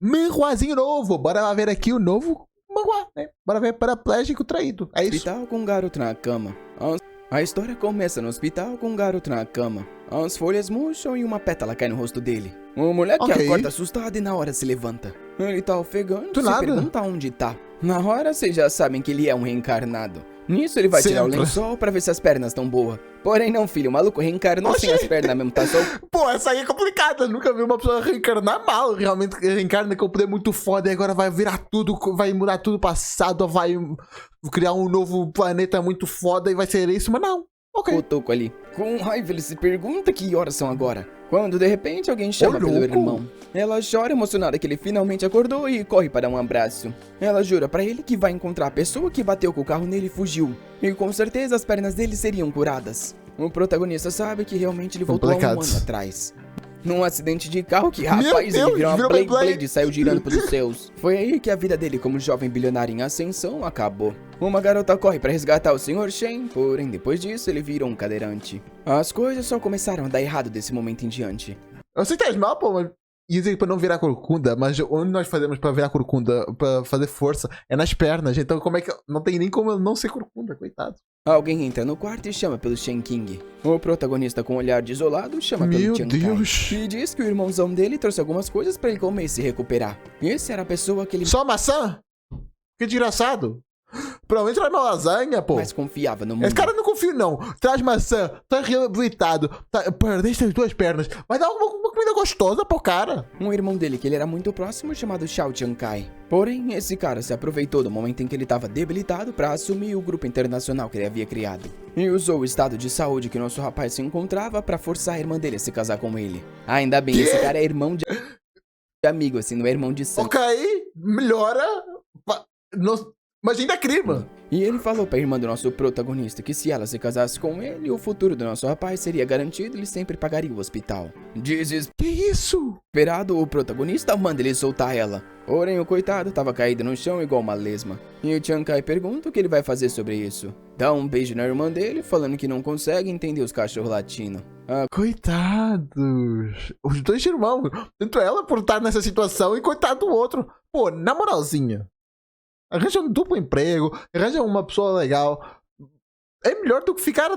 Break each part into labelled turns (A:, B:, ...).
A: Manhuazinho novo. Bora ver aqui o novo manhua, né? Bora ver paraplégico traído. É isso.
B: Hospital com um garoto na cama. A história começa no hospital com um garoto na cama. As folhas murcham e uma pétala cai no rosto dele. O moleque acorda assustado e na hora se levanta. Ele tá ofegante e se pergunta onde tá. Na hora, vocês já sabem que ele é um reencarnado. Nisso ele vai tirar o lençol pra ver se as pernas estão boas. Porém não, filho, o maluco reencarnou sem as pernas mesmo, tá só...
A: Pô, essa aí é complicada. Eu nunca vi uma pessoa reencarnar mal. Realmente reencarna com um poder muito foda e agora vai virar tudo, vai mudar tudo passado, vai criar um novo planeta muito foda e vai ser isso, mas não. Ok.
B: O Toco ali. Com raiva ele se pergunta que horas são agora. Quando de repente alguém chama pelo irmão. Ela chora emocionada que ele finalmente acordou e corre para dar um abraço. Ela jura pra ele que vai encontrar a pessoa que bateu com o carro nele e fugiu. E com certeza as pernas dele seriam curadas. O protagonista sabe que realmente ele voltou há um ano atrás. Num acidente de carro que, rapaz, ele virou uma Blade e saiu girando pelos céus. Foi aí que a vida dele como jovem bilionário em ascensão acabou. Uma garota corre pra resgatar o Sr. Shen, porém depois disso ele virou um cadeirante. As coisas só começaram a dar errado desse momento em diante.
A: Eu sei que tá mal, pô, mas... Ia dizer pra não virar corcunda, mas onde nós fazemos pra virar corcunda, pra fazer força, é nas pernas. Então como é que... Não tem nem como eu não ser corcunda, coitado.
B: Alguém entra no quarto e chama pelo Shen King. O protagonista com um olhar desolado chama pelo Chiang Kai. E diz que o irmãozão dele trouxe algumas coisas pra ele comer e se recuperar. Esse era a pessoa que ele...
A: Só maçã? Que desgraçado. Provavelmente traz uma lasanha, pô.
B: Mas confiava no mundo.
A: Esse cara não confia, não. Traz maçã, tá reabilitado, perdeste as duas pernas. Vai dar uma comida gostosa pro cara.
B: Um irmão dele que ele era muito próximo, chamado Xiao Chiang Kai. Porém, esse cara se aproveitou do momento em que ele estava debilitado pra assumir o grupo internacional que ele havia criado. E usou o estado de saúde que nosso rapaz se encontrava pra forçar a irmã dele a se casar com ele. Ainda bem, esse cara é irmão de amigo, assim, não é irmão de sangue.
A: Ok, melhora. Mas ainda é crime.
B: E ele falou pra irmã do nosso protagonista que se ela se casasse com ele, o futuro do nosso rapaz seria garantido e ele sempre pagaria o hospital.
A: Que isso?
B: Desesperado, o protagonista manda ele soltar ela. Porém, o coitado tava caído no chão igual uma lesma. E o Chiang Kai pergunta o que ele vai fazer sobre isso. Dá um beijo na irmã dele, falando que não consegue entender os cachorros latinos.
A: Coitados. Os dois irmãos. Tanto ela por estar nessa situação e coitado do outro. Pô, na moralzinha. Arranja um duplo emprego, arranja uma pessoa legal. É melhor do que ficar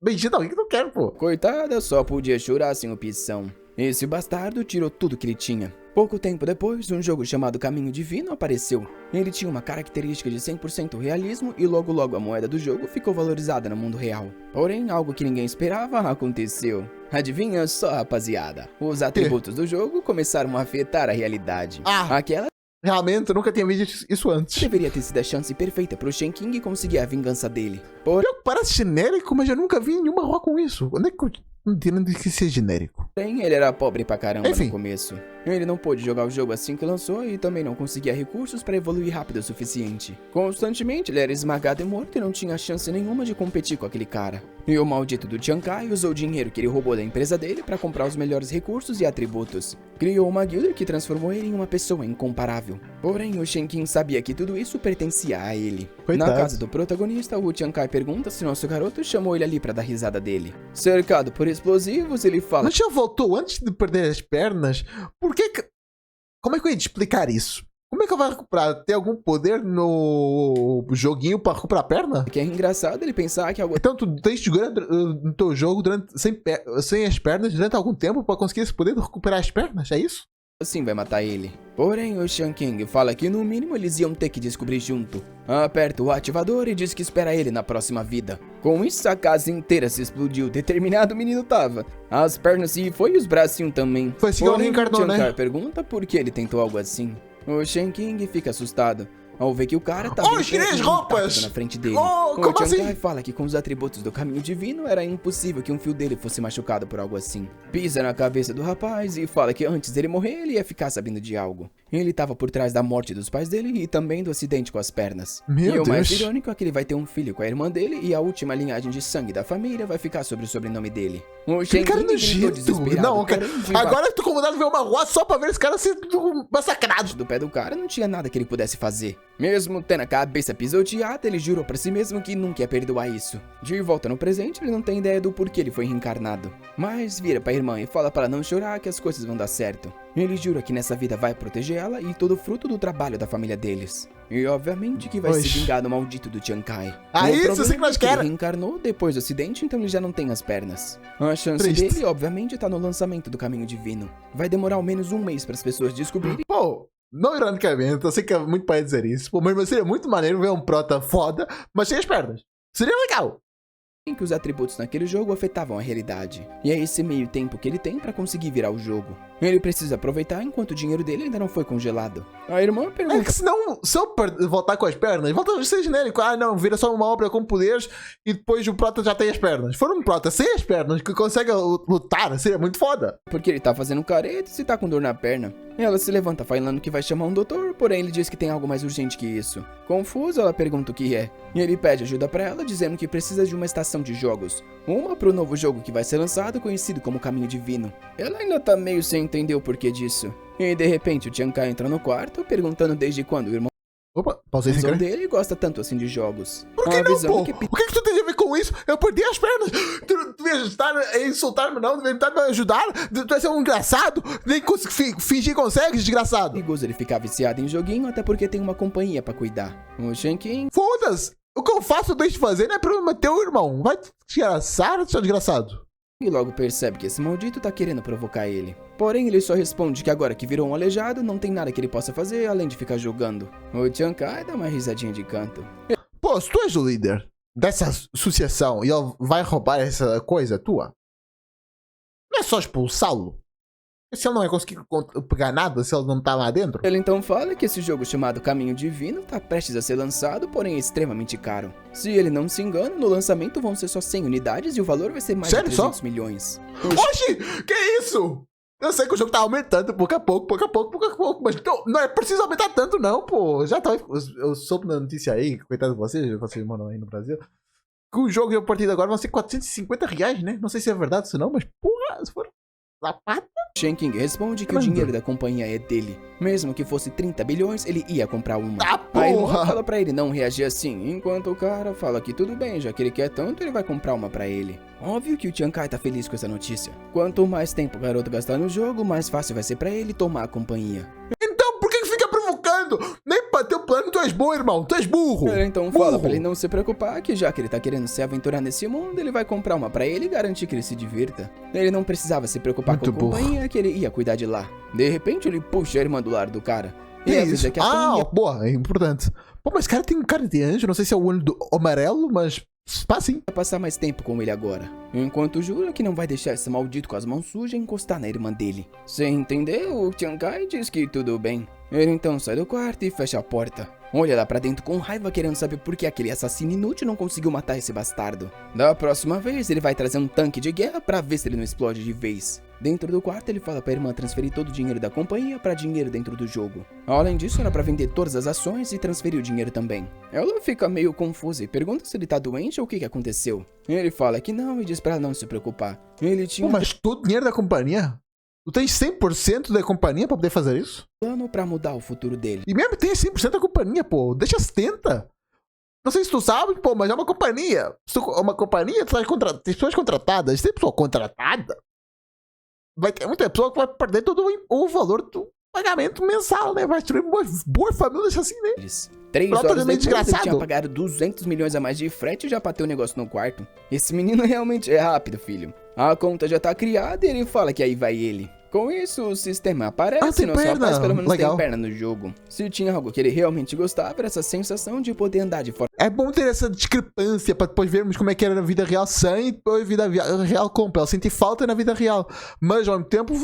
A: beijando alguém que não quer, pô.
B: Coitada, só podia chorar sem opção. Esse bastardo tirou tudo que ele tinha. Pouco tempo depois, um jogo chamado Caminho Divino apareceu. Ele tinha uma característica de 100% realismo e logo a moeda do jogo ficou valorizada no mundo real. Porém, algo que ninguém esperava aconteceu. Adivinha só, rapaziada? Os atributos do jogo começaram a afetar a realidade. Aquela...
A: Realmente, eu nunca tinha visto isso antes.
B: Deveria ter sido a chance perfeita pro Shen King conseguir a vingança dele.
A: Parece genérico, mas eu nunca vi nenhuma rua com isso. Onde é que eu não entendo que isso é genérico?
B: Porém, ele era pobre pra caramba no começo. Ele não pôde jogar o jogo assim que lançou e também não conseguia recursos pra evoluir rápido o suficiente. Constantemente ele era esmagado e morto e não tinha chance nenhuma de competir com aquele cara. E o maldito do Chiang Kai usou o dinheiro que ele roubou da empresa dele pra comprar os melhores recursos e atributos. Criou uma guilda que transformou ele em uma pessoa incomparável. Porém, o Shen King sabia que tudo isso pertencia a ele.
A: Coitado.
B: Na casa do protagonista, o Chiang Kai pergunta se nosso garoto chamou ele ali pra dar risada dele. Cercado por explosivos, ele fala...
A: Mas já voltou antes de perder as pernas? Por que... Como é que eu ia te explicar isso? Como é que eu vou recuperar? Tem algum poder no joguinho pra recuperar a perna?
B: Que é engraçado ele pensar que algo...
A: Então tu tens de jogar no teu jogo sem as pernas durante algum tempo pra conseguir esse poder de recuperar as pernas? É isso?
B: Assim vai matar ele. Porém, o Shen King fala que no mínimo eles iam ter que descobrir junto. Aperta o ativador e diz que espera ele na próxima vida. Com isso, a casa inteira se explodiu. Determinado o menino tava. As pernas se foi e os bracinhos também.
A: Foi assim que ele reencarnou, né?
B: Shankar pergunta por que ele tentou algo assim. O Shen King fica assustado ao ver que o cara tá
A: roupas
B: na frente dele.
A: Como
B: o Chiang Kai
A: assim?
B: fala que com os atributos do caminho divino era impossível que um fio dele fosse machucado por algo assim. Pisa na cabeça do rapaz e fala que antes dele morrer ele ia ficar sabendo de algo. Ele estava por trás da morte dos pais dele e também do acidente com as pernas.
A: Meu Deus.
B: O mais irônico é que ele vai ter um filho com a irmã dele e a última linhagem de sangue da família vai ficar sobre o sobrenome dele. O Shen
A: cara
B: King gritou desesperado.
A: Não, cara. Agora eu tô incomodado de ver uma rua só pra ver esse cara sendo massacrado.
B: Do pé do cara não tinha nada que ele pudesse fazer. Mesmo tendo a cabeça pisoteada, ele jurou pra si mesmo que nunca ia perdoar isso. De volta no presente, ele não tem ideia do porquê ele foi reencarnado. Mas vira pra irmã e fala para ela não chorar que as coisas vão dar certo. Ele jura que nessa vida vai proteger ela e todo fruto do trabalho da família deles. E obviamente que vai se vingar do maldito do Chiang Kai.
A: Isso sim que nós queremos.
B: Ele reencarnou depois do acidente, então ele já não tem as pernas. A chance dele, obviamente, tá no lançamento do Caminho Divino. Vai demorar ao menos um mês para as pessoas descobrirem.
A: Pô, não ironicamente, eu sei que é muito para dizer isso. Pô, mas seria muito maneiro ver um prota foda, mas sem as pernas. Seria legal.
B: Que os atributos naquele jogo afetavam a realidade. E é esse meio tempo que ele tem pra conseguir virar o jogo. Ele precisa aproveitar enquanto o dinheiro dele ainda não foi congelado. A irmã pergunta...
A: É que senão, se eu voltar com as pernas, volta a ser genérico. Ah, não, vira só uma obra com poderes e depois o prota já tem as pernas. Se for um prota sem as pernas que consegue lutar, seria muito foda.
B: Porque ele tá fazendo caretas e tá com dor na perna. Ela se levanta falando que vai chamar um doutor, porém ele diz que tem algo mais urgente que isso. Confusa, ela pergunta o que é. E ele pede ajuda pra ela, dizendo que precisa de uma estação de jogos. Uma pro novo jogo que vai ser lançado, conhecido como Caminho Divino. Ela ainda tá meio sem entender o porquê disso. E de repente o Chiang Kai entra no quarto, perguntando desde quando o irmão
A: pausei sem querer.
B: dele gosta tanto assim de jogos.
A: Por que não, pô? O que tu tem a ver com isso? Eu perdi as pernas. Tu ia insultar-me não, tu ia tentar me ajudar. Tu vai ser um engraçado. Nem fingir que consegue, desgraçado.
B: Perigoso ele ficar viciado em joguinho, até porque tem uma companhia pra cuidar. O Shenkin...
A: Foda-se. O que eu faço, eu deixo de fazer, não é problema teu, irmão. Vai desgraçado, seu desgraçado.
B: E logo percebe que esse maldito tá querendo provocar ele. Porém, ele só responde que agora que virou um aleijado, não tem nada que ele possa fazer além de ficar jogando. O Chiang Kai dá uma risadinha de canto.
A: Pô, se tu és o líder dessa associação e ele vai roubar essa coisa tua, não é só expulsá-lo? Se ele não vai conseguir pegar nada, se ele não tá lá dentro?
B: Ele então fala que esse jogo chamado Caminho Divino tá prestes a ser lançado, porém é extremamente caro. Se ele não se engana, no lançamento vão ser só 100 unidades e o valor vai ser mais de 300 milhões.
A: Oxi, que isso? Eu sei que o jogo tá aumentando pouco a pouco, mas não é preciso aumentar tanto não, pô. Já tá, eu soube na notícia aí, coitado de vocês moram aí no Brasil, que o jogo a partir de agora vão ser R$450, né? Não sei se é verdade isso não, mas porra, se for lapata.
B: Shenking responde que o dinheiro da companhia é dele. Mesmo que fosse 30 bilhões, ele ia comprar uma. A irmã fala pra ele não reagir assim, enquanto o cara fala que tudo bem, já que ele quer tanto, ele vai comprar uma pra ele. Óbvio que o Chiang Kai tá feliz com essa notícia. Quanto mais tempo o garoto gastar no jogo, mais fácil vai ser pra ele tomar a companhia.
A: Então por que fica provocando? Nem pra teu plano tu és bom, irmão, tu és burro.
B: Ele então fala pra ele não se preocupar, que já que ele tá querendo se aventurar nesse mundo, ele vai comprar uma pra ele e garantir que ele se divirta. Ele não precisava se preocupar com a companhia, que ele ia cuidar de lá. De repente ele puxa a irmã do lado do cara. E avisa que a companhia...
A: boa, é importante. Pô, mas esse cara tem um cara de anjo, não sei se é o olho do amarelo, mas passa sim.
B: Vai passar mais tempo com ele agora, enquanto jura que não vai deixar esse maldito com as mãos sujas encostar na irmã dele. Sem entender, o Chiang Kai diz que tudo bem. Ele então sai do quarto e fecha a porta. Olha lá pra dentro com raiva, querendo saber por que aquele assassino inútil não conseguiu matar esse bastardo. Da próxima vez, ele vai trazer um tanque de guerra pra ver se ele não explode de vez. Dentro do quarto, ele fala pra irmã transferir todo o dinheiro da companhia pra dinheiro dentro do jogo. Além disso, era pra vender todas as ações e transferir o dinheiro também. Ela fica meio confusa e pergunta se ele tá doente ou o que aconteceu. Ele fala que não e diz pra ela não se preocupar. Ele tinha...
A: Pô, mas todo o dinheiro da companhia? Tu tens 100% da companhia pra poder fazer isso?
B: Plano pra mudar o futuro dele.
A: E mesmo tem 100% da companhia, pô. Deixa 70%. Não sei se tu sabe, pô, mas é uma companhia. Se tu, uma companhia, tu tem pessoas contratadas. Se tem pessoa contratada, vai ter muita pessoa que vai perder todo o valor do pagamento mensal, né? Vai destruir boas famílias assim, né?
B: 3 horas depois, ele tinha pagado 200 milhões a mais de frete e já bateu o negócio no quarto. Esse menino realmente é rápido, filho. A conta já tá criada e ele fala que aí vai ele. Com isso, o sistema aparece e nosso rapaz pelo menos tem perna no jogo. Se tinha algo que ele realmente gostava, era essa sensação de poder andar de forma...
A: É bom ter essa discrepância pra depois vermos como é que era na vida real sem e depois vida real com. Pra ela sentir falta na vida real. Mas ao mesmo tempo...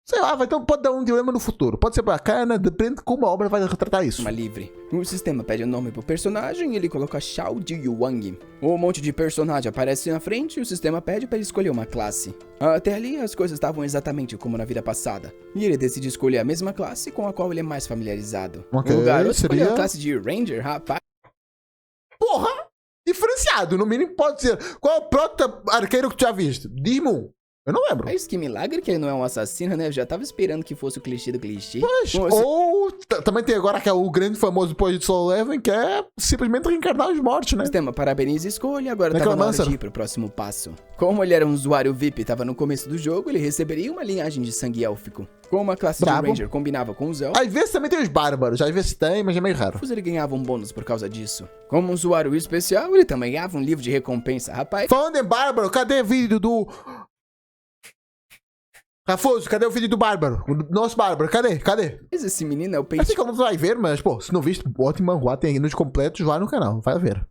A: Sei lá, então pode dar um dilema no futuro. Pode ser bacana, depende de como a obra vai retratar isso.
B: Livre. O sistema pede o nome pro personagem e ele coloca Xiao Ji-Yuang. Um monte de personagem aparece na frente e o sistema pede para ele escolher uma classe. Até ali as coisas estavam exatamente como na vida passada. E ele decide escolher a mesma classe com a qual ele é mais familiarizado. O garoto escolheu a classe de Ranger, rapaz.
A: Porra! Diferenciado, no mínimo pode ser. Qual é o proto arqueiro que tu já viste? Diz-me um. Eu não lembro.
B: Mas que milagre que ele não é um assassino, né? Eu já tava esperando que fosse o clichê do clichê.
A: Mas, ou também tem agora que é o grande famoso depois de Solo Leveling, que é simplesmente reencarnar os mortos, né?
B: Sistema parabeniza a escolha, agora tava na hora de ir pro próximo passo. Como ele era um usuário VIP e tava no começo do jogo, ele receberia uma linhagem de sangue élfico. Como a classe de Ranger combinava com os elfos,
A: às vezes também tem os bárbaros, às vezes tem, mas é meio raro.
B: ele ganhava um bônus por causa disso. Como um usuário especial, ele também ganhava um livro de recompensa, rapaz.
A: Falando em bárbaro, cadê o vídeo do... Rafoso, cadê o vídeo do bárbaro? O nosso bárbaro, cadê?
B: Mas esse menino é o
A: Assim como tu vai ver, mas, pô, se não viste, bota em manhua, tem aí nos completos lá no canal, vai ver.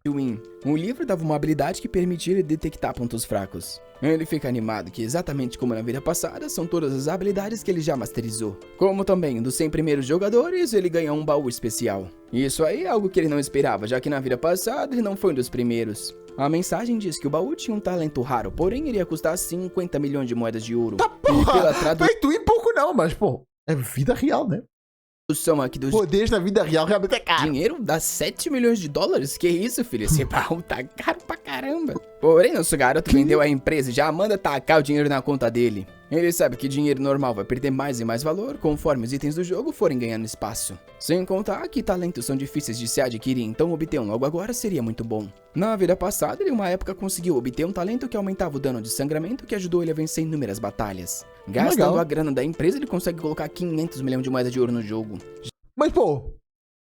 B: O livro dava uma habilidade que permitia ele detectar pontos fracos. Ele fica animado que, exatamente como na vida passada, são todas as habilidades que ele já masterizou. Como também, dos 100 primeiros jogadores, ele ganha um baú especial. Isso aí é algo que ele não esperava, já que na vida passada ele não foi um dos primeiros. A mensagem diz que o baú tinha um talento raro, porém iria custar 50 milhões de moedas de ouro.
A: Tá porra!
B: E pela tradução
A: Feito em pouco não, mas, pô, é vida real, né?
B: aqui dos
A: Poderes na vida real realmente é caro.
B: dinheiro dá 7 milhões de dólares? Que isso, filho? Esse baú tá caro pra caramba. Porém, nosso garoto vendeu a empresa e já manda tacar o dinheiro na conta dele. Ele sabe que dinheiro normal vai perder mais e mais valor conforme os itens do jogo forem ganhando espaço. Sem contar que talentos são difíceis de se adquirir, então obter um logo agora seria muito bom. Na vida passada, ele uma época conseguiu obter um talento que aumentava o dano de sangramento que ajudou ele a vencer inúmeras batalhas. Gastando a grana da empresa, ele consegue colocar 500 milhões de moedas de ouro no jogo.
A: Mas, pô,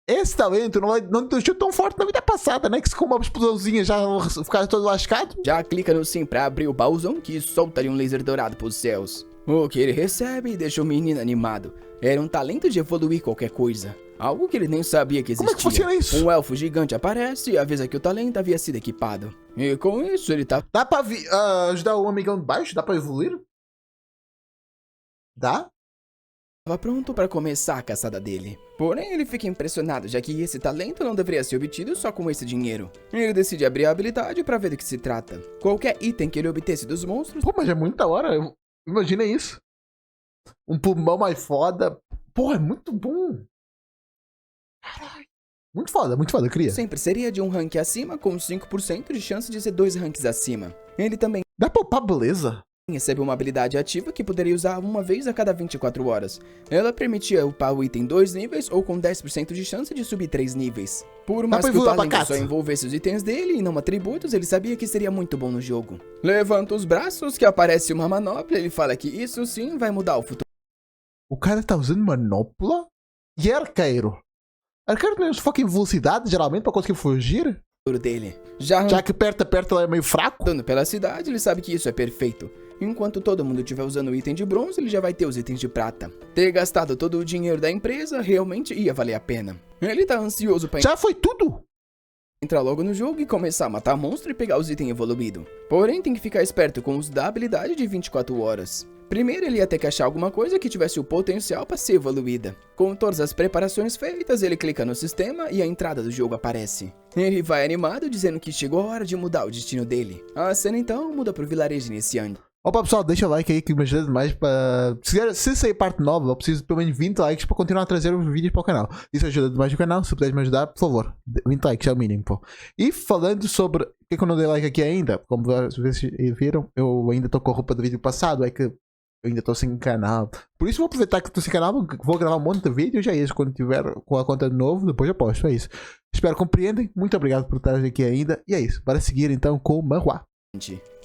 A: esse talento não deixou tão forte na vida passada, né? Que com uma explosãozinha já ficaram todo lascado.
B: Já clica no sim pra abrir o baúzão que soltaria um laser dourado pros céus. O que ele recebe deixa o menino animado. Era um talento de evoluir qualquer coisa. Algo que ele nem sabia que existia.
A: Como é que funciona isso?
B: Um elfo gigante aparece e avisa que o talento havia sido equipado. E com isso ele tá...
A: Dá pra ajudar o amigão de baixo? Dá pra evoluir? Dá?
B: Estava pronto para começar a caçada dele. Porém, ele fica impressionado, já que esse talento não deveria ser obtido só com esse dinheiro. Ele decide abrir a habilidade para ver do que se trata. Qualquer item que ele obtesse dos monstros...
A: Pô, mas é muito da hora. Imagina isso. Um pulmão mais foda. Pô, é muito bom. Caralho. Muito foda, eu queria.
B: Sempre seria de um rank acima, com 5% de chance de ser 2 ranks acima. Ele também...
A: Dá pra upar, beleza?
B: recebe uma habilidade ativa que poderia usar uma vez a cada 24 horas. Ela permitia upar o item 2 níveis ou com 10% de chance de subir 3 níveis. Por mais que o talento só envolvesse os itens dele e não atributos, ele sabia que seria muito bom no jogo. Levanta os braços que aparece uma manopla e ele fala que isso sim vai mudar o futuro.
A: O cara tá usando manopla e arqueiro. Arqueiro tem fucking velocidade geralmente pra conseguir fugir.
B: Dele.
A: Já que perto ela é meio fraco.
B: Andando pela cidade, ele sabe que isso é perfeito. Enquanto todo mundo estiver usando o item de bronze, ele já vai ter os itens de prata. Ter gastado todo o dinheiro da empresa realmente ia valer a pena. Ele tá ansioso pra...
A: Já foi tudo!
B: Entrar logo no jogo e começar a matar monstro e pegar os itens evoluídos. Porém, tem que ficar esperto com o uso da habilidade de 24 horas. Primeiro ele ia ter que achar alguma coisa que tivesse o potencial para ser evoluída. Com todas as preparações feitas, ele clica no sistema e a entrada do jogo aparece. Ele vai animado dizendo que chegou a hora de mudar o destino dele. A cena então muda pro vilarejo iniciante.
A: Opa pessoal, deixa o like aí que me ajuda demais pra... Se sair parte nova, eu preciso de pelo menos 20 likes pra continuar a trazer os vídeos para o canal. Isso ajuda demais no canal, se puder me ajudar, por favor. 20 likes é o mínimo, pô. E falando sobre... Por que eu não dei like aqui ainda? Como vocês viram, eu ainda tô com a roupa do vídeo passado, é que... eu ainda tô sem canal. Por isso vou aproveitar que tô sem canal, vou gravar um monte de vídeo, já é isso. Quando tiver com a conta de novo, depois eu posto, é isso. Espero que compreendem. Muito obrigado por estar aqui ainda. E é isso, bora seguir então com o manhwa.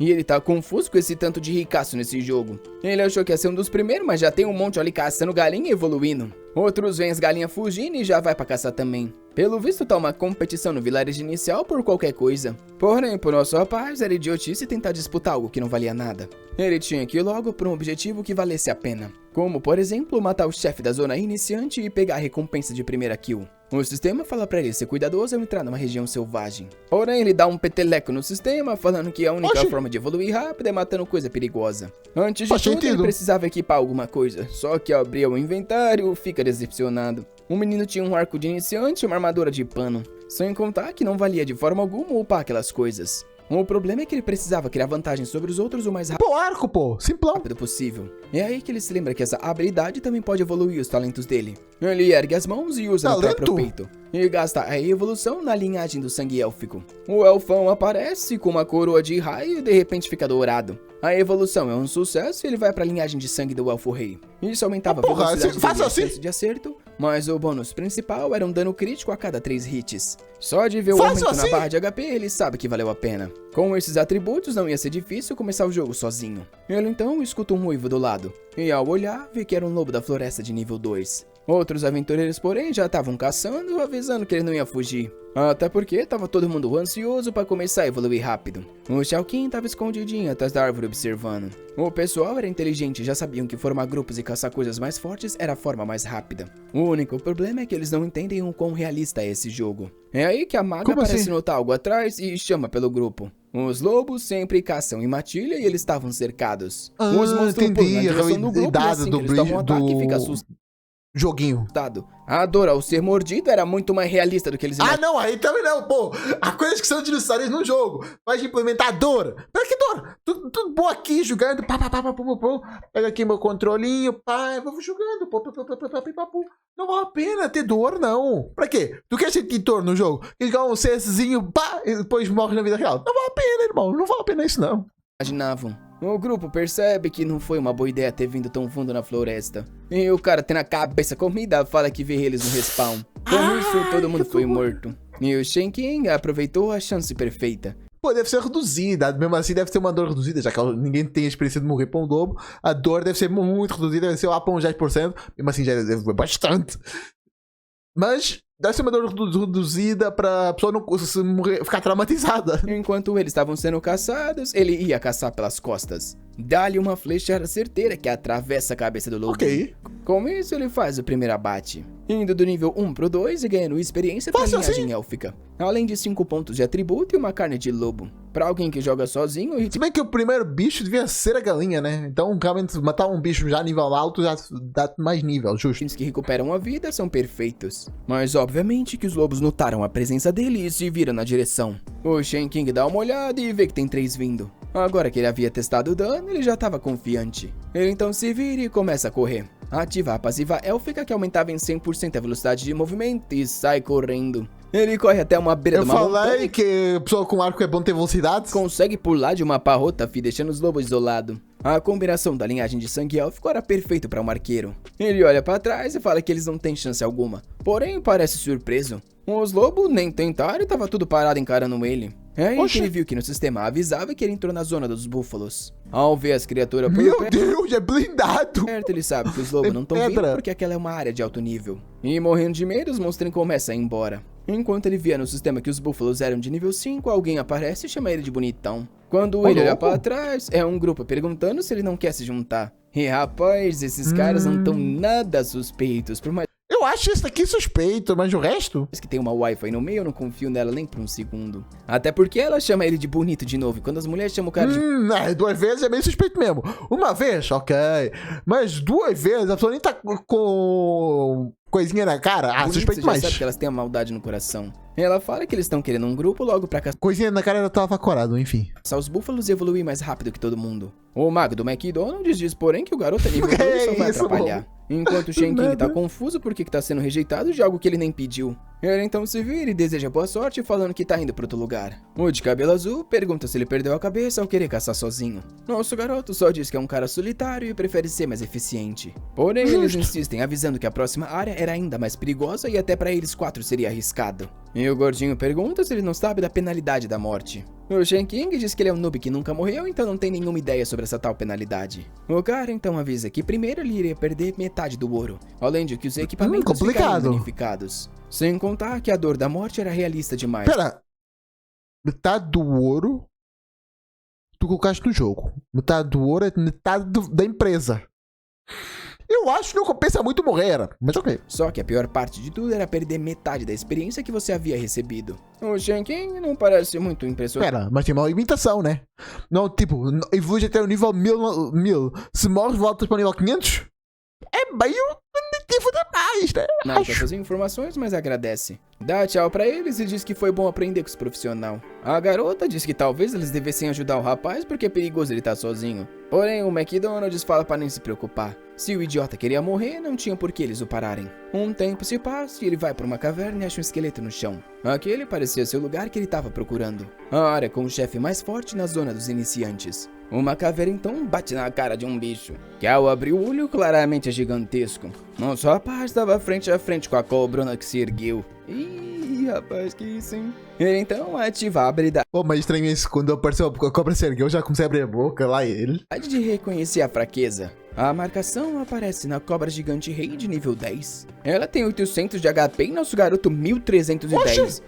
B: E ele tá confuso com esse tanto de ricaço nesse jogo. Ele achou que ia ser um dos primeiros, mas já tem um monte ali caçando galinha e evoluindo. Outros veem as galinhas fugindo e já vai pra caçar também. Pelo visto tá uma competição no vilarejo inicial por qualquer coisa. Porém, pro nosso rapaz era idiotice tentar disputar algo que não valia nada. Ele tinha que ir logo por um objetivo que valesse a pena. Como, por exemplo, matar o chefe da zona iniciante e pegar a recompensa de primeira kill. O sistema fala pra ele ser cuidadoso ao entrar numa região selvagem. Porém, ele dá um peteleco no sistema, falando que a única forma de evoluir rápido é matando coisa perigosa. Antes de tudo, ele precisava equipar alguma coisa. Só que ao abrir o inventário, fica decepcionado. O menino tinha um arco de iniciante e uma armadura de pano. Sem contar que não valia de forma alguma upar aquelas coisas. O problema é que ele precisava criar vantagem sobre os outros o mais rápido possível. É aí que ele se lembra que essa habilidade também pode evoluir os talentos dele. Ele ergue as mãos e usa no próprio peito. E gasta a evolução na linhagem do sangue élfico. O elfão aparece com uma coroa de raio e de repente fica dourado. A evolução é um sucesso e ele vai pra linhagem de sangue do Elfo Rei. Isso aumentava a velocidade dele e a chance de acerto, mas o bônus principal era um dano crítico a cada 3 hits. Só de ver o aumento na barra de HP, ele sabe que valeu a pena. Com esses atributos, não ia ser difícil começar o jogo sozinho. Ele então escuta um uivo do lado, e ao olhar, vê que era um lobo da floresta de nível 2. Outros aventureiros, porém, já estavam caçando, avisando que ele não ia fugir. Até porque estava todo mundo ansioso para começar a evoluir rápido. O Shao Kahn estava escondidinho atrás da árvore observando. O pessoal era inteligente e já sabiam que formar grupos e caçar coisas mais fortes era a forma mais rápida. O único problema é que eles não entendem o quão realista é esse jogo. É aí que a maga parece notar algo atrás e chama pelo grupo. Os lobos sempre caçam em matilha e eles estavam cercados. Os monstros pulam na direção do grupo e assim que eles tomam um ataque fica assustado.
A: Joguinho.
B: A dor ao ser mordido era muito mais realista do que eles imaginavam.
A: Ah, não, aí também não, pô. Há coisas que são necessárias no jogo. Vai implementar dor. Pra que dor? Tudo bom aqui, jogando. Pega aqui meu controlinho, pá. Vou jogando. Não vale a pena ter dor, não. Pra quê? Tu quer sentir dor no jogo? Quer jogar um CSzinho, pá, e depois morre na vida real. Não vale a pena, irmão. Não vale a pena isso, não.
B: Imaginavam. O grupo percebe que não foi uma boa ideia ter vindo tão fundo na floresta. E o cara tendo a cabeça comida fala que vê eles no respawn. Com isso, todo mundo foi morto. E o Shen King aproveitou a chance perfeita.
A: Pô, deve ser reduzida. Mesmo assim, deve ser uma dor reduzida, já que ninguém tem a experiência de morrer pra um lobo. A dor deve ser muito reduzida, deve ser lá pra uns 10%. Mesmo assim, já deve ser bastante. Mas deve ser uma dor reduzida pra pessoa não morrer, ficar traumatizada.
B: Enquanto eles estavam sendo caçados, ele ia caçar pelas costas. Dá-lhe uma flechada certeira que atravessa a cabeça do lobo.
A: Ok.
B: Com isso, ele faz o primeiro abate, indo do nível 1 pro 2 e ganhando experiência pra linhagem élfica. Além de 5 pontos de atributo e uma carne de lobo. Pra alguém que joga sozinho...
A: Se bem que o primeiro bicho devia ser a galinha, né? Então, realmente, matar um bicho já nível alto já dá mais nível, justo.
B: Os que recuperam a vida são perfeitos. Mas, obviamente, que os lobos notaram a presença dele e se viram na direção. O Shen King dá uma olhada e vê que tem 3 vindo. Agora que ele havia testado o dano, ele já estava confiante. Ele então se vira e começa a correr. Ativa a passiva élfica que aumentava em 100% a velocidade de movimento e sai correndo. Ele corre até uma beira de uma montanha.
A: Eu falei que pessoa com arco é bom ter velocidade.
B: Consegue pular de uma parrota, deixando os lobos isolados. A combinação da linhagem de sangue élfico era perfeito para um arqueiro. Ele olha para trás e fala que eles não têm chance alguma. Porém, parece surpreso. Os lobos nem tentaram e tava tudo parado encarando ele. É aí que ele viu que no sistema avisava que ele entrou na zona dos búfalos. Ao ver as criaturas por
A: Meu Deus, é blindado!
B: Certo, ele sabe que os lobos não estão vindo porque aquela é uma área de alto nível. E morrendo de medo, os monstros começam a ir embora. Enquanto ele via no sistema que os búfalos eram de nível 5, alguém aparece e chama ele de bonitão. Quando ele olha para trás, é um grupo perguntando se ele não quer se juntar. E rapaz, esses caras não estão nada suspeitos, por mais...
A: Eu acho esse daqui suspeito, mas o resto...
B: que tem uma Wi-Fi no meio, eu não confio nela nem por um segundo. Até porque ela chama ele de bonito de novo, e quando as mulheres chamam o cara de...
A: 2 vezes é meio suspeito mesmo. Uma vez, ok. Mas 2 vezes, a pessoa nem tá com coisinha na cara. Ah, suspeito mais.
B: Você já sabe que elas têm a maldade no coração. Ela fala que eles estão querendo um grupo logo pra caçar.
A: Coisinha na cara, ela tava corado, enfim.
B: Os búfalos e evoluir mais rápido que todo mundo. O mago do McDonald's diz, porém, que o garoto é nível 2 só vai atrapalhar. Enquanto o Shen King tá confuso porque tá sendo rejeitado de algo que ele nem pediu. Ele então se vira e deseja boa sorte falando que tá indo pra outro lugar. O de cabelo azul pergunta se ele perdeu a cabeça ao querer caçar sozinho. Nosso garoto só diz que é um cara solitário e prefere ser mais eficiente. Porém, eles insistem avisando que a próxima área era ainda mais perigosa e até pra eles 4 seria arriscado. E o gordinho pergunta se ele não sabe da penalidade da morte. O Shen King diz que ele é um noob que nunca morreu, então não tem nenhuma ideia sobre essa tal penalidade. O cara então avisa que primeiro ele iria perder metade do ouro, além de que os equipamentos ficariam danificados. Sem contar que a dor da morte era realista demais.
A: Pera, metade do ouro tu colocaste no jogo. Metade do ouro é metade da empresa. Eu acho que não compensa muito morrer, mas ok.
B: Só que a pior parte de tudo era perder metade da experiência que você havia recebido. O Shen King não parece muito impressionante.
A: Pera, mas tem uma limitação, né? Não, tipo, evolui até o nível 1000. Se morres, voltas para o nível 500? É meio negativo demais, né?
B: Não, com essas informações, mas agradece. Dá tchau pra eles e diz que foi bom aprender com os profissionais. A garota diz que talvez eles devessem ajudar o rapaz porque é perigoso ele estar sozinho. Porém, o McDonald's fala pra nem se preocupar. Se o idiota queria morrer, não tinha por que eles o pararem. Um tempo se passa e ele vai pra uma caverna e acha um esqueleto no chão. Aquele parecia ser o lugar que ele estava procurando. A área com o chefe mais forte na zona dos iniciantes. Uma caveira então bate na cara de um bicho, que ao abrir o olho claramente é gigantesco. Nosso rapaz estava frente a frente com a cobrona que se ergueu. Ih, rapaz, que isso, hein? Ele então ativa a habilidade
A: Pô, mas estranho isso, quando apareceu a cobra se ergueu, eu já comecei a abrir a boca, lá ele.
B: de reconhecer a fraqueza. A marcação aparece na cobra gigante rei de nível 10. Ela tem 800 de HP e nosso garoto 1310.
A: Oxe!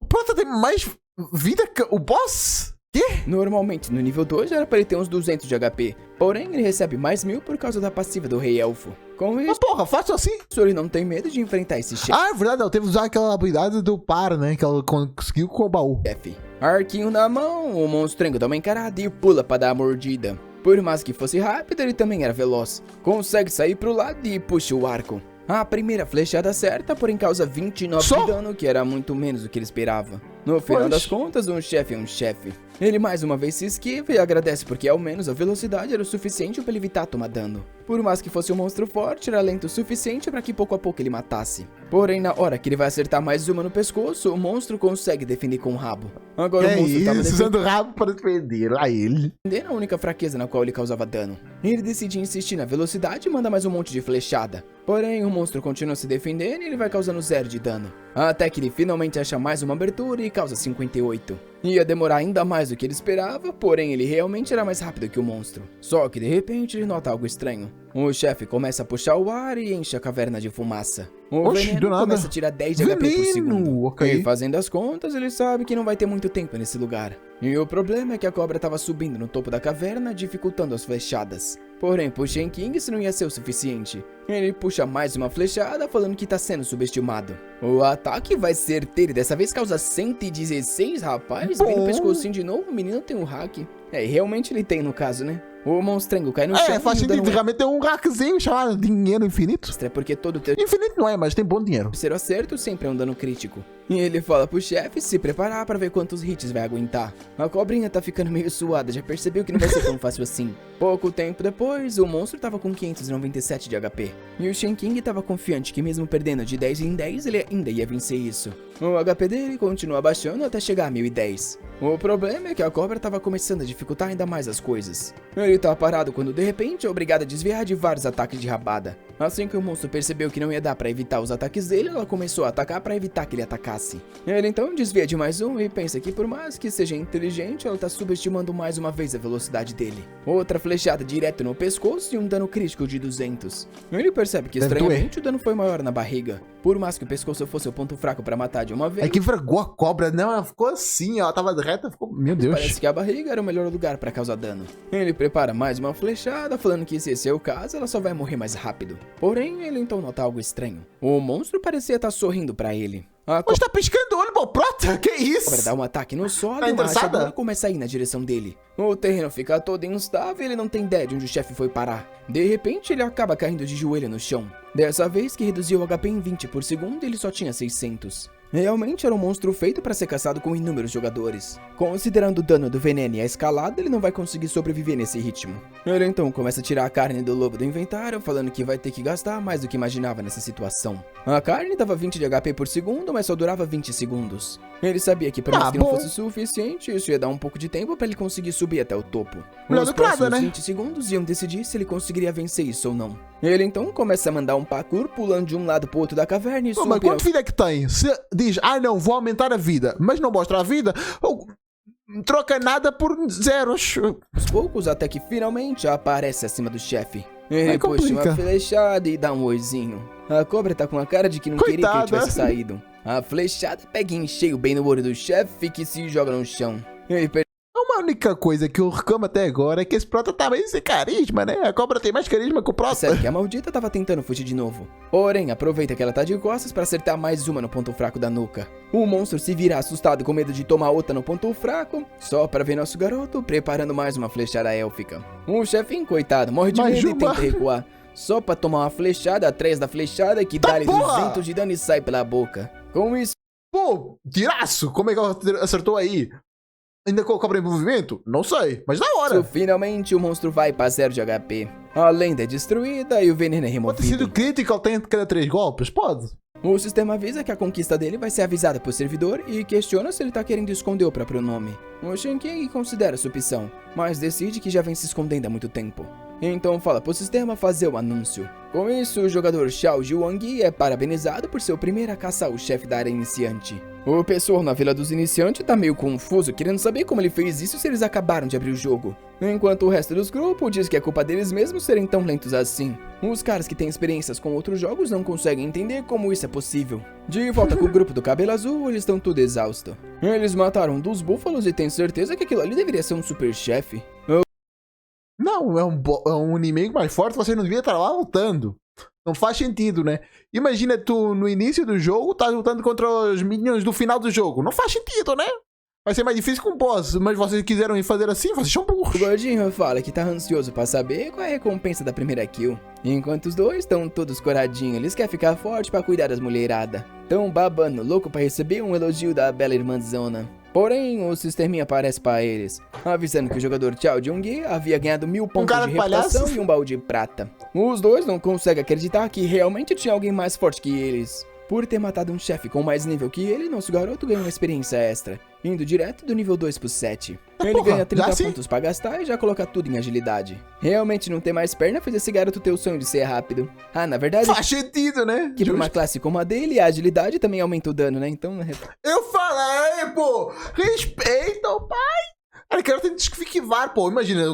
A: O Prota tem mais vida que o boss? Quê?
B: Normalmente, no nível 2 era para ele ter uns 200 de HP, porém ele recebe mais 1000 por causa da passiva do Rei Elfo. Com
A: Mas
B: isso,
A: porra, fácil assim?
B: ele não tem medo de enfrentar esse
A: Ah, é verdade, ela teve que usar aquela habilidade do par, né? Que ela conseguiu com o baú.
B: chefe. Arquinho na mão, o monstrengo dá uma encarada e pula para dar a mordida. Por mais que fosse rápido, ele também era veloz. Consegue sair pro lado e puxa o arco. A primeira flechada acerta, porém causa 29
A: Só?
B: de dano, que era muito menos do que ele esperava. No final das contas, um chefe é um chefe. Ele mais uma vez se esquiva e agradece porque ao menos a velocidade era o suficiente para ele evitar tomar dano. Por mais que fosse um monstro forte, era lento o suficiente para que pouco a pouco ele matasse. Porém, na hora que ele vai acertar mais uma no pescoço, o monstro consegue defender com o rabo. Agora o monstro estava
A: usando o rabo para defender, lá ele.
B: defendendo a única fraqueza na qual ele causava dano. Ele decide insistir na velocidade e manda mais um monte de flechada. Porém, o monstro continua se defendendo e ele vai causando 0 de dano. Até que ele finalmente acha mais uma abertura e causa 58. Ia demorar ainda mais do que ele esperava, porém ele realmente era mais rápido que o monstro. Só que de repente ele nota algo estranho. O chefe começa a puxar o ar e enche a caverna de fumaça. O
A: Oxi, do
B: veneno
A: nada.
B: começa a tirar 10 de HP por segundo.
A: Ok.
B: E fazendo as contas, ele sabe que não vai ter muito tempo nesse lugar. E o problema é que a cobra estava subindo no topo da caverna, dificultando as flechadas. Porém, pro Shen King isso não ia ser o suficiente. Ele puxa mais uma flechada, falando que tá sendo subestimado. O ataque vai ser certeiro e dessa vez causa 116, rapaz. Bem no pescocinho de novo, o menino tem um hack. É, realmente ele tem no caso, né? O monstrengo cai no chão.
A: É, faz
B: e o dano
A: sentido, realmente tem um hackzinho chamado dinheiro infinito.
B: extra, porque todo
A: Infinito não é, mas tem bom dinheiro.
B: terceiro acerto sempre é um dano crítico. E ele fala pro chefe se preparar pra ver quantos hits vai aguentar. A cobrinha tá ficando meio suada, já percebeu que não vai ser tão fácil assim. Pouco tempo depois, o monstro tava com 597 de HP. E o Shen King tava confiante que mesmo perdendo de 10 em 10, ele ainda ia vencer isso. O HP dele continua baixando até chegar a 1010. O problema é que a cobra tava começando a dificultar ainda mais as coisas. Ele tá parado quando de repente é obrigado a desviar de vários ataques de rabada. Assim que o monstro percebeu que não ia dar pra evitar os ataques dele, ela começou a atacar pra evitar que ele atacasse. Ele então desvia de mais um e pensa que por mais que seja inteligente, ela tá subestimando mais uma vez a velocidade dele. Outra flechada direto no pescoço e um dano crítico de 200. Ele percebe que
A: Deve
B: estranhamente o dano foi maior na barriga. Por mais que o pescoço fosse o ponto fraco pra matar de uma vez,
A: É que vergou a cobra, não, ela ficou assim, ó, ela tava reta, ficou... Meu Deus.
B: parece que a barriga era o melhor lugar pra causar dano. Ele prepara mais uma flechada, falando que se esse é o caso, ela só vai morrer mais rápido. Porém, ele então nota algo estranho. O monstro parecia estar sorrindo pra ele. A
A: Poxa, tá piscando o olho, pô, prota, que
B: cobra
A: isso?
B: dá um ataque no solo
A: Tá
B: e uma
A: interessada?
B: rachadura começa a ir na direção dele. O terreno fica todo instável e ele não tem ideia de onde o chefe foi parar. De repente, ele acaba caindo de joelho no chão. Dessa vez que reduziu o HP em 20 por segundo, ele só tinha 600. Realmente era um monstro feito para ser caçado com inúmeros jogadores. Considerando o dano do veneno e a escalada, ele não vai conseguir sobreviver nesse ritmo. Ele então começa a tirar a carne do lobo do inventário, falando que vai ter que gastar mais do que imaginava nessa situação. A carne dava 20 de HP por segundo, mas só durava 20 segundos. Ele sabia que por mais que não
A: bom.
B: fosse suficiente, isso ia dar um pouco de tempo para ele conseguir subir até o topo.
A: Melhor
B: Os
A: do que nada,
B: próximos
A: né?
B: 20 segundos iam decidir se ele conseguiria vencer isso ou não. Ele então começa a mandar um parkour pulando de um lado pro outro da caverna e
A: Pô, mas
B: subindo
A: quanto vida é que tem? Se diz, não, vou aumentar a vida, mas não mostra a vida, ou troca nada por zeros.
B: aos poucos até que finalmente aparece acima do chefe. Ele
A: Aí
B: puxa uma
A: complica.
B: flechada e dá um oizinho. A cobra tá com a cara de que não queria que ele
A: Coitada.
B: tivesse saído. A flechada pega em cheio bem no olho do chefe que se joga no chão. Ele
A: A única coisa que eu reclamo até agora é que esse prota tá meio sem carisma, né? A cobra tem mais carisma que o prota.
B: percebe que a maldita tava tentando fugir de novo. Porém, aproveita que ela tá de costas pra acertar mais uma no ponto fraco da nuca. O monstro se vira assustado com medo de tomar outra no ponto fraco, só pra ver nosso garoto preparando mais uma flechada élfica. O chefinho, coitado, morre de
A: Mais
B: medo e
A: uma.
B: tenta recuar. Só pra tomar uma flechada atrás da flechada que dá-lhe
A: porra!
B: 200 de dano e sai pela boca. Com isso,
A: Pô, tiraço! Como é que ela acertou aí? Ainda com a cobra em movimento? Não sei, mas da hora.
B: finalmente o monstro vai para 0 de HP. A lenda é destruída e o veneno é
A: Pode ter sido
B: removido.
A: critical tem cada 3 golpes? Pode.
B: O sistema avisa que a conquista dele vai ser avisada por servidor e questiona se ele tá querendo esconder o próprio nome. O Shenking considera essa opção, mas decide que já vem se escondendo há muito tempo. Então fala pro sistema fazer o anúncio. Com isso, o jogador Xiao Jiwang é parabenizado por ser o primeiro a caçar o chefe da área iniciante. O pessoal na Vila dos Iniciantes tá meio confuso, querendo saber como ele fez isso se eles acabaram de abrir o jogo. Enquanto o resto dos grupos diz que é culpa deles mesmos serem tão lentos assim. Os caras que têm experiências com outros jogos não conseguem entender como isso é possível. De volta com o grupo do cabelo azul, eles estão tudo exaustos. Eles mataram 2 búfalos e têm certeza que aquilo ali deveria ser um super chefe.
A: Não, é um inimigo mais forte, você não devia estar lá lutando. Não faz sentido, né? Imagina tu no início do jogo, tá lutando contra os minions do final do jogo. Não faz sentido, né? Vai ser mais difícil com o boss, mas vocês quiseram ir fazer assim, vocês são burros.
B: O gordinho fala que tá ansioso pra saber qual é a recompensa da primeira kill. Enquanto os dois estão todos coradinhos, eles querem ficar forte pra cuidar das mulheradas. Tão babando, louco pra receber um elogio da bela irmãzona. Porém, o sisteminha aparece pra eles, avisando que o jogador Xiao Jung havia ganhado 1000 pontos de reputação e um baú de prata. Os dois não conseguem acreditar que realmente tinha alguém mais forte que eles. Por ter matado um chefe com mais nível que ele, nosso garoto ganha uma experiência extra, indo direto do nível 2 pro 7. Ele ganha 30 pontos pra gastar e já coloca tudo em agilidade. Realmente não ter mais perna fez esse garoto ter o sonho de ser rápido. Ah, na verdade...
A: Faz sentido, né?
B: Que pra uma classe como a dele, a agilidade também aumenta o dano, né? Então...
A: Eu falei, pô! Respeita o pai! O arqueiro tem que esquivar, pô. Imagina,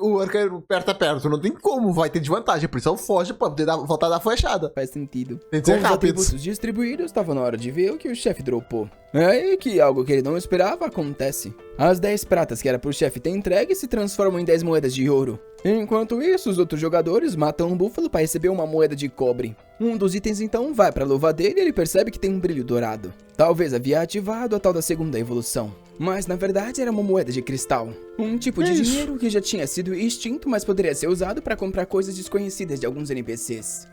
A: o arqueiro perto a perto. Não tem como, vai ter desvantagem. Por isso ele foge pra poder voltar a dar flechada.
B: Faz sentido.
A: Tem que ser
B: Com os
A: rápido.
B: atributos distribuídos, estava na hora de ver o que o chefe dropou. É aí que algo que ele não esperava acontece. As 10 pratas que era pro chefe ter entregue se transformam em 10 moedas de ouro. Enquanto isso, os outros jogadores matam um búfalo para receber uma moeda de cobre. Um dos itens então vai para a luva dele e ele percebe que tem um brilho dourado. Talvez havia ativado a tal da segunda evolução. Mas na verdade era uma moeda de cristal. Um tipo de dinheiro que já tinha sido extinto, mas poderia ser usado para comprar coisas desconhecidas de alguns NPCs.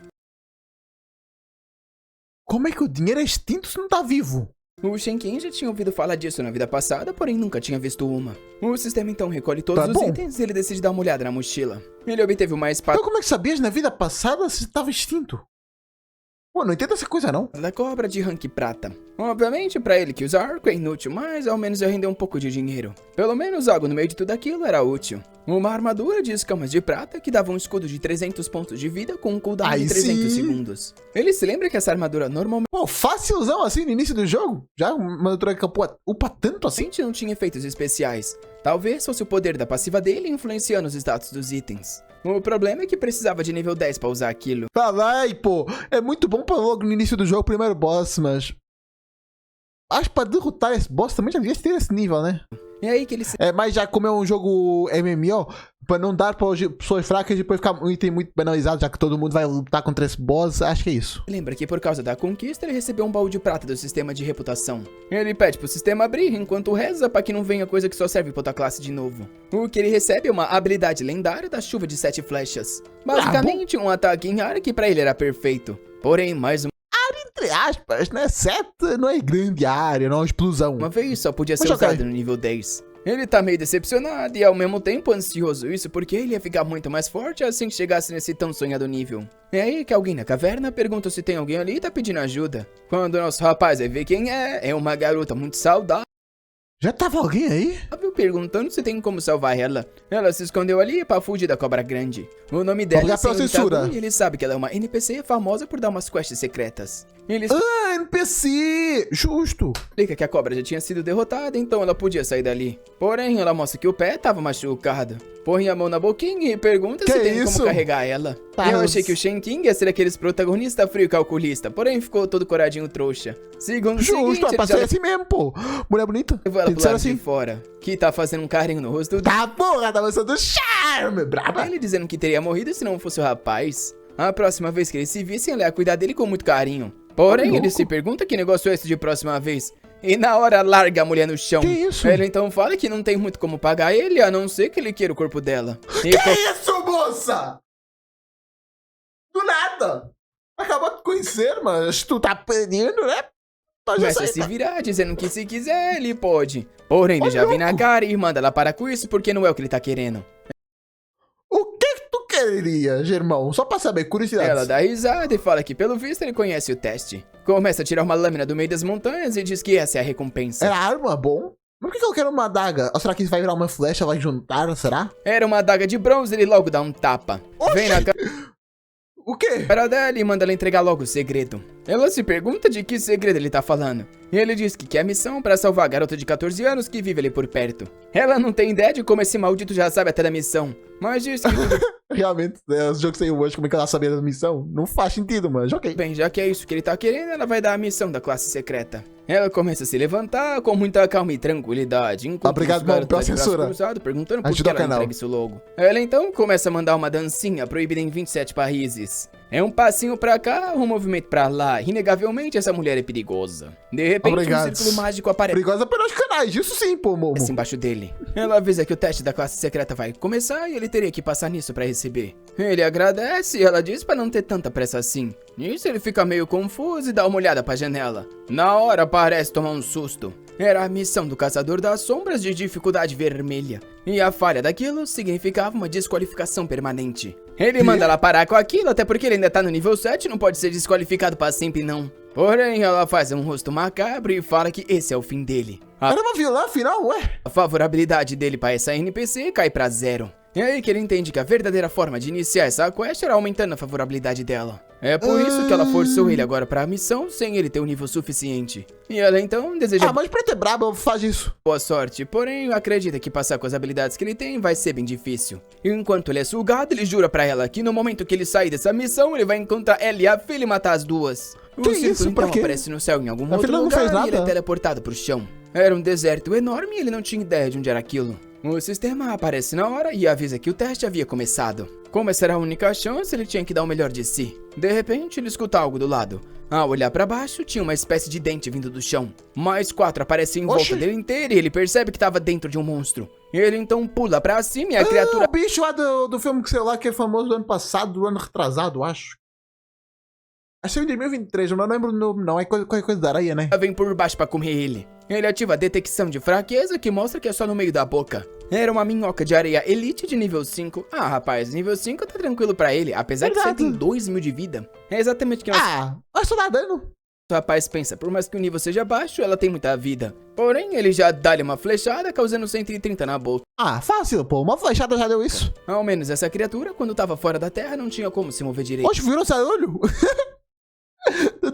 A: Como é que o dinheiro é extinto se não tá vivo?
B: O Shenkin já tinha ouvido falar disso na vida passada, porém nunca tinha visto uma. O sistema então recolhe todos os itens e ele decide dar uma olhada na mochila. Ele obteve uma espada...
A: Então como é que sabias na vida passada se estava extinto? Pô, não entendo essa coisa não.
B: Da cobra de rank prata. Obviamente, pra ele que usar arco é inútil, mas ao menos ia render um pouco de dinheiro. Pelo menos algo no meio de tudo aquilo era útil. Uma armadura de escamas de prata que dava um escudo de 300 pontos de vida com um cooldown de 300 segundos. Ele se lembra que essa armadura normalmente...
A: Pô, facilzão assim no início do jogo? Já uma armadura que upa tanto assim?
B: não tinha efeitos especiais. Talvez fosse o poder da passiva dele influenciando os status dos itens. O problema é que precisava de nível 10 pra usar aquilo.
A: Tá, vai, pô. É muito bom pra logo no início do jogo, o primeiro boss, mas... Acho que pra derrotar esse boss também já devia ter esse nível, né?
B: É aí que ele se...
A: mas já como é um jogo MMO, pra não dar pra pessoas fracas e depois ficar um item muito banalizado, já que todo mundo vai lutar contra esse boss, acho que é isso.
B: Lembra que por causa da conquista ele recebeu um baú de prata do sistema de reputação. Ele pede pro sistema abrir enquanto reza pra que não venha coisa que só serve pra outra classe de novo. O que ele recebe é uma habilidade lendária da chuva de 7 flechas. Basicamente um ataque em área que pra ele era perfeito. Porém, mais
A: entre aspas, né? 7 não é grande área, não é uma explosão.
B: uma vez só podia ser usado no nível 10. Ele tá meio decepcionado e ao mesmo tempo ansioso, isso porque ele ia ficar muito mais forte assim que chegasse nesse tão sonhado nível. É aí que alguém na caverna pergunta se tem alguém ali e tá pedindo ajuda. Quando o nosso rapaz vai ver quem é uma garota muito saudável.
A: Já tava alguém aí?
B: Perguntando se tem como salvar ela. Ela se escondeu ali pra fugir da cobra grande. O nome dela é
A: censura.
B: E ele sabe que ela é uma NPC famosa por dar umas quests secretas. Ele
A: NPC! Justo!
B: explica que a cobra já tinha sido derrotada, então ela podia sair dali. Porém, ela mostra que o pé tava machucado. Põe a mão na boquinha e pergunta se tem como carregar ela. Eu achei que o Shenking ia ser aqueles protagonista frio e calculista, porém ficou todo coradinho trouxa. Segundo o seguinte, ele já
A: assim mesmo, pô. Mulher bonita.
B: levou ela pro lado de fora, que tá fazendo um carinho no rosto dele.
A: Tá, porra, tá lançando charme, braba.
B: Ele dizendo que teria morrido se não fosse o rapaz. A próxima vez que eles se vissem, ela ia cuidar dele com muito carinho. Porém, ele se pergunta que negócio é esse de próxima vez. E na hora larga a mulher no chão.
A: Que isso?
B: Ele então fala que não tem muito como pagar ele, a não ser que ele queira o corpo dela.
A: Que isso, moça? Do nada. Acabou de conhecer, mas tu tá pedindo, né?
B: começa a se virar, dizendo que se quiser, ele pode. Porém, ele já vem na cara e manda ela parar com isso porque não é o que ele tá querendo.
A: O que tu queria, irmão? Só pra saber, curiosidade.
B: Ela dá risada e fala que pelo visto ele conhece o teste. Começa a tirar uma lâmina do meio das montanhas e diz que essa é a recompensa.
A: Era arma, bom? Mas por que eu quero uma adaga? Ou será que isso vai virar uma flecha, vai juntar, será?
B: Era uma adaga de bronze, ele logo dá um tapa.
A: Oxi!
B: Vem na
A: O quê?
B: cara dela e manda ela entregar logo o segredo. Ela se pergunta de que segredo ele tá falando. E ele diz que quer missão pra salvar a garota de 14 anos que vive ali por perto. Ela não tem ideia de como esse maldito já sabe até da missão, mas diz que tudo
A: Realmente, os jogos sem hoje, como é que ela sabia da missão? Não faz sentido, mas ok.
B: bem, já que é isso que ele tá querendo, ela vai dar a missão da classe secreta. Ela começa a se levantar com muita calma e tranquilidade, enquanto
A: Obrigado, mano, pela censura.
B: cruzado, perguntando por
A: Ajuda
B: que
A: o
B: ela
A: canal.
B: entrega isso logo. Ela então começa a mandar uma dancinha proibida em 27 países. É um passinho pra cá, um movimento pra lá. Inegavelmente, essa mulher é perigosa. De repente,
A: Obrigado.
B: um círculo mágico aparece
A: Perigosa pelos canais, isso sim, pô, Momo.
B: embaixo dele. Ela avisa que o teste da classe secreta vai começar e ele teria que passar nisso pra receber. Ele agradece e ela diz pra não ter tanta pressa assim. Nisso ele fica meio confuso e dá uma olhada pra janela. Na hora parece tomar um susto. Era a missão do Caçador das Sombras de dificuldade vermelha. E a falha daquilo significava uma desqualificação permanente. Ele manda ela parar com aquilo, até porque ele ainda tá no nível 7 e não pode ser desqualificado pra sempre não. Porém, ela faz um rosto macabro e fala que esse é o fim dele.
A: Era uma vilã afinal, ué?
B: A favorabilidade dele para essa NPC cai pra 0. É aí que ele entende que a verdadeira forma de iniciar essa quest era aumentando a favorabilidade dela. É por isso que ela forçou ele agora pra missão sem ele ter o nível suficiente. E ela então deseja
A: mas pra ter brabo, faz isso.
B: boa sorte, porém acredita que passar com as habilidades que ele tem vai ser bem difícil. Enquanto ele é sugado, ele jura pra ela que no momento que ele sair dessa missão, ele vai encontrar ela e a filha e matar as duas. O
A: Que
B: círculo
A: isso? Pra
B: então
A: quê?
B: aparece no céu em algum
A: A
B: outro
A: filha não
B: lugar
A: fez
B: e ele é
A: nada.
B: teleportado pro chão. Era um deserto enorme e ele não tinha ideia de onde era aquilo. O sistema aparece na hora e avisa que o teste havia começado. Como essa era a única chance, ele tinha que dar o melhor de si. De repente, ele escuta algo do lado. Ao olhar pra baixo, tinha uma espécie de dente vindo do chão. Mais 4 aparecem em volta
A: Oxi.
B: dele inteiro e ele percebe que estava dentro de um monstro. Ele então pula pra cima e a criatura
A: O bicho lá do filme que sei lá, que é famoso do ano passado, do ano retrasado, acho. Acho que é em 2023, eu não lembro o nome, não. É qualquer coisa da areia, né?
B: vem por baixo pra comer ele. Ele ativa a detecção de fraqueza que mostra que é só no meio da boca. Era uma minhoca de areia elite de nível 5. Ah, rapaz, nível 5 tá tranquilo pra ele, apesar que você
A: Exato.
B: tem 2.000 de vida. É exatamente o que
A: Mas só dá dano.
B: o rapaz pensa, por mais que o nível seja baixo, ela tem muita vida. Porém, ele já dá-lhe uma flechada, causando 130 na bolsa.
A: Fácil, pô. Uma flechada já deu isso.
B: Ao menos essa criatura, quando tava fora da terra, não tinha como se mover direito.
A: Oxe, virou sarulho.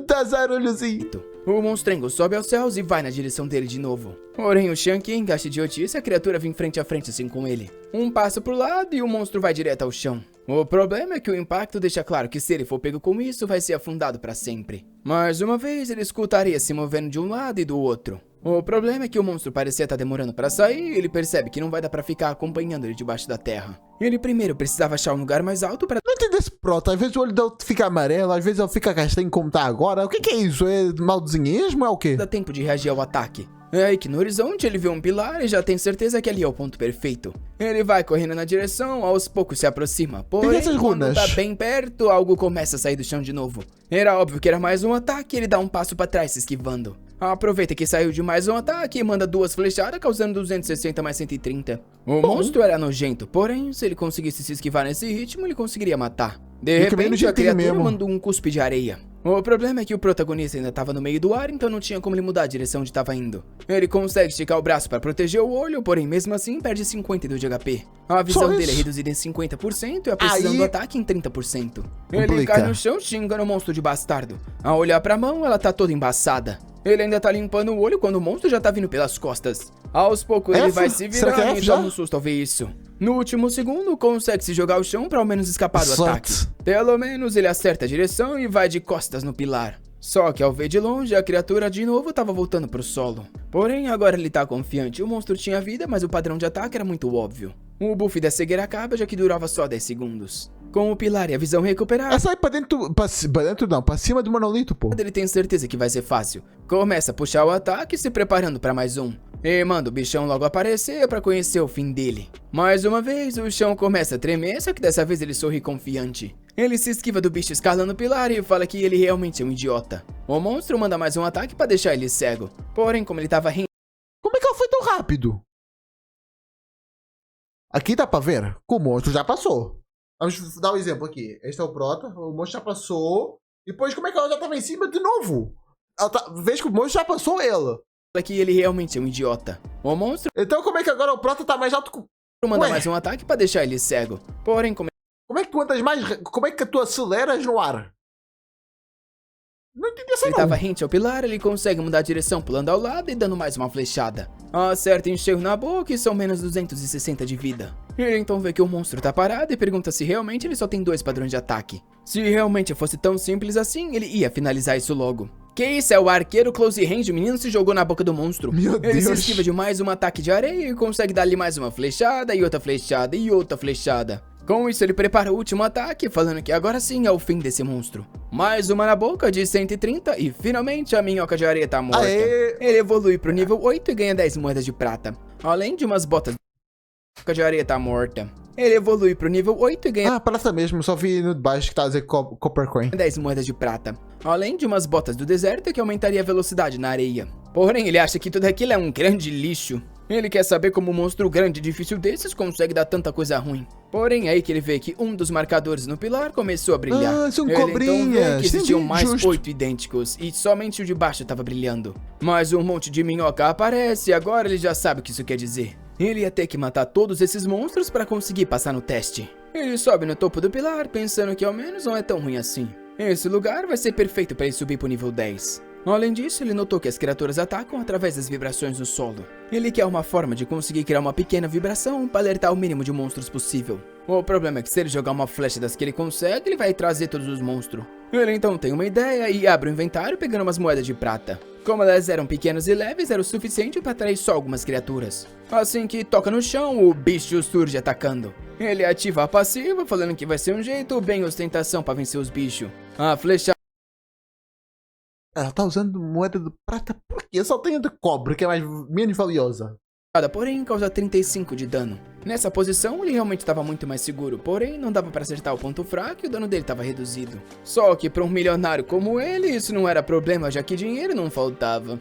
A: Tá sarulhozinho.
B: O monstrengo sobe aos céus e vai na direção dele de novo. Porém, o Shanking acha idiotice e a criatura vem frente a frente assim com ele. Um passo pro lado e o monstro vai direto ao chão. O problema é que o impacto deixa claro que se ele for pego com isso, vai ser afundado pra sempre. Mais uma vez, ele escuta a areia se movendo de um lado e do outro. O problema é que o monstro parecia estar demorando pra sair e ele percebe que não vai dar pra ficar acompanhando ele debaixo da terra. Ele primeiro precisava achar um lugar mais alto pra
A: Não entendi esse proto. Às vezes o olho dele fica amarelo, às vezes ele fica castanho como tá agora. O que é isso? É maldezinhismo? É o quê?
B: dar tempo de reagir ao ataque. É aí que no horizonte ele vê um pilar e já tem certeza que ali é o ponto perfeito. Ele vai correndo na direção, aos poucos se aproxima. Porém,
A: essas
B: quando
A: runas?
B: tá bem perto, algo começa a sair do chão de novo. Era óbvio que era mais um ataque e ele dá um passo pra trás se esquivando. Aproveita que saiu de mais um ataque e manda 2 flechadas, causando 260 mais 130. O monstro era nojento, porém, se ele conseguisse se esquivar nesse ritmo, ele conseguiria matar. De
A: Fica bem no
B: repente, a
A: jeitinho
B: criatura
A: mesmo.
B: mandou um cuspe de areia. O problema é que o protagonista ainda estava no meio do ar, então não tinha como ele mudar a direção onde estava indo. Ele consegue esticar o braço para proteger o olho, porém mesmo assim perde 52 de HP. A visão
A: Só
B: dele é
A: isso?
B: reduzida em 50% e a precisão
A: Aí-
B: do ataque em 30%. Ele
A: Complica.
B: cai no chão xingando o monstro de bastardo. Ao olhar pra mão, ela tá toda embaçada. Ele ainda tá limpando o olho quando o monstro já tá vindo pelas costas. Aos poucos ele
A: F?
B: vai se
A: Será que é
B: virar
A: F
B: e
A: já?
B: toma um susto ao ver isso. No último segundo, consegue se jogar ao chão pra ao menos escapar do
A: Sorte.
B: ataque. Pelo menos ele acerta a direção e vai de costas no pilar. Só que ao ver de longe, a criatura de novo tava voltando pro solo. Porém, agora ele tá confiante. O monstro tinha vida, mas o padrão de ataque era muito óbvio. O buff da cegueira acaba, já que durava só 10 segundos. Com o pilar e a visão recuperada,
A: É só ir pra dentro. Pra dentro não, pra cima do monolito, pô.
B: ele tem certeza que vai ser fácil. Começa a puxar o ataque, se preparando pra mais um. E manda o bichão logo aparecer pra conhecer o fim dele. Mais uma vez, o chão começa a tremer, só que dessa vez ele sorri confiante. Ele se esquiva do bicho escalando o pilar e fala que ele realmente é um idiota. O monstro manda mais um ataque pra deixar ele cego. Porém, como ele tava rindo...
A: Como é que ela foi tão rápido? Aqui dá pra ver que o monstro já passou. Vamos dar um exemplo aqui. Este é o Prota, o monstro já passou. Depois, como é que ela já tava em cima de novo? Vês que o monstro já passou ela.
B: que ele realmente é um idiota. O monstro
A: Então como é que agora o Prota tá mais alto que...
B: manda mais um ataque pra deixar ele cego. Porém, como
A: é que tu andas mais... Como é que tu aceleras no ar? Não entendi essa
B: ele
A: não.
B: tava rente ao pilar, ele consegue mudar a direção pulando ao lado e dando mais uma flechada. Acerta em cheio na boca e são menos 260 de vida. Ele então vê que o monstro tá parado e pergunta se realmente ele só tem 2 padrões de ataque. Se realmente fosse tão simples assim, ele ia finalizar isso logo. Que isso, é o arqueiro close range, o menino se jogou na boca do monstro.
A: Meu
B: Ele se
A: Deus.
B: esquiva de mais um ataque de areia e consegue dar-lhe mais uma flechada e outra flechada e outra flechada. Com isso ele prepara o último ataque, falando que agora sim é o fim desse monstro. Mais uma na boca de 130 e finalmente a minhoca de areia tá morta.
A: Aê.
B: Ele evolui pro nível 8 e ganha 10 moedas de prata. Além de umas botas... A minhoca de areia tá morta. Ele evolui pro nível 8 e ganha...
A: Ah, prata mesmo, só vi no baixo que tá a dizer Copper Coin.
B: 10 moedas de prata. Além de umas botas do deserto que aumentaria a velocidade na areia. Porém, ele acha que tudo aquilo é um grande lixo. Ele quer saber como um monstro grande e difícil desses consegue dar tanta coisa ruim. Porém, é aí que ele vê que um dos marcadores no pilar começou a brilhar.
A: Ah, são
B: ele
A: cobrinhas.
B: então vê que existiam
A: Entendi,
B: mais
A: justo.
B: 8 idênticos e somente o de baixo estava brilhando. Mas um monte de minhoca aparece e agora ele já sabe o que isso quer dizer. Ele ia ter que matar todos esses monstros para conseguir passar no teste. Ele sobe no topo do pilar pensando que ao menos não é tão ruim assim. Esse lugar vai ser perfeito para ele subir pro nível 10. Além disso, ele notou que as criaturas atacam através das vibrações no solo. Ele quer uma forma de conseguir criar uma pequena vibração para alertar o mínimo de monstros possível. O problema é que se ele jogar uma flecha das que ele consegue, ele vai trazer todos os monstros. Ele então tem uma ideia e abre o inventário pegando umas moedas de prata. Como elas eram pequenas e leves, era o suficiente para atrair só algumas criaturas. Assim que toca no chão, o bicho surge atacando. Ele ativa a passiva, falando que vai ser um jeito bem ostentação para vencer os bichos. A flecha...
A: Ela tá usando moeda de prata por quê? Só tem a de cobre, que é mais menos valiosa.
B: porém causa 35 de dano. Nessa posição ele realmente estava muito mais seguro, porém não dava para acertar o ponto fraco e o dano dele estava reduzido. Só que para um milionário como ele isso não era problema, já que dinheiro não faltava.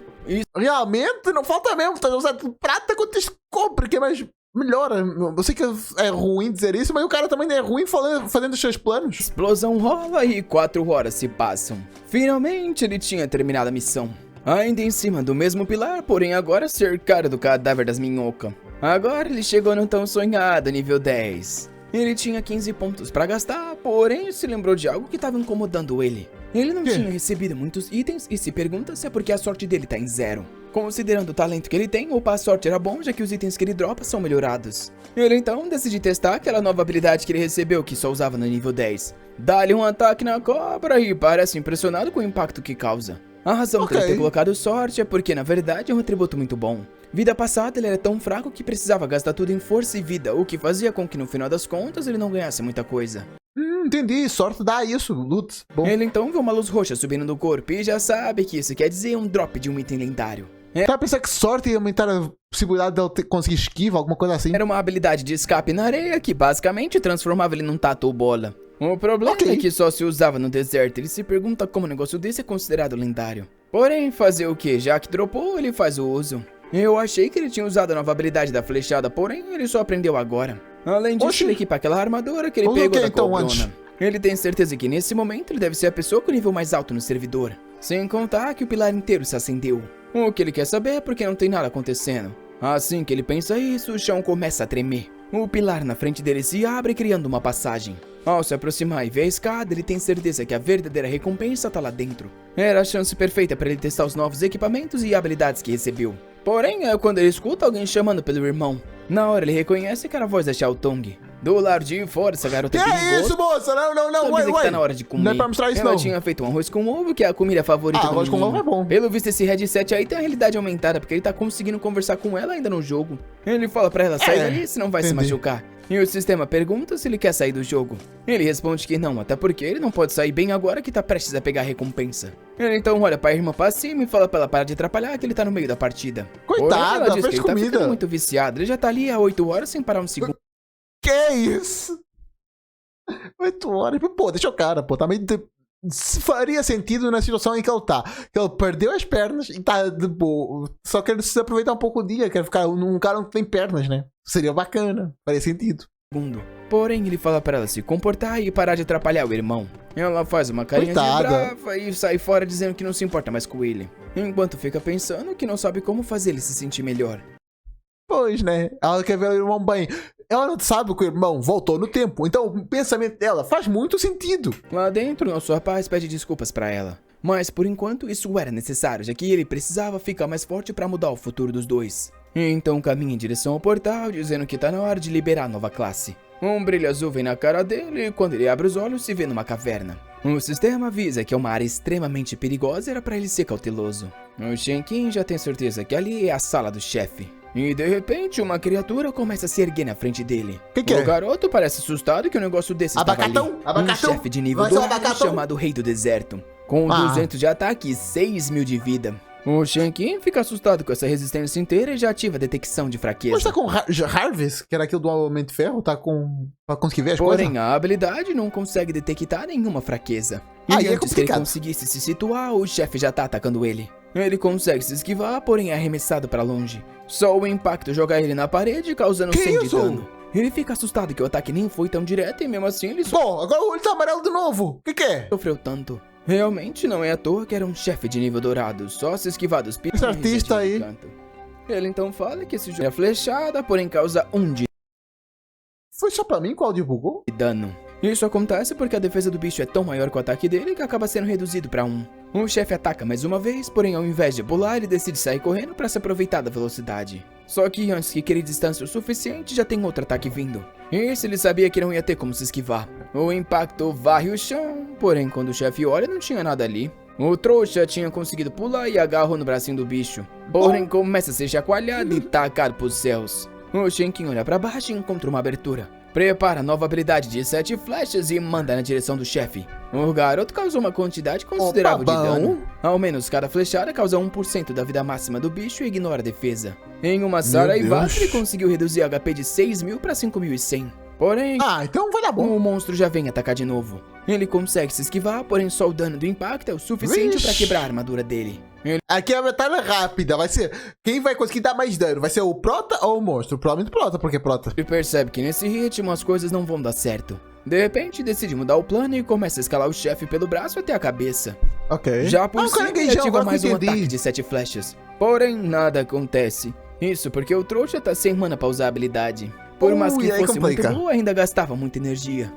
A: Realmente? Não falta mesmo, tá usando prata quanto este cobre, que é mais melhor. Eu sei que é ruim dizer isso, mas o cara também não é ruim fazendo os seus planos.
B: Explosão rola e 4 horas se passam. Finalmente ele tinha terminado a missão. Ainda em cima do mesmo pilar, porém agora cercado do cadáver das minhocas. Agora ele chegou no tão sonhado nível 10. Ele tinha 15 pontos pra gastar, porém se lembrou de algo que estava incomodando ele. Ele não tinha recebido muitos itens e se pergunta se é porque a sorte dele tá em 0. Considerando o talento que ele tem, a sorte era bom, já que os itens que ele dropa são melhorados. Ele então decide testar aquela nova habilidade que ele recebeu, que só usava no nível 10. Dá-lhe um ataque na cobra e parece impressionado com o impacto que causa. A razão por ele ter colocado sorte é porque, na verdade, é um atributo muito bom. Vida passada, ele era tão fraco que precisava gastar tudo em força e vida, o que fazia com que, no final das contas, ele não ganhasse muita coisa.
A: Entendi. Sorte dá isso, loot. Bom.
B: Ele então vê uma luz roxa subindo do corpo e já sabe que isso quer dizer um drop de um item lendário.
A: Tá pensando que sorte ia aumentar a possibilidade de ele conseguir esquiva, alguma coisa assim?
B: Era uma habilidade de escape na areia que basicamente transformava ele num tatu bola. O problema é que só se usava no deserto. Ele se pergunta como um negócio desse é considerado lendário. Porém, fazer o que? Já que dropou, ele faz o uso. Eu achei que ele tinha usado a nova habilidade da flechada, porém ele só aprendeu agora. Além disso, ele equipa aquela armadura que ele pegou da cobrona. Ele tem certeza que nesse momento ele deve ser a pessoa com o nível mais alto no servidor. Sem contar que o pilar inteiro se acendeu. O que ele quer saber é porque não tem nada acontecendo. Assim que ele pensa isso, o chão começa a tremer. O pilar na frente dele se abre, criando uma passagem. Ao se aproximar e ver a escada, ele tem certeza que a verdadeira recompensa tá lá dentro. Era a chance perfeita para ele testar os novos equipamentos e habilidades que recebeu. Porém, é quando ele escuta alguém chamando pelo irmão. Na hora ele reconhece que era a voz da Xiao Tong. Do lado de fora, essa garota
A: é isso, moça? Não,
B: ué. Tá na hora de comer.
A: Não é pra mostrar isso,
B: Ela tinha feito um arroz com ovo, que é a comida favorita do
A: arroz com ovo é bom.
B: Pelo visto, esse headset aí tem a realidade aumentada, porque ele tá conseguindo conversar com ela ainda no jogo. Ele fala pra ela sair dali, senão vai se machucar. E o sistema pergunta se ele quer sair do jogo. Ele responde que não, até porque ele não pode sair bem agora que tá prestes a pegar a recompensa. Ele então olha pra irmã pra cima e fala pra ela parar de atrapalhar, que ele tá no meio da partida.
A: Coitado,
B: ela diz que ele
A: comida.
B: tá ficando muito viciado, ele já tá ali há 8 horas sem parar um segundo.
A: Que isso? 8 horas. Pô, deixa o cara, pô. Tá meio faria sentido na situação em que ele tá. Que ele perdeu as pernas e tá de boa. Só quer se aproveitar um pouco o dia, quer ficar num cara onde tem pernas, né? Seria bacana, faria sentido.
B: Porém, ele fala para ela se comportar e parar de atrapalhar o irmão. Ela faz uma carinha de brava e sai fora dizendo que não se importa mais com ele. Enquanto fica pensando que não sabe como fazer ele se sentir melhor.
A: Pois, né? Ela quer ver o irmão bem. Ela não sabe que o irmão voltou no tempo. Então o pensamento dela faz muito sentido.
B: Lá dentro, nosso rapaz pede desculpas para ela. Mas por enquanto isso era necessário, já que ele precisava ficar mais forte para mudar o futuro dos dois. Então caminha em direção ao portal, dizendo que tá na hora de liberar a nova classe. Um brilho azul vem na cara dele e quando ele abre os olhos se vê numa caverna. O sistema avisa que é uma área extremamente perigosa e era para ele ser cauteloso. O Shenkin já tem certeza que ali é a sala do chefe. E de repente uma criatura começa a se erguer na frente dele.
A: Que é?
B: O garoto parece assustado que um negócio desse estava ali. Um chefe de nível 2 chamado Rei do Deserto. Com 200 de ataque e 6.000 de vida. O Shenkin fica assustado com essa resistência inteira e já ativa a detecção de fraqueza.
A: Mas tá com Harvest, que era aquilo do Homem de Ferro, tá com... pra conseguir ver as coisas?
B: Porém, a habilidade não consegue detectar nenhuma fraqueza. E antes que ele conseguisse se situar, o chefe já tá atacando ele. Ele consegue se esquivar, porém é arremessado pra longe. Só o impacto joga ele na parede, causando 100 de dano. Ele fica assustado que o ataque nem foi tão direto e mesmo assim ele...
A: Bom, agora o olho tá amarelo de novo. Que é?
B: Sofreu tanto. Realmente não é à toa que era um chefe de nível dourado, só se esquivar dos pinos.
A: Esse artista aí.
B: Ele então fala que esse jogo é flechada, porém causa 1 de
A: Foi só pra mim qual divulgou?
B: dano. Isso acontece porque a defesa do bicho é tão maior que o ataque dele que acaba sendo reduzido pra 1. O chefe ataca mais uma vez, porém ao invés de pular, ele decide sair correndo pra se aproveitar da velocidade. Só que antes que querer distância o suficiente, já tem outro ataque vindo. Esse ele sabia que não ia ter como se esquivar. O impacto varre o chão, porém quando o chefe olha não tinha nada ali. O trouxa tinha conseguido pular e agarrou no bracinho do bicho. Porém começa a ser chacoalhado e tacado pros céus. O Shenkin olha pra baixo e encontra uma abertura. Prepara a nova habilidade de 7 flechas e manda na direção do chefe. O garoto causou uma quantidade considerável de dano. Ao menos cada flechada causa 1% da vida máxima do bicho e ignora a defesa. Em uma saraivada ele conseguiu reduzir o HP de 6.000 para 5.100. Porém,
A: então vai dar bom.
B: O monstro já vem atacar de novo. Ele consegue se esquivar, porém só o dano do impacto é o suficiente para quebrar a armadura dele.
A: Aqui é a batalha rápida, vai ser... Quem vai conseguir dar mais dano? Vai ser o Prota ou o monstro? Provavelmente Prota, porque Prota.
B: Ele percebe que nesse ritmo as coisas não vão dar certo. De repente, decide mudar o plano e começa a escalar o chefe pelo braço até a cabeça.
A: Ok.
B: Já por cima, ele ativa mais um ataque de 7 flechas. Porém, nada acontece. Isso porque o trouxa tá sem mana pra usar a habilidade. Por mais que fosse muito boa, ainda gastava muita energia.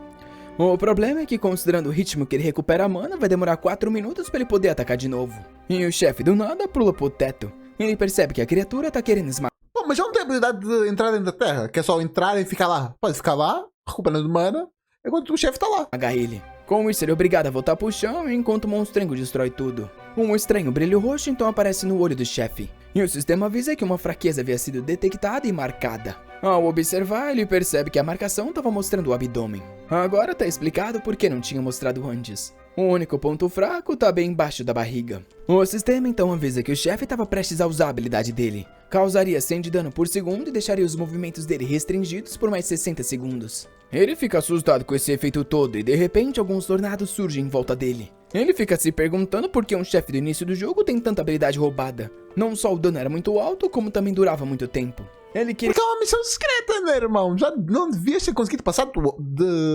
B: O problema é que, considerando o ritmo que ele recupera a mana, vai demorar 4 minutos pra ele poder atacar de novo. E o chefe do nada pula pro teto. Ele percebe que a criatura tá querendo esmagar.
A: Pô, mas já não tem habilidade de entrar dentro da terra? Que é só entrar e ficar lá. Pode ficar lá, recuperando mana, enquanto o chefe tá lá.
B: Ele. Com isso, ele é obrigado a voltar pro chão enquanto o monstrengo destrói tudo. Um estranho brilho roxo então aparece no olho do chefe. E o sistema avisa que uma fraqueza havia sido detectada e marcada. Ao observar, ele percebe que a marcação estava mostrando o abdômen. Agora tá explicado por que não tinha mostrado antes. O único ponto fraco tá bem embaixo da barriga. O sistema então avisa que o chefe estava prestes a usar a habilidade dele. Causaria 100 de dano por segundo e deixaria os movimentos dele restringidos por mais 60 segundos. Ele fica assustado com esse efeito todo e de repente alguns tornados surgem em volta dele. Ele fica se perguntando por que um chefe do início do jogo tem tanta habilidade roubada. Não só o dano era muito alto, como também durava muito tempo. Ele queria...
A: Porque é uma missão discreta, né, irmão? Já não devia ter conseguido passar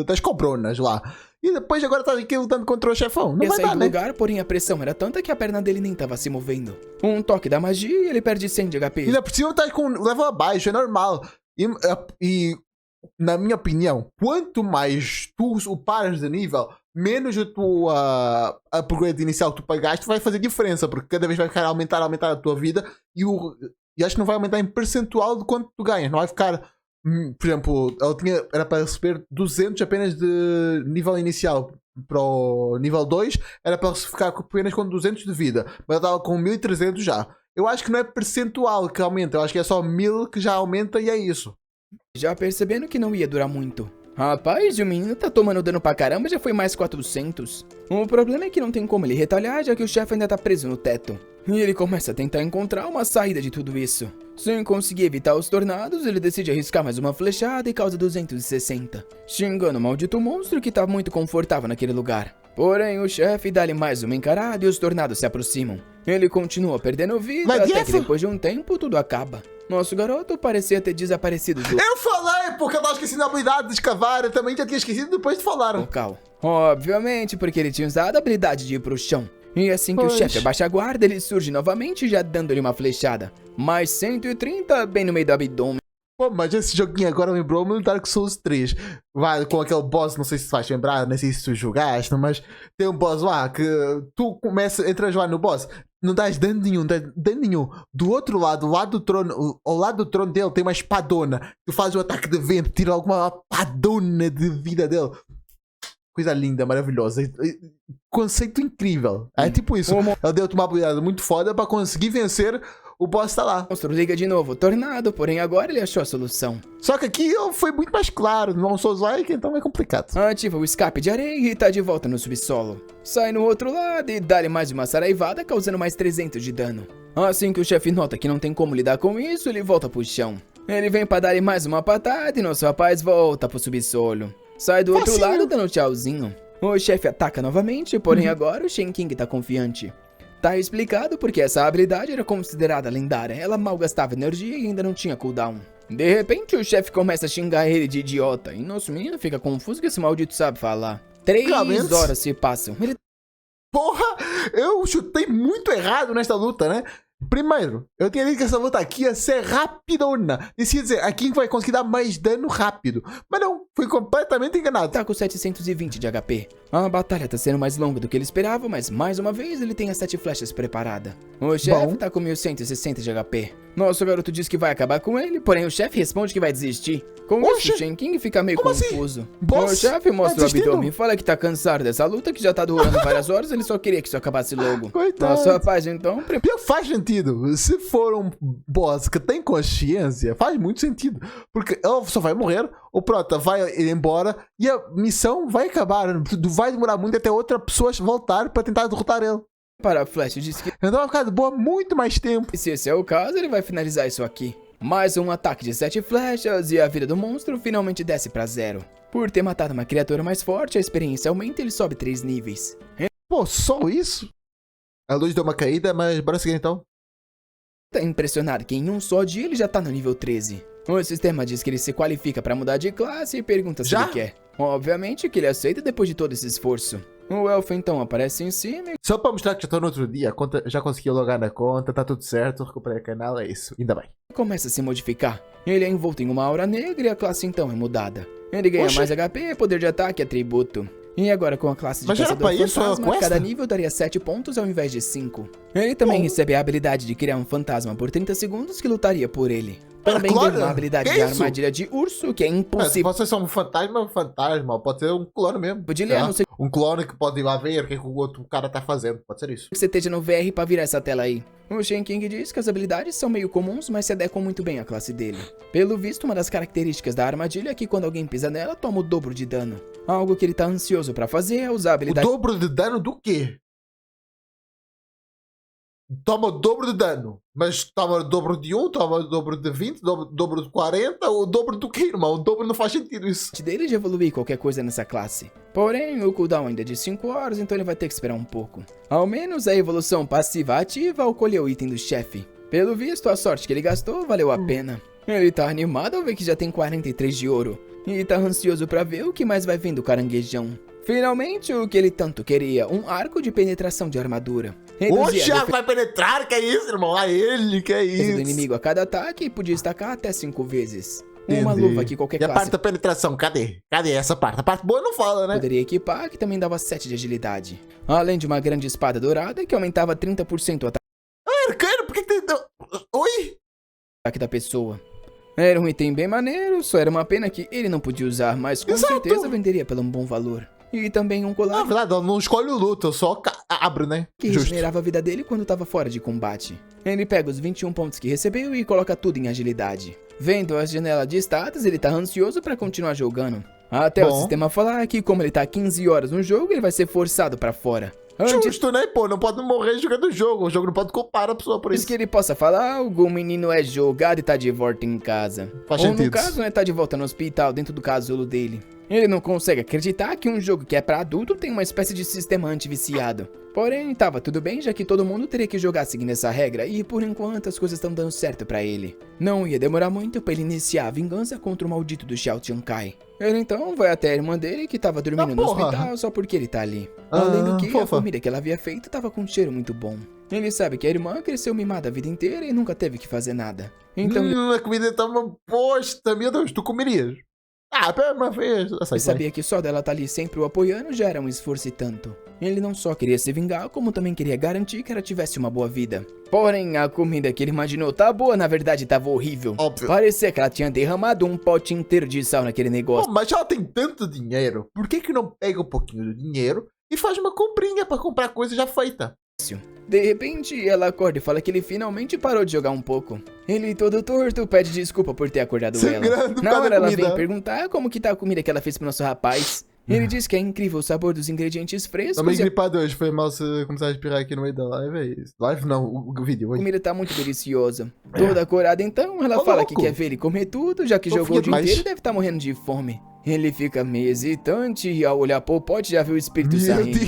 A: das cobronas lá. E depois agora tá aqui lutando contra o chefão. Não vai dar, né?
B: lugar, porém a pressão era tanta que a perna dele nem tava se movendo. Um toque da magia e ele perde 100 de HP.
A: E ainda por cima tá com level abaixo, é normal. E na minha opinião, quanto mais tu upares de nível, menos a tua upgrade inicial que tu pagaste vai fazer diferença, porque cada vez vai ficar aumentar a tua vida e acho que não vai aumentar em percentual de quanto tu ganhas. Não vai ficar, por exemplo, era para receber 200 apenas de nível inicial. Para o nível 2 era para ficar apenas com 200 de vida, mas eu estava com 1300 já. Eu acho que não é percentual que aumenta, eu acho que é só 1000 que já aumenta e é isso.
B: Já percebendo que não ia durar muito. Rapaz, o menino tá tomando dano pra caramba, já foi mais 400. O problema é que não tem como ele retalhar, já que o chefe ainda tá preso no teto. E ele começa a tentar encontrar uma saída de tudo isso. Sem conseguir evitar os tornados, ele decide arriscar mais uma flechada e causa 260. Xingando o maldito monstro que tá muito confortável naquele lugar. Porém, o chefe dá-lhe mais uma encarada e os tornados se aproximam. Ele continua perdendo vida até que depois de um tempo tudo acaba. Nosso garoto parecia ter desaparecido do
A: Eu falei porque eu tava esquecendo a habilidade de escavar. Eu também já tinha esquecido depois de falar.
B: local. Obviamente, porque ele tinha usado a habilidade de ir pro chão. E assim que o chefe abaixa a guarda, ele surge novamente, já dando-lhe uma flechada. Mais 130 bem no meio do abdômen.
A: Pô, mas esse joguinho agora lembrou-me do Dark Souls 3. Vai com aquele boss, não sei se faz lembrar, não sei se tu jogaste, mas tem um boss lá que tu entras lá no boss, não dás dano nenhum, dano nenhum. Do outro lado, ao lado do trono dele tem uma espadona. Tu fazes um ataque de vento, tira alguma padona de vida dele. Coisa linda, maravilhosa. Conceito incrível. É tipo isso. Ele deu-te uma habilidade muito foda pra conseguir vencer. O boss tá lá.
B: O monstro liga de novo o tornado, porém agora ele achou a solução.
A: Só que aqui foi muito mais claro. Não sou like, então é complicado.
B: Ativa o escape de areia e tá de volta no subsolo. Sai no outro lado e dá-lhe mais uma saraivada, causando mais 300 de dano. Assim que o chefe nota que não tem como lidar com isso, ele volta pro chão. Ele vem pra dar-lhe mais uma patada e nosso rapaz volta pro subsolo. Sai do outro lado dando tchauzinho. O chefe ataca novamente, porém agora o Shen King tá confiante. Tá explicado porque essa habilidade era considerada lendária. Ela mal gastava energia e ainda não tinha cooldown. De repente o chefe começa a xingar ele de idiota. E nosso menino fica confuso que esse maldito sabe falar. 3 horas se passam.
A: Porra, eu chutei muito errado nesta luta, né? Primeiro, eu tinha dito que essa luta aqui ia ser rapidona. Isso ia dizer, aqui vai conseguir dar mais dano rápido. Mas não, fui completamente enganado.
B: Tá com 720 de HP. A batalha tá sendo mais longa do que ele esperava, mas mais uma vez ele tem as 7 flechas preparadas. O chefe tá com 1160 de HP. Nosso garoto diz que vai acabar com ele, porém o chefe responde que vai desistir. Com isso, o Shen King fica meio confuso. O chefe mostra o abdômen e fala que tá cansado dessa luta, que já tá durando várias horas, ele só queria que isso acabasse logo.
A: Coitado.
B: Nosso rapaz, então...
A: Faz sentido. Se for um boss que tem consciência, faz muito sentido. Porque ele só vai morrer, o prota vai ir embora e a missão vai acabar. Vai demorar muito até outra pessoa voltar para tentar derrotar ele.
B: Para a Flash diz que
A: então vai ficar de boa muito mais tempo.
B: se esse é o caso, ele vai finalizar isso aqui. Mais um ataque de 7 flechas e a vida do monstro finalmente desce pra 0. Por ter matado uma criatura mais forte, a experiência aumenta e ele sobe 3 níveis.
A: Pô, só isso? A luz deu uma caída, mas bora seguir então.
B: Tá impressionado que em um só dia ele já tá no nível 13. O sistema diz que ele se qualifica pra mudar de classe e pergunta se ele quer. Obviamente que ele aceita depois de todo esse esforço. O elfo então aparece em cima e...
A: Só pra mostrar que já tô no outro dia, a conta, já consegui logar na conta, tá tudo certo, recuperei o canal, é isso, ainda bem.
B: começa a se modificar. Ele é envolto em uma aura negra e a classe então é mudada. Ele ganha mais HP, poder de ataque e atributo. E agora com a classe de caçador fantasma, cada nível daria 7 pontos ao invés de 5. Ele também recebe a habilidade de criar um fantasma por 30 segundos que lutaria por ele. Também ganha uma habilidade de armadilha de urso, que é impossível.
A: Pode ser só um fantasma, pode ser um clone mesmo. Um clone que pode ir lá ver o que o outro cara tá fazendo, pode ser isso.
B: Que você esteja no VR pra virar essa tela aí. O Shen King diz que as habilidades são meio comuns, mas se adequam muito bem à classe dele. Pelo visto, uma das características da armadilha é que quando alguém pisa nela, toma o dobro de dano. Algo que ele tá ansioso pra fazer é usar a habilidade...
A: O dobro de dano do quê? Toma o dobro de dano. Mas toma o dobro de 1, toma o dobro de 20, dobro de 40, o dobro do quê, irmão? O dobro não faz sentido isso.
B: dele de evoluir qualquer coisa nessa classe. Porém, o cooldown ainda é de 5 horas, então ele vai ter que esperar um pouco. Ao menos a evolução passiva ativa ao colher o item do chefe. Pelo visto, a sorte que ele gastou valeu a pena. Ele tá animado ao ver que já tem 43 de ouro. E tá ansioso pra ver o que mais vai vir do caranguejão. Finalmente, o que ele tanto queria, um arco de penetração de armadura.
A: O Thiago vai penetrar, que é isso, irmão? A ele, que é isso?
B: Do inimigo a cada ataque e podia estacar até 5 vezes. Uma luva que qualquer classe...
A: E a parte da penetração, cadê? Cadê essa parte? A parte boa não fala, né?
B: Poderia equipar, que também dava 7 de agilidade. Além de uma grande espada dourada, que aumentava 30% o ataque...
A: Arcano, por que tem... Oi?
B: Ataque da pessoa. Era um item bem maneiro, só era uma pena que ele não podia usar, mas com certeza venderia pelo um bom valor. E também um colar...
A: Na verdade, eu não escolhe o luto, eu só abro, né?
B: Que regenerava a vida dele quando tava fora de combate. Ele pega os 21 pontos que recebeu e coloca tudo em agilidade. Vendo a janela de status, ele tá ansioso pra continuar jogando. Até o sistema falar que como ele tá 15 horas no jogo, ele vai ser forçado pra fora.
A: Justo, né, pô? Não pode morrer jogando o jogo não pode culpar a pessoa por isso.
B: Que ele possa falar algo, o menino é jogado e tá de volta em casa.
A: Faz sentido.
B: No caso, né, tá de volta no hospital, dentro do casulo dele. Ele não consegue acreditar que um jogo que é pra adulto tem uma espécie de sistema anti-viciado. Porém, tava tudo bem, já que todo mundo teria que jogar seguindo essa regra, e por enquanto as coisas estão dando certo pra ele. Não ia demorar muito pra ele iniciar a vingança contra o maldito do Xiao Qiankai. Ele então vai até a irmã dele, que tava dormindo no hospital só porque ele tá ali. Além do que, a comida que ela havia feito tava com um cheiro muito bom. Ele sabe que a irmã cresceu mimada a vida inteira e nunca teve que fazer nada. Então
A: a comida tá uma bosta, meu Deus, tu comerias? Pera uma vez.
B: Ele sabia que só dela tá ali sempre o apoiando já era um esforço e tanto. Ele não só queria se vingar, como também queria garantir que ela tivesse uma boa vida. Porém, a comida que ele imaginou tá boa, na verdade tava horrível.
A: Óbvio.
B: Parecia que ela tinha derramado um pote inteiro de sal naquele negócio.
A: Mas ela tem tanto dinheiro, por que não pega um pouquinho do dinheiro e faz uma comprinha pra comprar coisa já feita?
B: De repente, ela acorda e fala que ele finalmente parou de jogar um pouco. Ele, todo torto, pede desculpa por ter acordado ela. Na hora ela vem perguntar como que tá a comida que ela fez pro nosso rapaz. Ele diz que é incrível o sabor dos ingredientes frescos.
A: Tô meio gripado hoje, foi mal se começar a respirar aqui no meio da live, é isso. Live não, o vídeo.
B: A comida tá muito deliciosa. Toda corada então, ela fala que quer ver ele comer tudo, já que jogou o dia inteiro e deve estar morrendo de fome. Ele fica meio hesitante e ao olhar pro pote já vê o espírito saindo.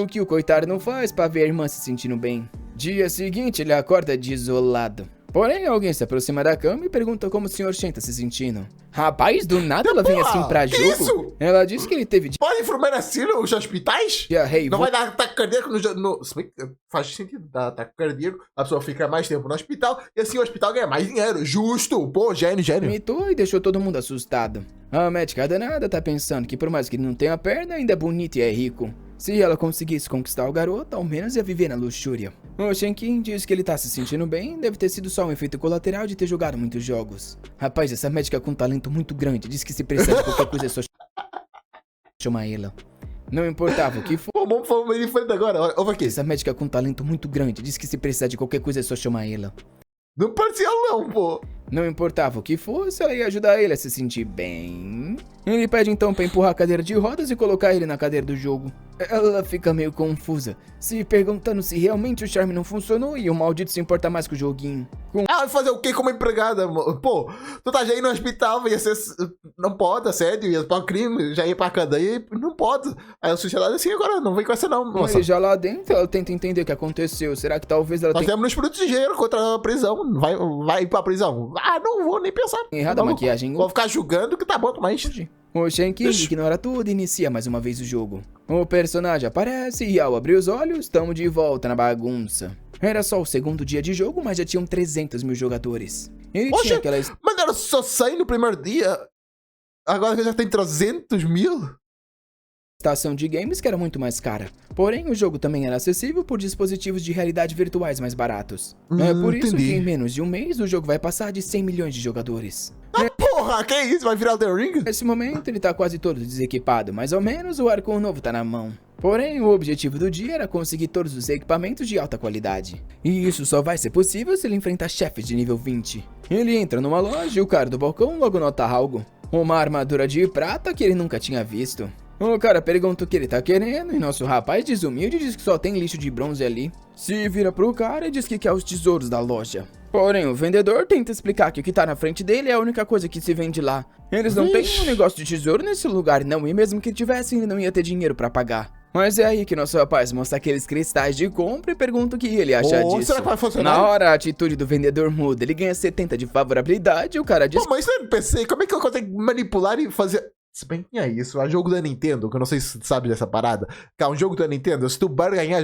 B: O que o coitado não faz pra ver a irmã se sentindo bem. Dia seguinte ele acorda desolado. Porém, alguém se aproxima da cama e pergunta como o Sr. Shen tá se sentindo. Rapaz, do nada ela vem assim pra jogo.
A: Isso?
B: Ela disse que ele teve
A: Pode informar assim nos hospitais? Não vai dar ataque cardíaco no... Se bem que faz sentido dar ataque cardíaco, a pessoa fica mais tempo no hospital e assim o hospital ganha mais dinheiro. Justo. Pô, gênio.
B: Vomitou e deixou todo mundo assustado. A médica danada tá pensando que por mais que ele não tenha perna, ainda é bonito e é rico. Se ela conseguisse conquistar o garoto, ao menos ia viver na luxúria. O Shenkin diz que ele tá se sentindo bem, deve ter sido só um efeito colateral de ter jogado muitos jogos. Rapaz, essa médica com um talento muito grande diz que se precisar de qualquer coisa é só chamar ela. Não importava o que for.
A: Pô, vamos falar meio diferente agora, ouve aqui.
B: Essa médica com um talento muito grande diz que se precisar de qualquer coisa é só chamar ela.
A: Não parcial não, pô.
B: Não importava o que fosse, ela ia ajudar ele a se sentir bem. Ele pede então pra empurrar a cadeira de rodas e colocar ele na cadeira do jogo. Ela fica meio confusa, se perguntando se realmente o charme não funcionou e o maldito se importa mais com o joguinho.
A: Vai fazer o que como empregada? Pô, tu tá já indo no hospital, ia ser... Não pode, assédio, ia para o crime, já ia pra cadeia, não pode. Aí a sociedade assim, agora não vem com essa não, moça.
B: Mas já lá dentro, ela tenta entender o que aconteceu. Será que talvez ela
A: Nós temos nos proteger contra a prisão. Vai pra prisão. Não vou nem pensar.
B: Errada a maquiagem.
A: Vou ficar julgando que tá bom, mas...
B: O Shenkin ignora tudo e inicia mais uma vez o jogo. O personagem aparece e ao abrir os olhos, estamos de volta na bagunça. Era só o segundo dia de jogo, mas já tinham 300 mil jogadores. Ele tinha aquela...
A: Mas era só 100 no primeiro dia? Agora que já tem 300 mil?
B: Estação de games que era muito mais cara. Porém, o jogo também era acessível por dispositivos de realidade virtuais mais baratos. É por isso que em menos de um mês o jogo vai passar de 100 milhões de jogadores.
A: Porra, que isso? Vai virar o The Ring?
B: Nesse momento ele tá quase todo desequipado, mais ou menos o arco novo tá na mão. Porém, o objetivo do dia era conseguir todos os equipamentos de alta qualidade. E isso só vai ser possível se ele enfrentar chefes de nível 20. Ele entra numa loja e o cara do balcão logo nota algo. Uma armadura de prata que ele nunca tinha visto. O cara pergunta o que ele tá querendo e nosso rapaz desumilde diz que só tem lixo de bronze ali. Se vira pro cara e diz que quer os tesouros da loja. Porém, o vendedor tenta explicar que o que tá na frente dele é a única coisa que se vende lá. Eles não têm um negócio de tesouro nesse lugar não, e mesmo que tivessem, ele não ia ter dinheiro pra pagar. Mas é aí que nosso rapaz mostra aqueles cristais de compra e pergunta o que ele acha disso.
A: Será que vai funcionar?
B: Na hora, a atitude do vendedor muda. Ele ganha 70 de favorabilidade e o cara diz...
A: Pô, mas isso é NPC, como é que eu consigo manipular e fazer... Se bem que tinha isso, é jogo da Nintendo, que eu não sei se sabe dessa parada. Que é um jogo da Nintendo, se tu barganhar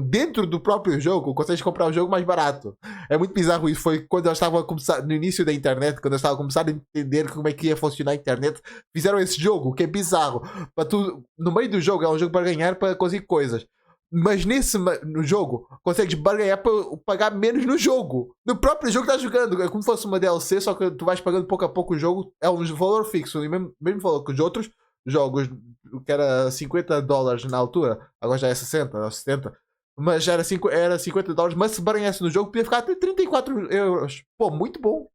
A: dentro do próprio jogo, consegue comprar o jogo mais barato. É muito bizarro isso, foi quando eu estava no início da internet, quando eu estava começando a entender como é que ia funcionar a internet, fizeram esse jogo, que é bizarro. Pra tu, no meio do jogo, é um jogo para ganhar, para conseguir coisas. Mas no jogo, consegues barganhar para pagar menos no jogo. No próprio jogo que tá jogando. É como se fosse uma DLC, só que tu vais pagando pouco a pouco o jogo. É um valor fixo. Mesmo valor que os outros jogos, que era $50 na altura. Agora já é 60 ou 70. Mas já era $50. Mas se barganhasse no jogo, podia ficar até 34 euros. Pô, muito bom.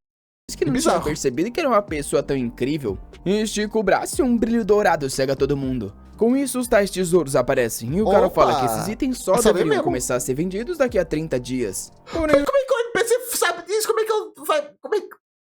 B: Que não tinha percebido que era uma pessoa tão incrível. Estica o braço e um brilho dourado cega todo mundo. Com isso, os tais tesouros aparecem e o cara fala que esses itens só deveriam começar a ser vendidos daqui a 30 dias. Porém...
A: Como é que o NPC sabe disso? Como é que ele vai...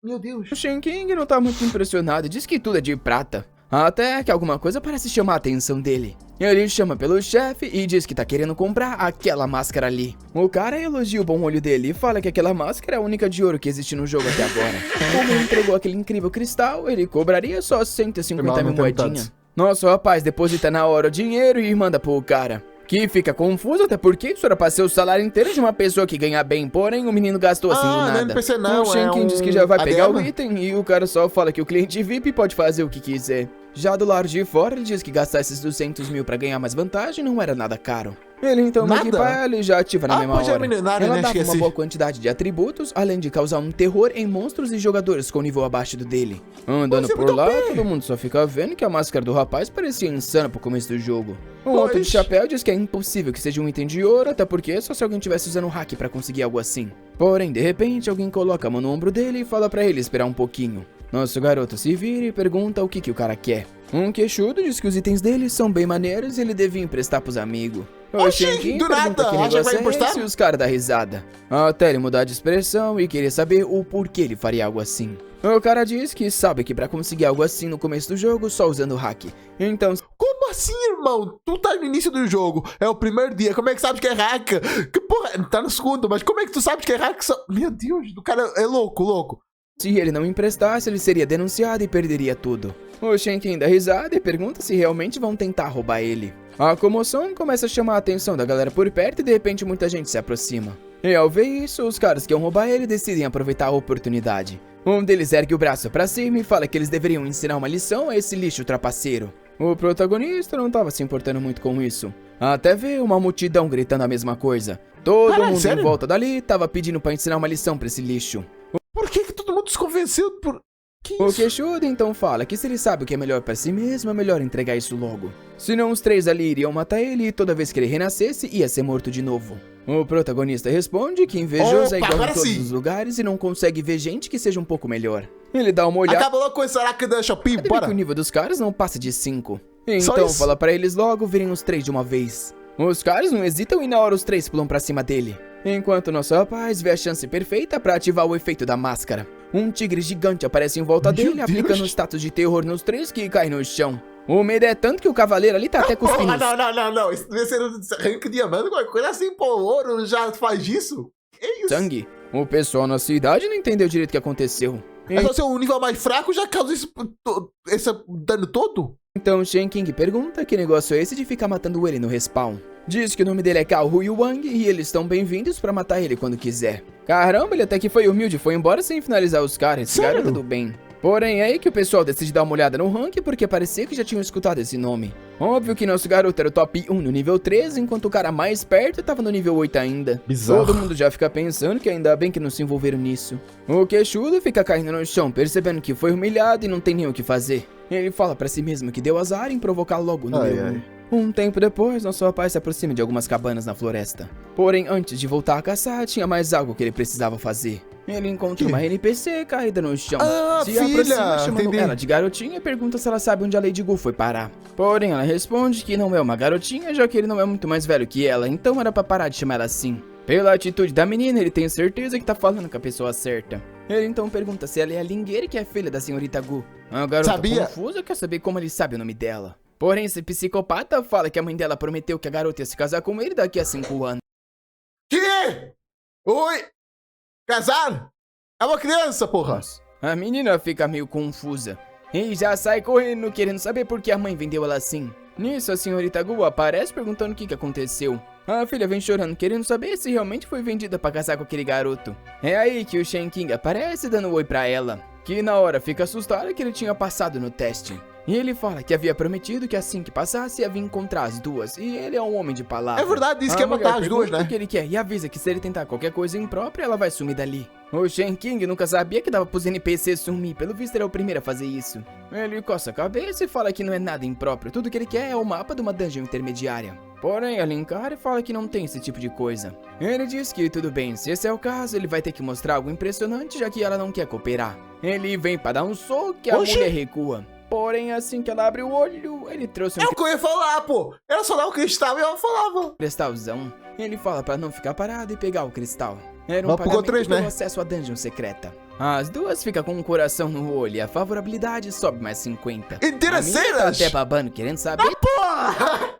A: Meu Deus.
B: O Shenkin não tá muito impressionado e diz que tudo é de prata. Até que alguma coisa parece chamar a atenção dele. Ele chama pelo chefe e diz que tá querendo comprar aquela máscara ali. O cara elogia o bom olho dele e fala que aquela máscara é a única de ouro que existe no jogo até agora. Como ele entregou aquele incrível cristal, ele cobraria só 150 mil moedinhas. Nosso rapaz deposita na hora o dinheiro e manda pro cara, que fica confuso, até porque isso era pra ser o salário inteiro de uma pessoa que ganha bem, porém o menino gastou assim do nada.
A: Não é NPC não,
B: o Shenkin diz que já vai pegar o item e o cara só fala que o cliente VIP pode fazer o que quiser. Já do lado de fora, ele diz que gastar esses 200 mil pra ganhar mais vantagem não era nada caro. Ele então equipa ela e já ativa na mesma hora. Ela dava uma boa quantidade de atributos, além de causar um terror em monstros e jogadores com nível abaixo do dele. Andando por lá, todo mundo só fica vendo que a máscara do rapaz parecia insana pro começo do jogo. O outro de chapéu diz que é impossível que seja um item de ouro, até porque só se alguém tivesse usando hack pra conseguir algo assim. Porém, de repente, alguém coloca a mão no ombro dele e fala pra ele esperar um pouquinho. Nosso garoto se vira e pergunta o que o cara quer. Um queixudo diz que os itens dele são bem maneiros e ele devia emprestar pros amigos. O Shenkin pergunta que negócio é esse e os caras dão risada. Até ele mudar de expressão e querer saber o porquê ele faria algo assim. O cara diz que sabe que pra conseguir algo assim no começo do jogo, só usando hack. Então...
A: Como assim, irmão? Tu tá no início do jogo, é o primeiro dia, como é que sabes que é hack? Que porra, tá no segundo, mas como é que tu sabes que é hack? Meu Deus, o cara é louco.
B: Se ele não emprestasse, ele seria denunciado e perderia tudo. O Shenkin dá risada e pergunta se realmente vão tentar roubar ele. A comoção começa a chamar a atenção da galera por perto e de repente muita gente se aproxima. E ao ver isso, os caras que iam roubar ele decidem aproveitar a oportunidade. Um deles ergue o braço pra cima e fala que eles deveriam ensinar uma lição a esse lixo trapaceiro. O protagonista não tava se importando muito com isso, até ver uma multidão gritando a mesma coisa. Todo mundo em volta dali tava pedindo pra ensinar uma lição pra esse lixo.
A: Por que todo mundo se convenceu por...
B: O queixudo então fala que se ele sabe o que é melhor pra si mesmo, é melhor entregar isso logo. Senão os três ali iriam matar ele e toda vez que ele renascesse, ia ser morto de novo. O protagonista responde que invejoso é igual em todos os lugares e não consegue ver gente que seja um pouco melhor. Ele dá uma olhada...
A: Acaba logo com esse araca da Shopee, bora!
B: Que o nível dos caras não passa de 5. Então fala pra eles logo virem os 3 de uma vez. Os caras não hesitam e na hora os 3 pulam pra cima dele. Enquanto nosso rapaz vê a chance perfeita pra ativar o efeito da máscara. Um tigre gigante aparece em volta dele, aplicando status de terror nos 3 que caem no chão. O medo é tanto que o cavaleiro ali tá até cuspindo.
A: Não. Isso deve ser um rank diamante, qualquer coisa assim, pô, o ouro já faz isso? É isso?
B: Sangue. O pessoal na cidade não entendeu direito o que aconteceu.
A: É só ser um nível mais fraco já causa esse dano todo?
B: Então Shenkin pergunta que negócio é esse de ficar matando ele no respawn. Diz que o nome dele é Cao Hui Wang e eles estão bem-vindos pra matar ele quando quiser. Caramba, ele até que foi humilde e foi embora sem finalizar os caras. Esse cara tá do bem. Porém, é aí que o pessoal decide dar uma olhada no rank porque parecia que já tinham escutado esse nome. Óbvio que nosso garoto era o top 1 no nível 13, enquanto o cara mais perto tava no nível 8 ainda.
A: Bizarro.
B: Todo mundo já fica pensando que ainda bem que não se envolveram nisso. O queixudo fica caindo no chão, percebendo que foi humilhado e não tem nem o que fazer. Ele fala pra si mesmo que deu azar em provocar logo o número 1. Um tempo depois, nosso rapaz se aproxima de algumas cabanas na floresta. Porém, antes de voltar a caçar, tinha mais algo que ele precisava fazer. Ele encontra uma NPC caída no chão. Se aproxima, chamando ela de garotinha e pergunta se ela sabe onde a Lady Gu foi parar. Porém, ela responde que não é uma garotinha, já que ele não é muito mais velho que ela, então era pra parar de chamar ela assim. Pela atitude da menina, ele tem certeza que tá falando com a pessoa certa. Ele então pergunta se ela é a lingueira que é filha da senhorita Gu. A garota confusa quer saber como ele sabe o nome dela. Porém, esse psicopata fala que a mãe dela prometeu que a garota ia se casar com ele daqui a 5 anos.
A: Que? Oi? Casar? É uma criança, porra!
B: A menina fica meio confusa e já sai correndo, querendo saber por que a mãe vendeu ela assim. Nisso, a senhorita Gu aparece perguntando o que aconteceu. A filha vem chorando, querendo saber se realmente foi vendida pra casar com aquele garoto. É aí que o Shenkin aparece dando um oi pra ela, que na hora fica assustada que ele tinha passado no teste. E ele fala que havia prometido que assim que passasse ia vir encontrar as duas, e ele é um homem de palavra.
A: É verdade, disse que ia matar as duas, né?
B: O que ele quer e avisa que se ele tentar qualquer coisa imprópria, ela vai sumir dali. O Shenkin nunca sabia que dava pros NPCs sumir, pelo visto ele é o primeiro a fazer isso. Ele coça a cabeça e fala que não é nada impróprio, tudo que ele quer é o mapa de uma dungeon intermediária. Porém, ela encara e fala que não tem esse tipo de coisa. Ele diz que tudo bem, se esse é o caso, ele vai ter que mostrar algo impressionante, já que ela não quer cooperar. Ele vem pra dar um soco e a mulher recua. Porém, assim que ela abre o olho, ele trouxe um...
A: É o que eu ia falar, pô! Era só dar o cristal e ela falava.
B: Cristalzão. Ele fala pra não ficar parado e pegar o cristal. Era um pagamento pelo acesso à dungeon secreta. As duas ficam com um coração no olho e a favorabilidade sobe mais 50.
A: Interesseiras!
B: A minha tá até babando, querendo saber.
A: Porra!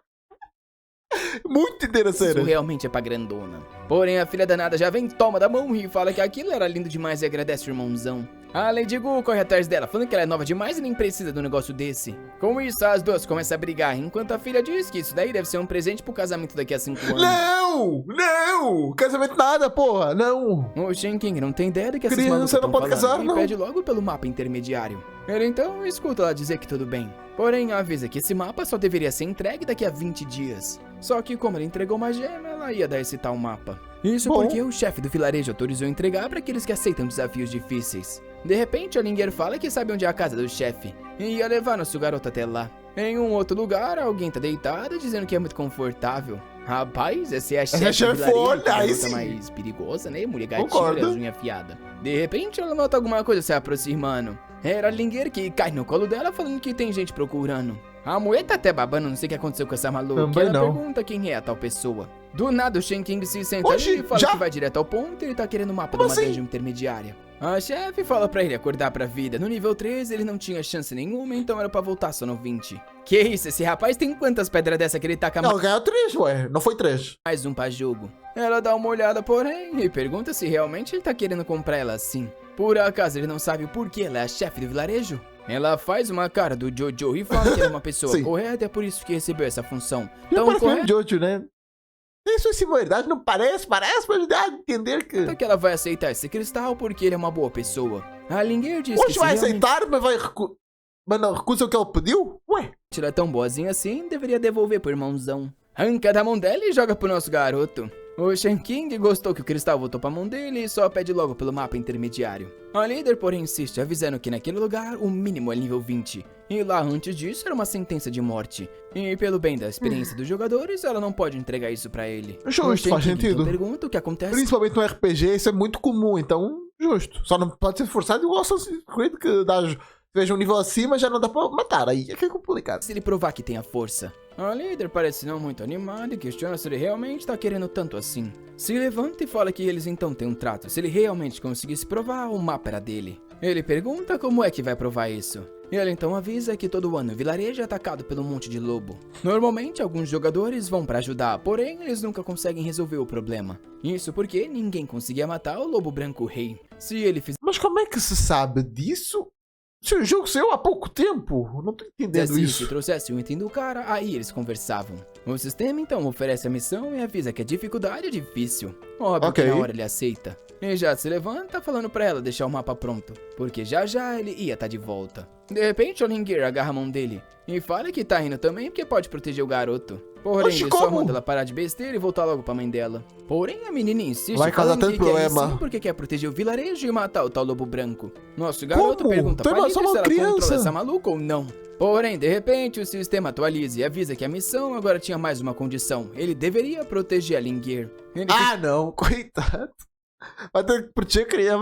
A: Muito interesseira.
B: Isso realmente é pra grandona. Porém, a filha danada já vem, toma da mão e fala que aquilo era lindo demais e agradece o irmãozão. A Lady Gu corre atrás dela, falando que ela é nova demais e nem precisa de um negócio desse. Com isso, as duas começam a brigar, enquanto a filha diz que isso daí deve ser um presente pro casamento daqui a 5 anos.
A: Não! Não! Casamento nada, porra! Não!
B: O Shen King não tem ideia do que essas
A: Criança
B: malucas
A: não
B: tão
A: pode
B: falando
A: casar,
B: e
A: não.
B: pede logo pelo mapa intermediário. Ele então escuta ela dizer que tudo bem. Porém, avisa que esse mapa só deveria ser entregue daqui a 20 dias. Só que como ela entregou uma gema, ela ia dar esse tal mapa. Isso
A: Bom.
B: porque o chefe do vilarejo autorizou entregar para aqueles que aceitam desafios difíceis. De repente, a Linger fala que sabe onde é a casa do chefe e ia levar nosso garoto até lá. Em um outro lugar, alguém tá deitada dizendo que é muito confortável. Rapaz, essa é a chefe do vilarejo, a
A: aí
B: garota
A: sim.
B: mais perigosa, né? Mulher gatinha,
A: Concordo.
B: as unhas afiadas. De repente, ela nota alguma coisa se aproximando. Era a Linger que cai no colo dela falando que tem gente procurando. A mulher tá até babando, não sei o que aconteceu com essa maluca.
A: Também
B: Ela
A: não.
B: pergunta quem é a tal pessoa. Do nada, o Shen King se senta
A: Oxi,
B: ali e fala
A: já?
B: que vai direto ao ponto e ele tá querendo o mapa de
A: Como
B: uma
A: assim?
B: dungeon intermediária. A chefe fala pra ele acordar pra vida. No nível 13 ele não tinha chance nenhuma, então era pra voltar só no 20. Que isso, esse rapaz tem quantas pedras dessa que ele taca
A: Não, ganhou 3, ué. Não foi 3.
B: mais um pra jogo? Ela dá uma olhada, porém, e pergunta se realmente ele tá querendo comprar ela assim. Por acaso ele não sabe o porquê ela é a chefe do vilarejo? Ela faz uma cara do Jojo e fala que ela é uma pessoa
A: Sim.
B: correta e é por isso que recebeu essa função.
A: Não
B: Tão
A: parece mesmo
B: correta
A: Jojo, né? Tem sua similaridade, não parece, mas dá a entender que...
B: que ela vai aceitar esse cristal porque ele é uma boa pessoa. A Linger diz que
A: Hoje
B: se
A: vai
B: realmente
A: aceitar, mas vai mas não recusa o que ele pediu? Ué?
B: ela é tão boazinha assim, deveria devolver pro irmãozão. Arranca da mão dela e joga pro nosso garoto. O Shen King gostou que o cristal voltou pra mão dele e só pede logo pelo mapa intermediário. A líder, porém, insiste, avisando que naquele lugar o mínimo é nível 20. E lá antes disso era uma sentença de morte. E pelo bem da experiência dos jogadores, ela não pode entregar isso pra ele.
A: Justo,
B: O Shen
A: faz
B: King,
A: sentido.
B: Então, pergunta o que acontece.
A: Principalmente no RPG, isso é muito comum, então, justo. Só não pode ser forçado igual Assassin's Creed, que dá, veja um nível acima, já não dá pra matar. Aí é que é complicado.
B: Se ele provar que tem a força. A líder parece não muito animada e questiona se ele realmente tá querendo tanto assim. Se levanta e fala que eles então têm um trato. Se ele realmente conseguisse provar, o mapa era dele. Ele pergunta como é que vai provar isso. E ela então avisa que todo ano o vilarejo é atacado pelo monte de lobo. Normalmente alguns jogadores vão pra ajudar, porém eles nunca conseguem resolver o problema. Isso porque ninguém conseguia matar o lobo branco rei. Se ele
A: Mas como é que se sabe disso? Se o jogo saiu há pouco tempo, eu não tô entendendo
B: assim, se
A: isso.
B: trouxesse um item do cara, aí eles conversavam. O sistema então oferece a missão e avisa que a dificuldade é difícil. Óbvio
A: Ok.
B: que na hora ele aceita. E já se levanta falando pra ela deixar o mapa pronto, porque já já ele ia tá de volta. De repente o Linger agarra a mão dele e fala que tá indo também porque pode proteger o garoto. Porém,
A: Oxi,
B: ele só
A: como?
B: manda ela parar de besteira e voltar logo pra mãe dela. Porém, a menina insiste
A: Vai causar
B: falando que
A: tanto
B: quer ir
A: problema.
B: sim porque quer proteger o vilarejo e matar o tal lobo branco. Nosso garoto
A: Como?
B: pergunta
A: Tem
B: pra
A: mais
B: Linger
A: uma
B: se ela
A: criança.
B: controla essa maluca ou não. Porém, de repente, o sistema atualiza e avisa que a missão agora tinha mais uma condição. Ele deveria proteger a Linger. Ele
A: Ah, não, coitado. Vai ter que proteger a criança,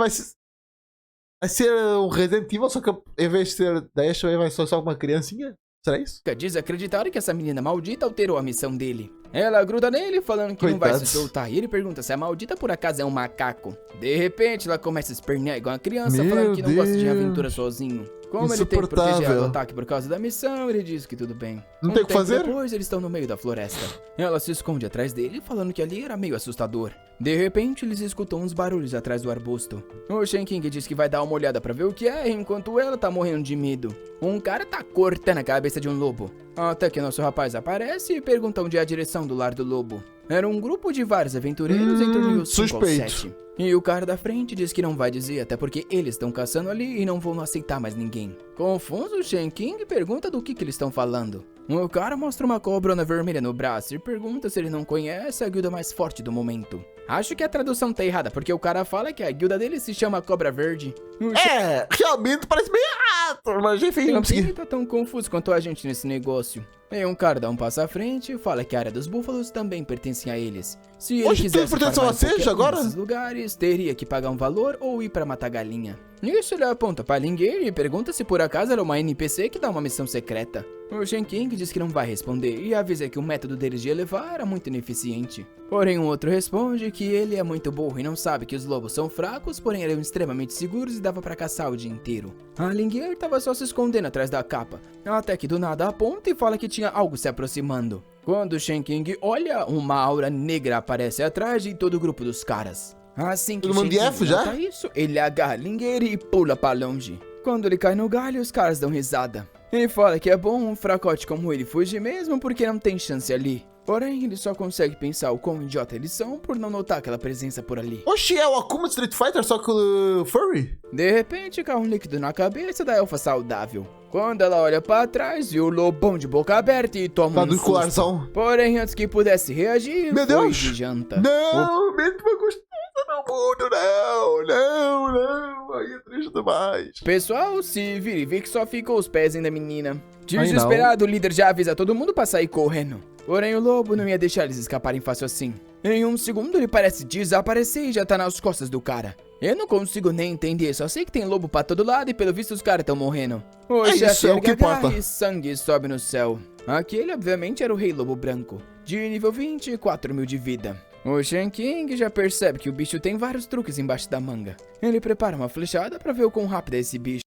A: vai ser um Resident Evil, só que em vez de ser 10, vai ser só uma criancinha? Será isso?
B: fica desacreditado que essa menina maldita alterou a missão dele. Ela gruda nele, falando que não vai se
A: Coitados.
B: soltar. E ele pergunta se a maldita por acaso é um macaco. De repente, ela começa a espernear igual uma criança,
A: Meu
B: falando que não gosta de
A: Deus.
B: aventura sozinho. Como ele tem que proteger ela do
A: Insuportável.
B: ataque por causa da missão, ele diz que tudo bem.
A: Não tem o que
B: tempo
A: fazer?
B: Depois, eles estão no meio da floresta. Ela se esconde atrás dele, falando que ali era meio assustador. De repente, eles escutam uns barulhos atrás do arbusto. O Shen King diz que vai dar uma olhada pra ver o que é, enquanto ela tá morrendo de medo. Um cara tá cortando a cabeça de um lobo. Até que nosso rapaz aparece e pergunta onde é a direção do lar do lobo. Era um grupo de vários aventureiros entre o nível 5 ao
A: suspeito.
B: 7. E o cara da frente diz que não vai dizer, até porque eles estão caçando ali e não vão aceitar mais ninguém. Confuso, o Shen King pergunta do que eles estão falando. O cara mostra uma cobrona vermelha no braço e pergunta se ele não conhece a guilda mais forte do momento. Acho que a tradução tá errada, porque o cara fala que a guilda dele se chama Cobra Verde. O
A: É, realmente parece meio errado, mas enfim,
B: Shen
A: vamos
B: King
A: seguir.
B: tá tão confuso quanto a gente nesse negócio. E um cara dá um passo à frente e fala que a área dos búfalos também pertence a eles. Se ele
A: Oxe,
B: quisesse
A: tudo pertence a
B: farmar em
A: vocês
B: qualquer um
A: agora?
B: desses lugares, teria que pagar um valor ou ir pra matar galinha. Nisso ele aponta pra Lingueira e pergunta se por acaso era uma NPC que dá uma missão secreta. O Shen King diz que não vai responder e avisa que o método deles de elevar era muito ineficiente. Porém um outro responde que ele é muito burro e não sabe que os lobos são fracos, porém eram extremamente seguros e dava pra caçar o dia inteiro. A Lingueira tava só se escondendo atrás da capa, até que do nada aponta e fala que tinha algo se aproximando. Quando o Shen King olha, uma aura negra aparece atrás de todo o grupo dos caras. Assim que
A: Todo
B: o
A: mundo
B: Shen
A: de F
B: King
A: já?
B: nota isso, ele agarra a Lingueira e pula pra longe. Quando ele cai no galho, os caras dão risada. Ele fala que é bom um fracote como ele fugir mesmo porque não tem chance ali. Porém, ele só consegue pensar o quão idiota eles são por não notar aquela presença por ali.
A: Oxi, é o Akuma de Street Fighter, só que o Furry?
B: De repente, cai um líquido na cabeça da elfa saudável. Quando ela olha pra trás, viu o lobão de boca aberta e toma
A: Tá
B: um
A: do
B: susto.
A: colarzão.
B: Porém, antes que pudesse reagir,
A: Meu
B: foi
A: Deus!
B: de janta.
A: Não, mesmo uma gostosa no mundo, não. Aí é triste demais.
B: O pessoal se vira e vê que só ficou os pés da menina.
A: Ai,
B: Desesperado, o líder já avisa todo mundo pra sair correndo. Porém, o lobo não ia deixar eles escaparem fácil assim. Em um segundo, ele parece desaparecer e já tá nas costas do cara. Eu não consigo nem entender, só sei que tem lobo pra todo lado e pelo visto os caras tão morrendo. O
A: É
B: chefe
A: isso, é o que
B: ergue a garra
A: importa.
B: e sangue sobe no céu. Aquele, obviamente, era o Rei Lobo Branco, de nível 24.000 de vida. O Shen King já percebe que o bicho tem vários truques embaixo da manga. Ele prepara uma flechada pra ver o quão rápido é esse bicho.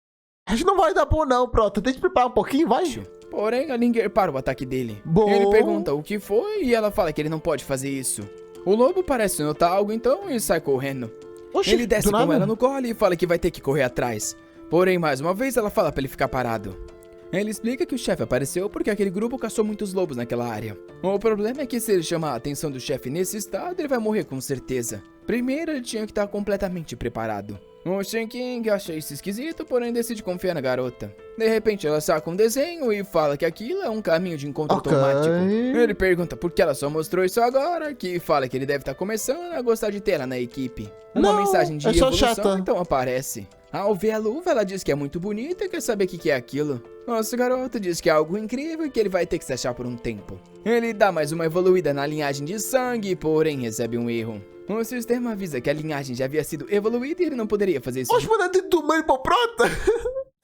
A: A gente não vai dar bom não, Prota. Tem que preparar um pouquinho, vai.
B: Porém, a Linger para o ataque dele.
A: Bom.
B: Ele pergunta o que foi e ela fala que ele não pode fazer isso. O lobo parece notar algo então e sai correndo.
A: Oxi,
B: Ele desce
A: do
B: com
A: nada.
B: ela no colo e fala que vai ter que correr atrás. Porém, mais uma vez, ela fala pra ele ficar parado. Ele explica que o chefe apareceu porque aquele grupo caçou muitos lobos naquela área. O problema é que se ele chamar a atenção do chefe nesse estado, ele vai morrer com certeza. Primeiro, ele tinha que estar completamente preparado. O Shen King acha isso esquisito, porém decide confiar na garota. De repente, ela saca um desenho e fala que aquilo é um caminho de encontro
A: Ok.
B: automático. Ele pergunta por que ela só mostrou isso agora, que fala que ele deve estar começando a gostar de ter ela na equipe. Uma
A: Não,
B: mensagem de
A: é só
B: evolução
A: chata.
B: então aparece. Ao ver a luva, ela diz que é muito bonita e quer saber o que é aquilo. Nosso garoto diz que é algo incrível e que ele vai ter que se achar por um tempo. Ele dá mais uma evoluída na linhagem de sangue, porém recebe um erro. O sistema avisa que a linhagem já havia sido evoluída e ele não poderia fazer isso
A: Oxe, mandar dentro do mãe pro Prota.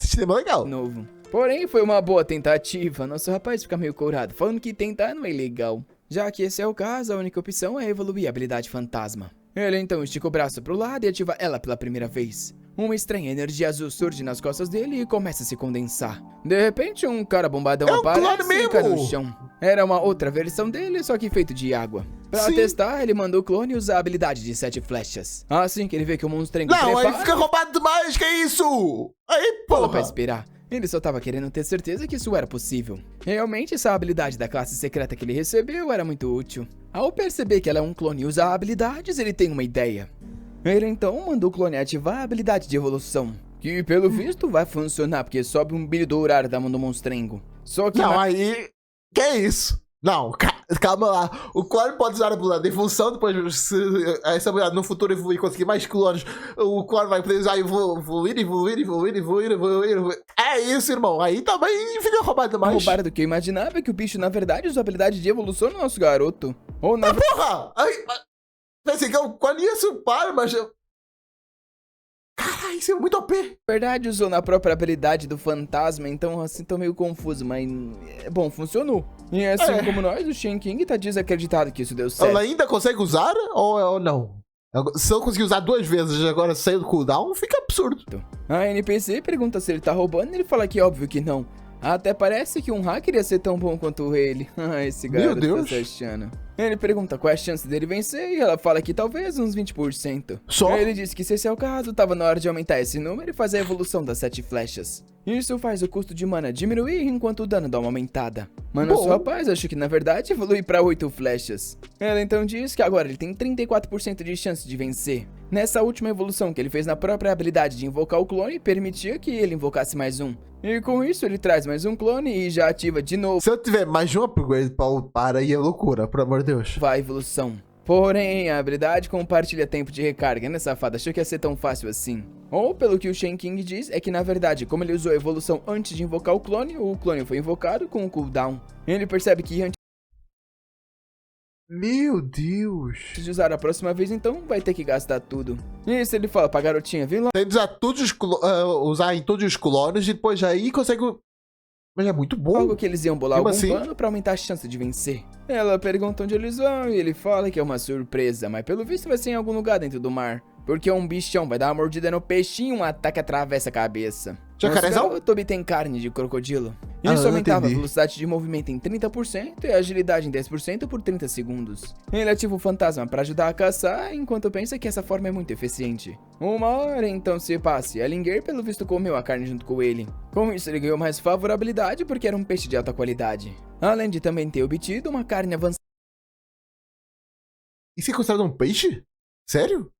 A: Sistema legal.
B: de novo. Porém, foi uma boa tentativa. Nosso rapaz fica meio courado, falando que tentar não é legal. Já que esse é o caso, a única opção é evoluir a habilidade fantasma. Ele então estica o braço pro lado e ativa ela pela primeira vez. Uma estranha energia azul surge nas costas dele e começa a se condensar. De repente, um cara bombadão
A: É um
B: aparece
A: clone
B: e cai no
A: mesmo!
B: chão. Era uma outra versão dele, só que feito de água. Pra
A: Sim.
B: testar, ele mandou o clone usar a habilidade de 7 flechas. Assim que ele vê que o monstrengo
A: Não, aí
B: prepara,
A: fica roubado demais, que isso? Aí,
B: fala pra
A: porra.
B: esperar. Ele só tava querendo ter certeza que isso era possível. Realmente, essa habilidade da classe secreta que ele recebeu era muito útil. Ao perceber que ela é um clone e usa habilidades, ele tem uma ideia. Ele então mandou o clone ativar a habilidade de evolução, que pelo visto vai funcionar porque sobe um brilho dourado da mão do monstrengo. Só que
A: Não, aí... Que isso? Não, calma lá. O clone pode usar a habilidade de evolução, depois se essa habilidade no futuro evoluir e conseguir mais clones, o clone vai poder usar evoluir. É isso, irmão. Aí também fica roubado demais.
B: roubar do que eu imaginava é que o bicho na verdade usou a habilidade de evolução no nosso garoto. Ou na
A: Porra! Aí... Pensei que o clone ia supar, mas... Caralho, isso é muito OP.
B: verdade usou na própria habilidade do fantasma, então assim tô meio confuso, mas... Bom, funcionou. E assim
A: É.
B: como nós, o Shen King tá desacreditado que isso deu certo.
A: Ela ainda consegue usar ou não? Se eu conseguir usar 2 vezes e agora sair do cooldown, fica absurdo.
B: A NPC pergunta se ele tá roubando e ele fala que é óbvio que não. Até parece que um hacker ia ser tão bom quanto ele. Esse garoto
A: Deus.
B: tá se achando. Ele pergunta qual é a chance dele vencer e ela fala que talvez uns 20%.
A: Só?
B: Ele diz que se esse é o caso, tava na hora de aumentar esse número e fazer a evolução das 7 flechas. Isso faz o custo de mana diminuir enquanto o dano dá uma aumentada. Mas nosso
A: Bom.
B: rapaz acha que na verdade evolui pra 8 flechas. Ela então diz que agora ele tem 34% de chance de vencer. Nessa última evolução que ele fez na própria habilidade de invocar o clone, permitia que ele invocasse mais um. E com isso ele traz mais um clone e já ativa de novo
A: Se eu tiver mais um upgrade para upar, aí é loucura, pelo amor de Deus.
B: a evolução. Porém, a habilidade compartilha tempo de recarga, né, safada? Achou que ia ser tão fácil assim. Ou, pelo que o Shen King diz, é que na verdade, como ele usou a evolução antes de invocar o clone foi invocado com um cooldown. Ele percebe que antes
A: Meu Deus.
B: de usar a próxima vez, então vai ter que gastar tudo. Isso ele fala pra garotinha, vem lá.
A: Tem que usar, usar em todos os clones e depois aí consegue... Mas é muito bom.
B: Algo que eles iam bolar
A: Como
B: algum
A: assim?
B: plano pra aumentar a chance de vencer. Ela pergunta onde eles vão e ele fala que é uma surpresa, mas pelo visto vai ser em algum lugar dentro do mar. Porque um bichão vai dar uma mordida no peixinho e um ataque atravessa a cabeça.
A: Jacarezão?
B: O garoto tem carne de crocodilo.
A: Ah,
B: Isso aumentava a
A: entendi.
B: velocidade de movimento em 30% e a agilidade em 10% por 30 segundos. Ele ativa o fantasma para ajudar a caçar, enquanto pensa que essa forma é muito eficiente. Uma hora então se passa e a Linger pelo visto comeu a carne junto com ele. Com isso ele ganhou mais favorabilidade porque era um peixe de alta qualidade. Além de também ter obtido uma carne avançada
A: Isso é considerado um peixe? Sério?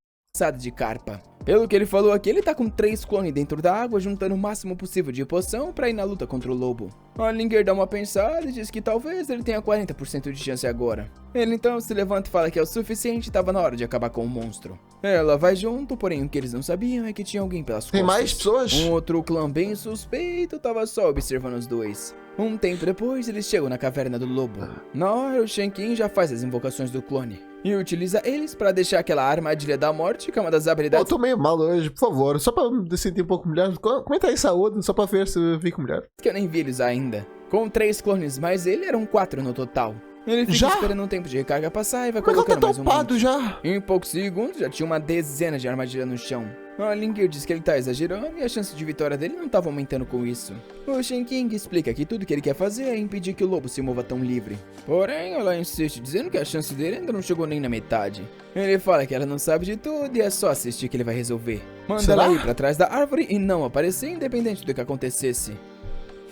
B: de carpa. Pelo que ele falou aqui, ele tá com 3 clones dentro da água, juntando o máximo possível de poção pra ir na luta contra o lobo. A Linger dá uma pensada e diz que talvez ele tenha 40% de chance agora. Ele então se levanta e fala que é o suficiente e tava na hora de acabar com o monstro. Ela vai junto, porém o que eles não sabiam é que tinha alguém pelas costas.
A: Tem mais pessoas?
B: Um outro clã bem suspeito tava só observando os dois. Um tempo depois, eles chegam na caverna do lobo. Na hora, o Shen King já faz as invocações do clone e utiliza eles pra deixar aquela armadilha da morte, que é uma das
A: Eu
B: habilidades
A: tô meio mal hoje, por favor. Só pra me sentir um pouco melhor. Comenta aí saúde, só pra ver se eu fico melhor.
B: que eu nem vi eles ainda. Com 3 clones mais ele, eram 4 no total. Ele fica
A: Já?
B: esperando um tempo de recarga passar e vai
A: Como é que eu
B: colocando
A: tô
B: mais um
A: topado
B: monte.
A: já?
B: Em poucos segundos, já tinha uma dezena de armadilhas no chão. A Linger diz que ele tá exagerando e a chance de vitória dele não tava aumentando com isso. O Shen King explica que tudo que ele quer fazer é impedir que o lobo se mova tão livre. Porém, ela insiste, dizendo que a chance dele ainda não chegou nem na metade. Ele fala que ela não sabe de tudo e é só assistir que ele vai resolver. Manda
A: Será?
B: ela ir pra trás da árvore e não aparecer, independente do que acontecesse.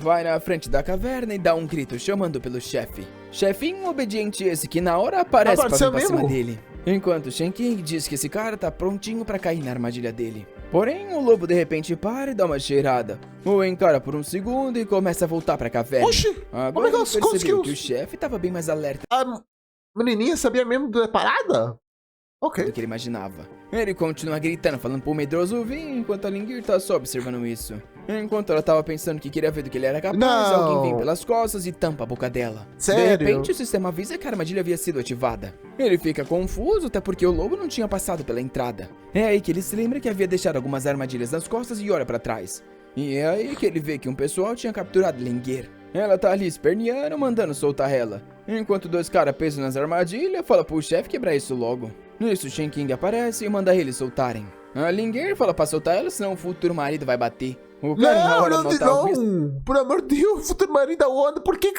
B: Vai na frente da caverna e dá um grito chamando pelo chefe. Chefinho obediente esse que na hora aparece pra vir
A: Apareceu
B: pra cima
A: mesmo?
B: dele. Enquanto Shen King diz que esse cara tá prontinho pra cair na armadilha dele. Porém, o lobo de repente para e dá uma cheirada. O encara por um segundo e começa a voltar pra caverna.
A: Oxi!
B: Agora
A: como é que
B: ele
A: ela
B: percebeu
A: conseguiu?
B: que o chefe tava bem mais alerta
A: A menininha sabia mesmo da parada?
B: do
A: Ok.
B: que ele imaginava. Ele continua gritando, falando pro medroso vir, enquanto a Lingir tá só observando isso. Enquanto ela tava pensando que queria ver do que ele era capaz,
A: Não.
B: alguém vem pelas costas e tampa a boca dela.
A: Sério?
B: De repente, o sistema avisa que a armadilha havia sido ativada. Ele fica confuso, até porque o lobo não tinha passado pela entrada. É aí que ele se lembra que havia deixado algumas armadilhas nas costas e olha pra trás. E é aí que ele vê que um pessoal tinha capturado Lingir. Ela tá ali esperneando, mandando soltar ela. Enquanto 2 caras presos nas armadilhas, fala pro chefe quebrar isso logo. Nisso, Shen King aparece e manda eles soltarem. A Linger fala pra soltar ela, senão o futuro marido vai bater. O cara na hora
A: Não,
B: nota o risco.
A: não! Por amor de Deus, futuro marido da onda, por que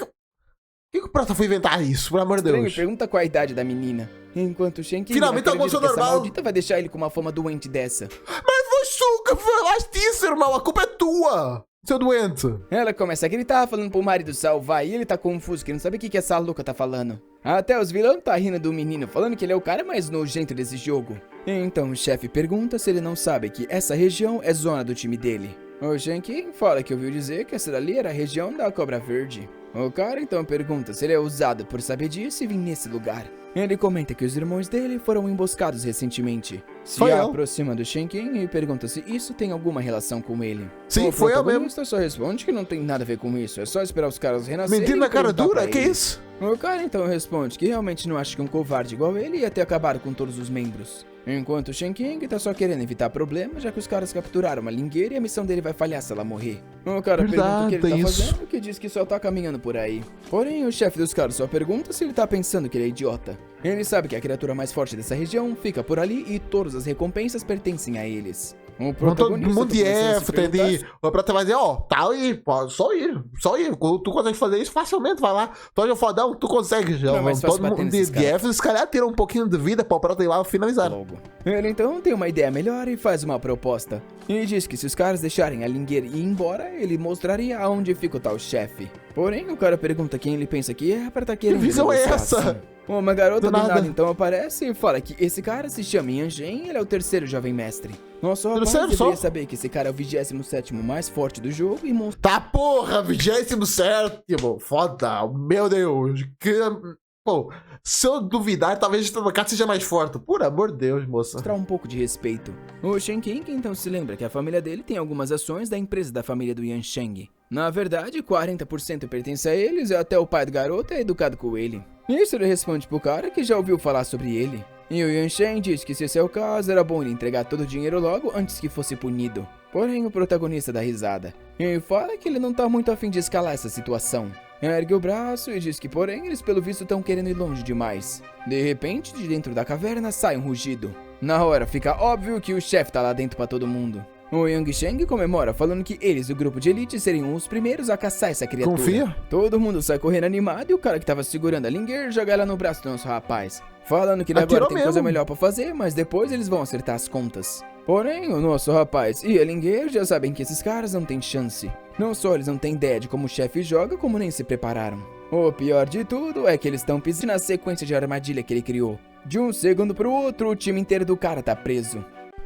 A: o Prata foi inventar isso? Por amor de
B: Estranho,
A: Deus.
B: pergunta qual a idade da menina. Enquanto Shen King
A: Finalmente
B: não
A: almoçou
B: acredita que essa
A: normal.
B: maldita vai deixar ele com uma fama doente dessa.
A: Mas você que falaste isso, irmão, a culpa é tua, seu doente.
B: Ela começa a gritar, falando pro marido salvar, e ele tá confuso, que não sabe o que essa louca tá falando. Até os vilões tá rindo do menino, falando que ele é o cara mais nojento desse jogo. Então o chefe pergunta se ele não sabe que essa região é zona do time dele. O Shen King fala que ouviu dizer que essa dali era a região da Cobra Verde. O cara então pergunta se ele é ousado por saber disso e vir nesse lugar. Ele comenta que os irmãos dele foram emboscados recentemente. Se
A: Foi eu.
B: aproxima do Shen King e pergunta se isso tem alguma relação com ele.
A: Sim,
B: O
A: foi eu mesmo.
B: protagonista só responde que não tem nada a ver com isso, é só esperar os caras renascerem.
A: Mentindo na
B: e
A: cara
B: perguntar
A: dura?
B: pra
A: Que
B: ele.
A: isso?
B: O cara então responde que realmente não acha que um covarde igual ele ia ter acabado com todos os membros. Enquanto o Shen King tá só querendo evitar problemas, já que os caras capturaram a Lingueira e a missão dele vai falhar se ela morrer. O cara pergunta o que ele tá
A: Verdade, isso.
B: fazendo, que diz que só tá caminhando por aí. Porém, o chefe dos caras só pergunta se ele tá pensando que ele é idiota. Ele sabe que a criatura mais forte dessa região fica por ali e todas as recompensas pertencem a eles. O
A: Todo
B: protagonista
A: mundo
B: tá
A: de
B: começando a se
A: F,
B: perguntar
A: entendi. O Prata vai dizer, ó, tá aí, pô, só ir. Tu consegue fazer isso facilmente, vai lá. Tu é um fodão, tu consegue. Já.
B: Não é mais fácil
A: Todo
B: bater
A: mundo
B: nesses
A: de F, se calhar tira um pouquinho de vida pra o Prata ir lá finalizar.
B: logo. Ele então tem uma ideia melhor e faz uma proposta. E diz que se os caras deixarem a Linger ir embora, ele mostraria aonde fica o tal chefe. Porém, o cara pergunta quem ele pensa que é pra tá querendo
A: Que visão é
B: negociar
A: essa?
B: ação. Uma garota
A: Do
B: do nada.
A: nada
B: então aparece e fala que esse cara se chama Yangen e ele é o 3º jovem mestre. Nosso rapaz
A: Terceiro
B: deveria
A: só?
B: saber que esse cara é o 27º mais forte do jogo e
A: Tá porra, 27º. Foda, meu Deus. Que Pô, se eu duvidar, talvez esta carta seja mais forte. Por amor de Deus, moça.
B: Mostrar um pouco de respeito. O Shen Qing então se lembra que a família dele tem algumas ações da empresa da família do Yan Sheng. Na verdade, 40% pertence a eles e até o pai do garoto é educado com ele. Isso ele responde pro cara que já ouviu falar sobre ele. E o Yan Sheng diz que se esse é o caso, era bom ele entregar todo o dinheiro logo antes que fosse punido. Porém, o protagonista dá risada. E fala que ele não tá muito afim de escalar essa situação. Ergue o braço e diz que, porém, eles pelo visto estão querendo ir longe demais. De repente, de dentro da caverna sai um rugido. Na hora, fica óbvio que o chefe tá lá dentro pra todo mundo. O Yang Sheng comemora, falando que eles, o grupo de elite, seriam os primeiros a caçar essa criatura.
A: Confia?
B: Todo mundo sai correndo animado e o cara que tava segurando a Linger joga ela no braço do nosso rapaz. Falando que agora tem coisa melhor pra fazer, mas depois eles vão acertar as contas. Porém, o nosso rapaz e a Linger já sabem que esses caras não têm chance. Não só eles não têm ideia de como o chefe joga, como nem se prepararam. O pior de tudo é que eles estão pisando na sequência de armadilha que ele criou. De um segundo pro outro, o time inteiro do cara tá preso.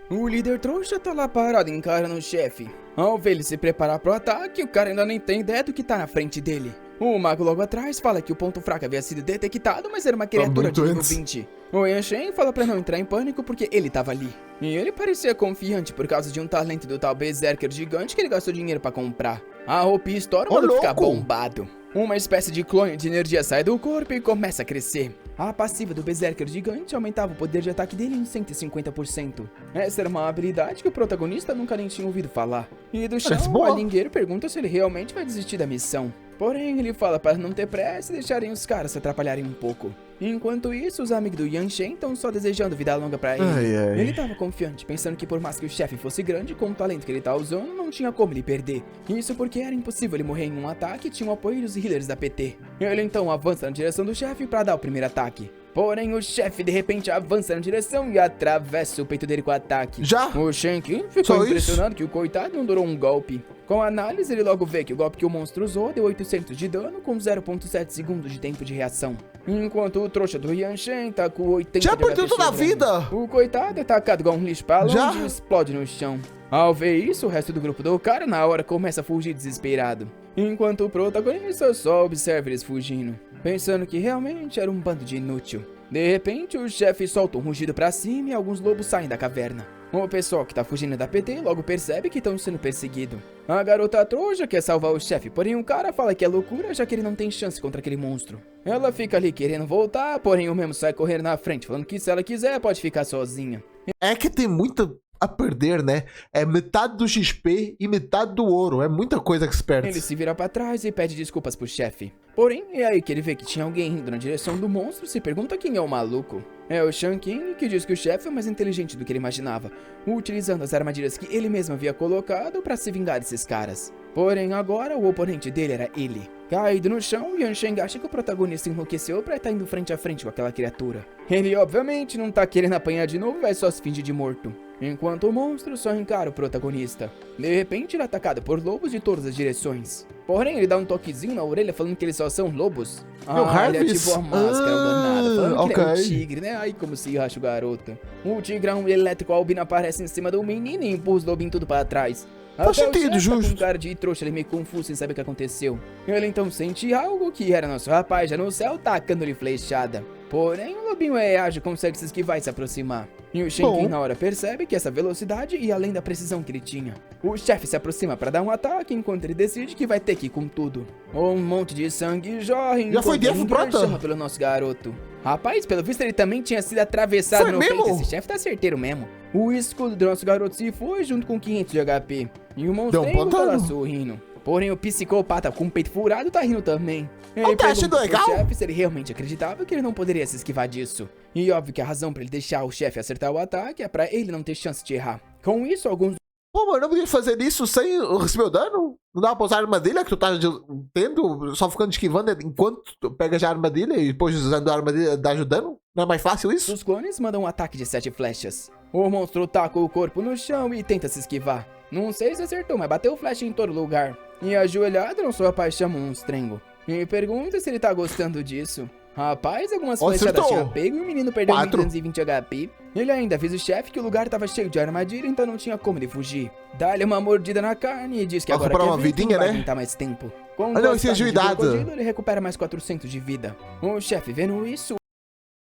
B: O líder trouxa tá lá parado encarando o chefe. Ao ver ele se preparar pro ataque, o cara ainda nem tem ideia do que tá na frente dele. O mago logo atrás fala que o ponto fraco havia sido detectado, mas era uma criatura de nível 20. O Yan Shen fala pra não entrar em pânico porque ele tava ali. E ele parecia confiante por causa de um talento do tal Berserker gigante que ele gastou dinheiro pra comprar. A roupa estoura, o maluco fica bombado. Uma espécie de clone de energia sai do corpo e começa a crescer. A passiva do Berserker gigante aumentava o poder de ataque dele em 150%. Essa era uma habilidade que o protagonista nunca nem tinha ouvido falar. E do chão, o Alingueiro pergunta se ele realmente vai desistir da missão. Porém, ele fala para não ter pressa e deixarem os caras se atrapalharem um pouco. Enquanto isso, os amigos do Yan Shen estão só desejando vida longa pra ele. Ele tava confiante, pensando que por mais que o chefe fosse grande, com o talento que ele tá usando, não tinha como ele perder. Isso porque era impossível ele morrer em um ataque e tinha o apoio dos healers da PT. Ele então avança na direção do chefe para dar o primeiro ataque. Porém, o chefe de repente avança na direção e atravessa o peito dele com o ataque. O Shen Qing ficou impressionado que o coitado não durou um golpe. Com a análise, ele logo vê que o golpe que o monstro usou deu 800 de dano com 0.7 segundos de tempo de reação. Enquanto o trouxa do Yan Shen tá com 80
A: já
B: de HP
A: perdeu toda a vida!
B: O coitado é tacado igual um lixo pra longe e explode no chão. Ao ver isso, o resto do grupo do cara na hora começa a fugir desesperado. Enquanto o protagonista só observa eles fugindo, pensando que realmente era um bando de inútil. De repente, o chefe solta um rugido pra cima e alguns lobos saem da caverna. O pessoal que tá fugindo da PT logo percebe que estão sendo perseguidos. A garota trouxa quer salvar o chefe, porém o cara fala que é loucura, já que ele não tem chance contra aquele monstro. Ela fica ali querendo voltar, porém o mesmo sai correndo na frente, falando que se ela quiser pode ficar sozinha.
A: É que tem muito a perder, né? É metade do XP e metade do ouro. É muita coisa que se perde.
B: Ele se vira pra trás e pede desculpas pro chefe. Porém, é aí que ele vê que tinha alguém indo na direção do monstro e se pergunta quem é o maluco. É o Shen Qing, que diz que o chefe é mais inteligente do que ele imaginava, utilizando as armadilhas que ele mesmo havia colocado pra se vingar desses caras. Porém, agora o oponente dele era ele. Caído no chão, Yan Shen acha que o protagonista enlouqueceu pra estar indo frente a frente com aquela criatura. Ele obviamente não tá querendo apanhar de novo e vai só se fingir de morto. Enquanto o monstro só encara o protagonista. De repente ele é atacado por lobos de todas as direções. Porém ele dá um toquezinho na orelha falando que eles só são lobos. Ele ativou a máscara, o danado, falando que ele é um tigre, né? Ai como se racha o garoto. O tigrão elétrico albino aparece em cima do menino e empurra os lobinhos tudo pra trás.
A: Faz sentido, justo.
B: Tá com cara de trouxa, ele meio confuso sem saber o que aconteceu. Ele então sente algo que era nosso rapaz já no céu tacando-lhe flechada. Porém, o lobinho é ágil, consegue se esquivar e se aproximar. E o Shen Qing na hora percebe que essa velocidade ia além da precisão que ele tinha. O chefe se aproxima para dar um ataque enquanto ele decide que vai ter que ir com tudo. Um monte de sangue jorra
A: já foi Devo Prata?
B: Chama pelo nosso garoto. Rapaz, pelo visto ele também tinha sido atravessado
A: foi
B: no
A: mesmo?
B: peito. Esse chefe tá certeiro mesmo. O escudo do nosso garoto se foi junto com 500 de HP. E o monstro tá lá sorrindo. Porém, o psicopata com o peito furado tá rindo também. Ele pergunta pro chefe se ele realmente acreditava que ele não poderia se esquivar disso. E óbvio que a razão pra ele deixar o chefe acertar o ataque é pra ele não ter chance de errar. Com isso, alguns...
A: Pô, mano, não podia fazer isso sem receber o dano? Não dá pra usar a armadilha que tu tá tendo, só ficando esquivando enquanto tu pega já a armadilha e depois usando a armadilha dá ajudando? Não é mais fácil isso?
B: Os clones mandam um ataque de 7 flechas. O monstro taca o corpo no chão e tenta se esquivar. Não sei se acertou, mas bateu flecha em todo lugar. E ajoelhado, não sua pai chama um monstrengo. E pergunta se ele tá gostando disso. Rapaz, algumas flechadas tinham pego e o menino perdeu 1220 HP. Ele ainda avisa o chefe que o lugar tava cheio de armadilha, então não tinha como ele fugir. Dá-lhe uma mordida na carne e diz que agora quer ver quem vai aguentar mais tempo. Com
A: Olha,
B: duas
A: esse é
B: carnes de
A: juidado.
B: crocodilo, ele recupera mais 400 de vida. O chefe, vendo isso,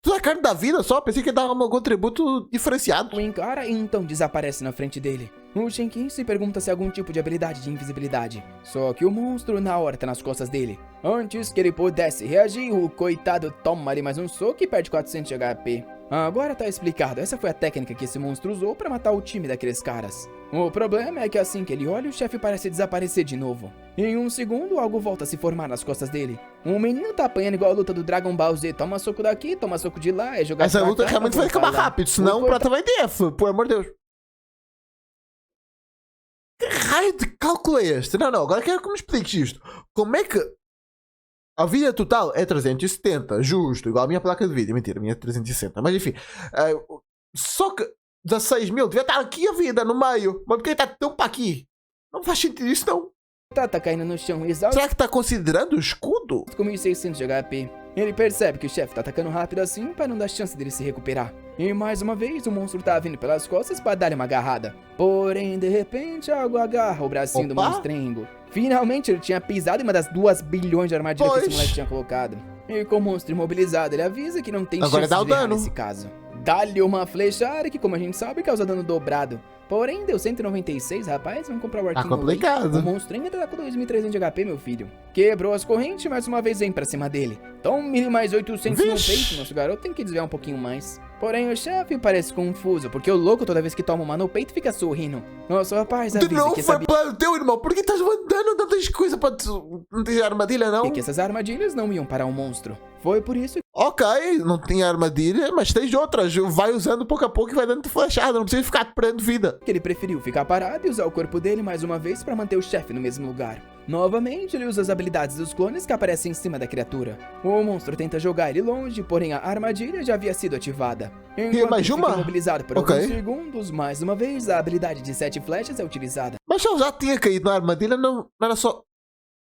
A: Tudo a carne da vida só? Pensei que ia dar um contributo diferenciado.
B: o encara e então desaparece na frente dele. O Shenkin se pergunta se há algum tipo de habilidade de invisibilidade. Só que o monstro na hora tá nas costas dele. Antes que ele pudesse reagir, o coitado toma ali mais um soco e perde 400 de HP. Agora tá explicado, essa foi a técnica que esse monstro usou pra matar o time daqueles caras. O problema é que assim que ele olha, o chefe parece desaparecer de novo. Em um segundo, algo volta a se formar nas costas dele. Um menino tá apanhando igual a luta do Dragon Ball Z. Toma soco daqui, toma soco de lá, é jogar
A: Essa
B: pra
A: luta
B: cá,
A: realmente vai acabar rápido, senão o prata vai DF, por amor de Deus. Que raio de cálculo é este? Não, agora quero que me expliques isto. Como é que a vida total é 370, justo, igual a minha placa de vídeo. Mentira, a minha é 360, mas enfim. Só que 16 mil devia estar aqui a vida no meio. Mas por que está tão para aqui? Não faz sentido isso, não.
B: Tá caindo no chão, exausto
A: Será que está considerando o escudo?
B: com 1600 de HP. Ele percebe que o chefe tá atacando rápido assim para não dar chance dele se recuperar. E mais uma vez, o monstro tá vindo pelas costas para dar-lhe uma agarrada. Porém, de repente, algo agarra o bracinho do monstrengo. Finalmente, ele tinha pisado em uma das 2 bilhões de armadilhas que esse moleque tinha colocado. E com o monstro imobilizado, ele avisa que não tem
A: agora
B: chance
A: dá o
B: de ganhar
A: dano
B: nesse caso. Dá-lhe uma flechada que, como a gente sabe, causa dano dobrado. Porém, deu 196, rapaz. Vamos comprar o arquinho.
A: Tá complicado.
B: O monstro ainda tá com 2.300 de HP, meu filho. Quebrou as correntes, mais uma vez vem pra cima dele. Tome mais 800 no peito. Nosso garoto tem que desviar um pouquinho mais. Porém, o chefe parece confuso, porque o louco, toda vez que toma uma no peito, fica sorrindo. Nosso rapaz avisa
A: De novo
B: que
A: foi plano teu, irmão. Por que estás mandando tantas coisas para não ter armadilha, não?
B: que essas armadilhas não iam parar o monstro. Foi por isso
A: Ok, não tinha armadilha, mas tens outras. Vai usando pouco a pouco e vai dando flechada. Não precisa ficar perdendo vida.
B: que ele preferiu ficar parado e usar o corpo dele mais uma vez para manter o chefe no mesmo lugar. Novamente, ele usa as habilidades dos clones que aparecem em cima da criatura. O monstro tenta jogar ele longe, porém a armadilha já havia sido ativada. Enquanto
A: mais
B: ele
A: uma?
B: fica imobilizado por alguns segundos, mais uma vez a habilidade de 7 flechas é utilizada.
A: Mas se ele já tinha caído na armadilha, não era só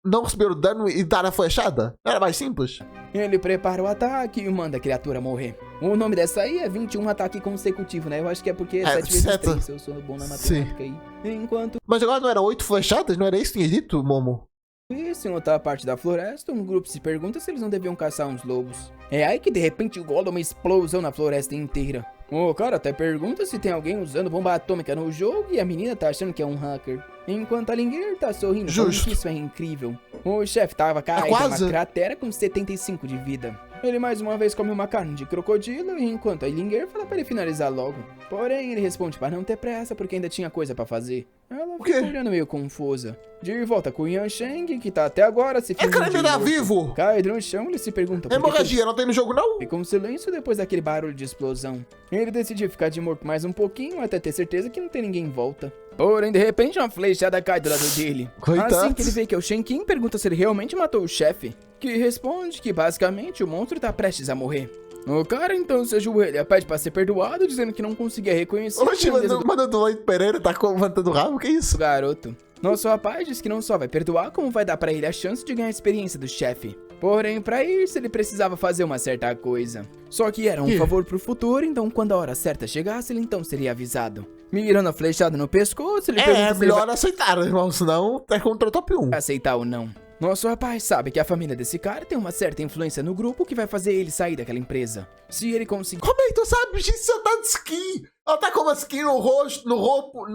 A: não receber o dano e dar a flechada? Não era mais simples?
B: Ele prepara o ataque e manda a criatura morrer. O nome dessa aí é 21 ataque consecutivo, né? Eu acho que é porque 7 vezes 3, eu sou bom na matemática aí. Enquanto
A: Mas agora não era 8 flechadas? Não era isso que tinha dito, Momo?
B: isso, em outra parte da floresta, um grupo se pergunta se eles não deviam caçar uns lobos. É aí que de repente rola uma explosão na floresta inteira. O cara até pergunta se tem alguém usando bomba atômica no jogo e a menina tá achando que é um hacker. Enquanto a Linger tá sorrindo, falando que isso é incrível. O chefe tava caído numa cratera com 75 de vida. Ele mais uma vez come uma carne de crocodilo, enquanto a Linger fala pra ele finalizar logo. Porém, ele responde para não ter pressa, porque ainda tinha coisa pra fazer. Ela fica olhando meio confusa. De volta com o Yansheng, que tá até agora se fingindo
A: de morto. Vivo!
B: Cai no chão, ele se pergunta por
A: hemorragia não tem no jogo, não?
B: Ficou um silêncio depois daquele barulho de explosão. Ele decidiu ficar de morto mais um pouquinho, até ter certeza que não tem ninguém em volta. Porém, de repente, uma flechada cai do lado dele.
A: Coitado.
B: Assim que ele vê que é o Shenkin, pergunta se ele realmente matou o chefe, que responde que basicamente o monstro tá prestes a morrer. O cara então se ajoelha, pede pra ser perdoado, dizendo que não conseguia reconhecer
A: Oxe, mandando Leite Pereira, tá levantando o rabo, que isso?
B: o garoto. Nosso rapaz diz que não só vai perdoar, como vai dar pra ele a chance de ganhar a experiência do chefe. Porém, pra isso, ele precisava fazer uma certa coisa. Só que era um favor pro futuro, então quando a hora certa chegasse, ele então seria avisado. Mirando a flechada no pescoço, ele pergunta se
A: melhor
B: ele vai
A: aceitar, irmão, senão é contra o top 1.
B: aceitar ou não. Nosso rapaz sabe que a família desse cara tem uma certa influência no grupo que vai fazer ele sair daquela empresa. Se ele conseguir...
A: Como é que tu sabes isso? Ela tá de skin. Ela tá com uma skin no rosto, no roupo,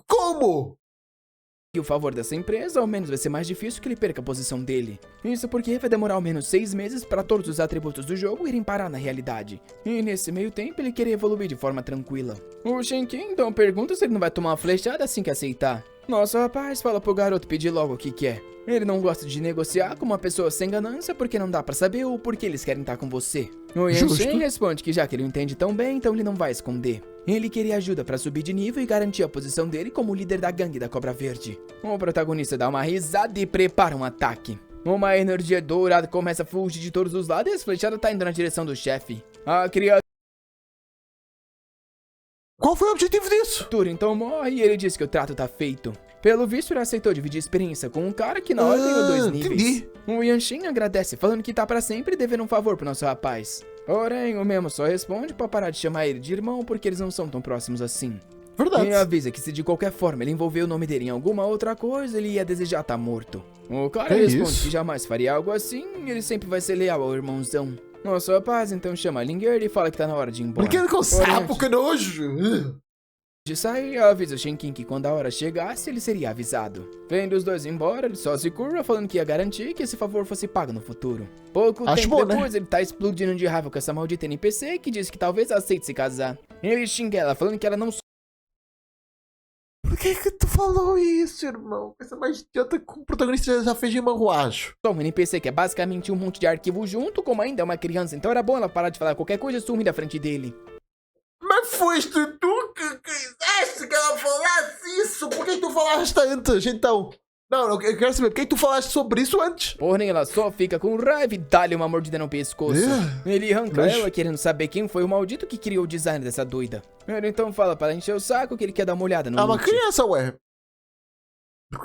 A: Como?
B: E o favor dessa empresa, ao menos vai ser mais difícil que ele perca a posição dele. Isso porque vai demorar ao menos 6 meses para todos os atributos do jogo irem parar na realidade. E nesse meio tempo ele queria evoluir de forma tranquila. O Shenkin então pergunta se ele não vai tomar uma flechada assim que aceitar. Nosso rapaz fala pro garoto pedir logo o que quer. Ele não gosta de negociar com uma pessoa sem ganância porque não dá pra saber o porquê eles querem estar com você. O Yansheng responde que já que ele o entende tão bem, então ele não vai esconder. Ele queria ajuda pra subir de nível e garantir a posição dele como líder da gangue da Cobra Verde. O protagonista dá uma risada e prepara um ataque. Uma energia dourada começa a fugir de todos os lados e as flechadas tá indo na direção do chefe. A criatura
A: Qual foi o objetivo disso?
B: então morre e ele diz que o trato tá feito. Pelo visto, ele aceitou dividir experiência com um cara que na hora ganhou 2 níveis.
A: Entendi.
B: O Yansheng agradece, falando que tá pra sempre devendo um favor pro nosso rapaz. Porém, o mesmo só responde pra parar de chamar ele de irmão porque eles não são tão próximos assim.
A: Verdade.
B: E avisa que se de qualquer forma ele envolver o nome dele em alguma outra coisa, ele ia desejar estar morto. O cara
A: Que
B: responde
A: isso?
B: que jamais faria algo assim e ele sempre vai ser leal ao irmãozão. Nosso rapaz então chama a Linger e fala que tá na hora de ir embora.
A: Brinquedo com sapo, que nojo.
B: De sair, avisa o Shenkin que quando a hora chegasse, ele seria avisado. Vendo os dois embora, ele só se curva falando que ia garantir que esse favor fosse pago no futuro. Pouco
A: Acho
B: tempo
A: bom, né?
B: depois, ele tá explodindo de raiva com essa maldita NPC que diz que talvez aceite se casar. Ele xinga ela, falando que ela não
A: Por que tu falou isso, irmão? Coisa mais idiota que o protagonista já fez de manhuacho.
B: só um NPC que é basicamente um monte de arquivo junto, como ainda é uma criança, então era bom ela parar de falar qualquer coisa e sumir da frente dele.
A: Mas foste tu que quiseste que ela falasse isso? Por que tu falaste antes, então? Não, eu quero saber, por que tu falaste sobre isso antes?
B: Porém, ela só fica com raiva e dá-lhe uma mordida no pescoço. Ele arranca
A: Mas-
B: ela, querendo saber quem foi o maldito que criou o design dessa doida. Ele então fala para encher o saco que ele quer dar uma olhada no
A: É uma
B: loot.
A: criança, ué.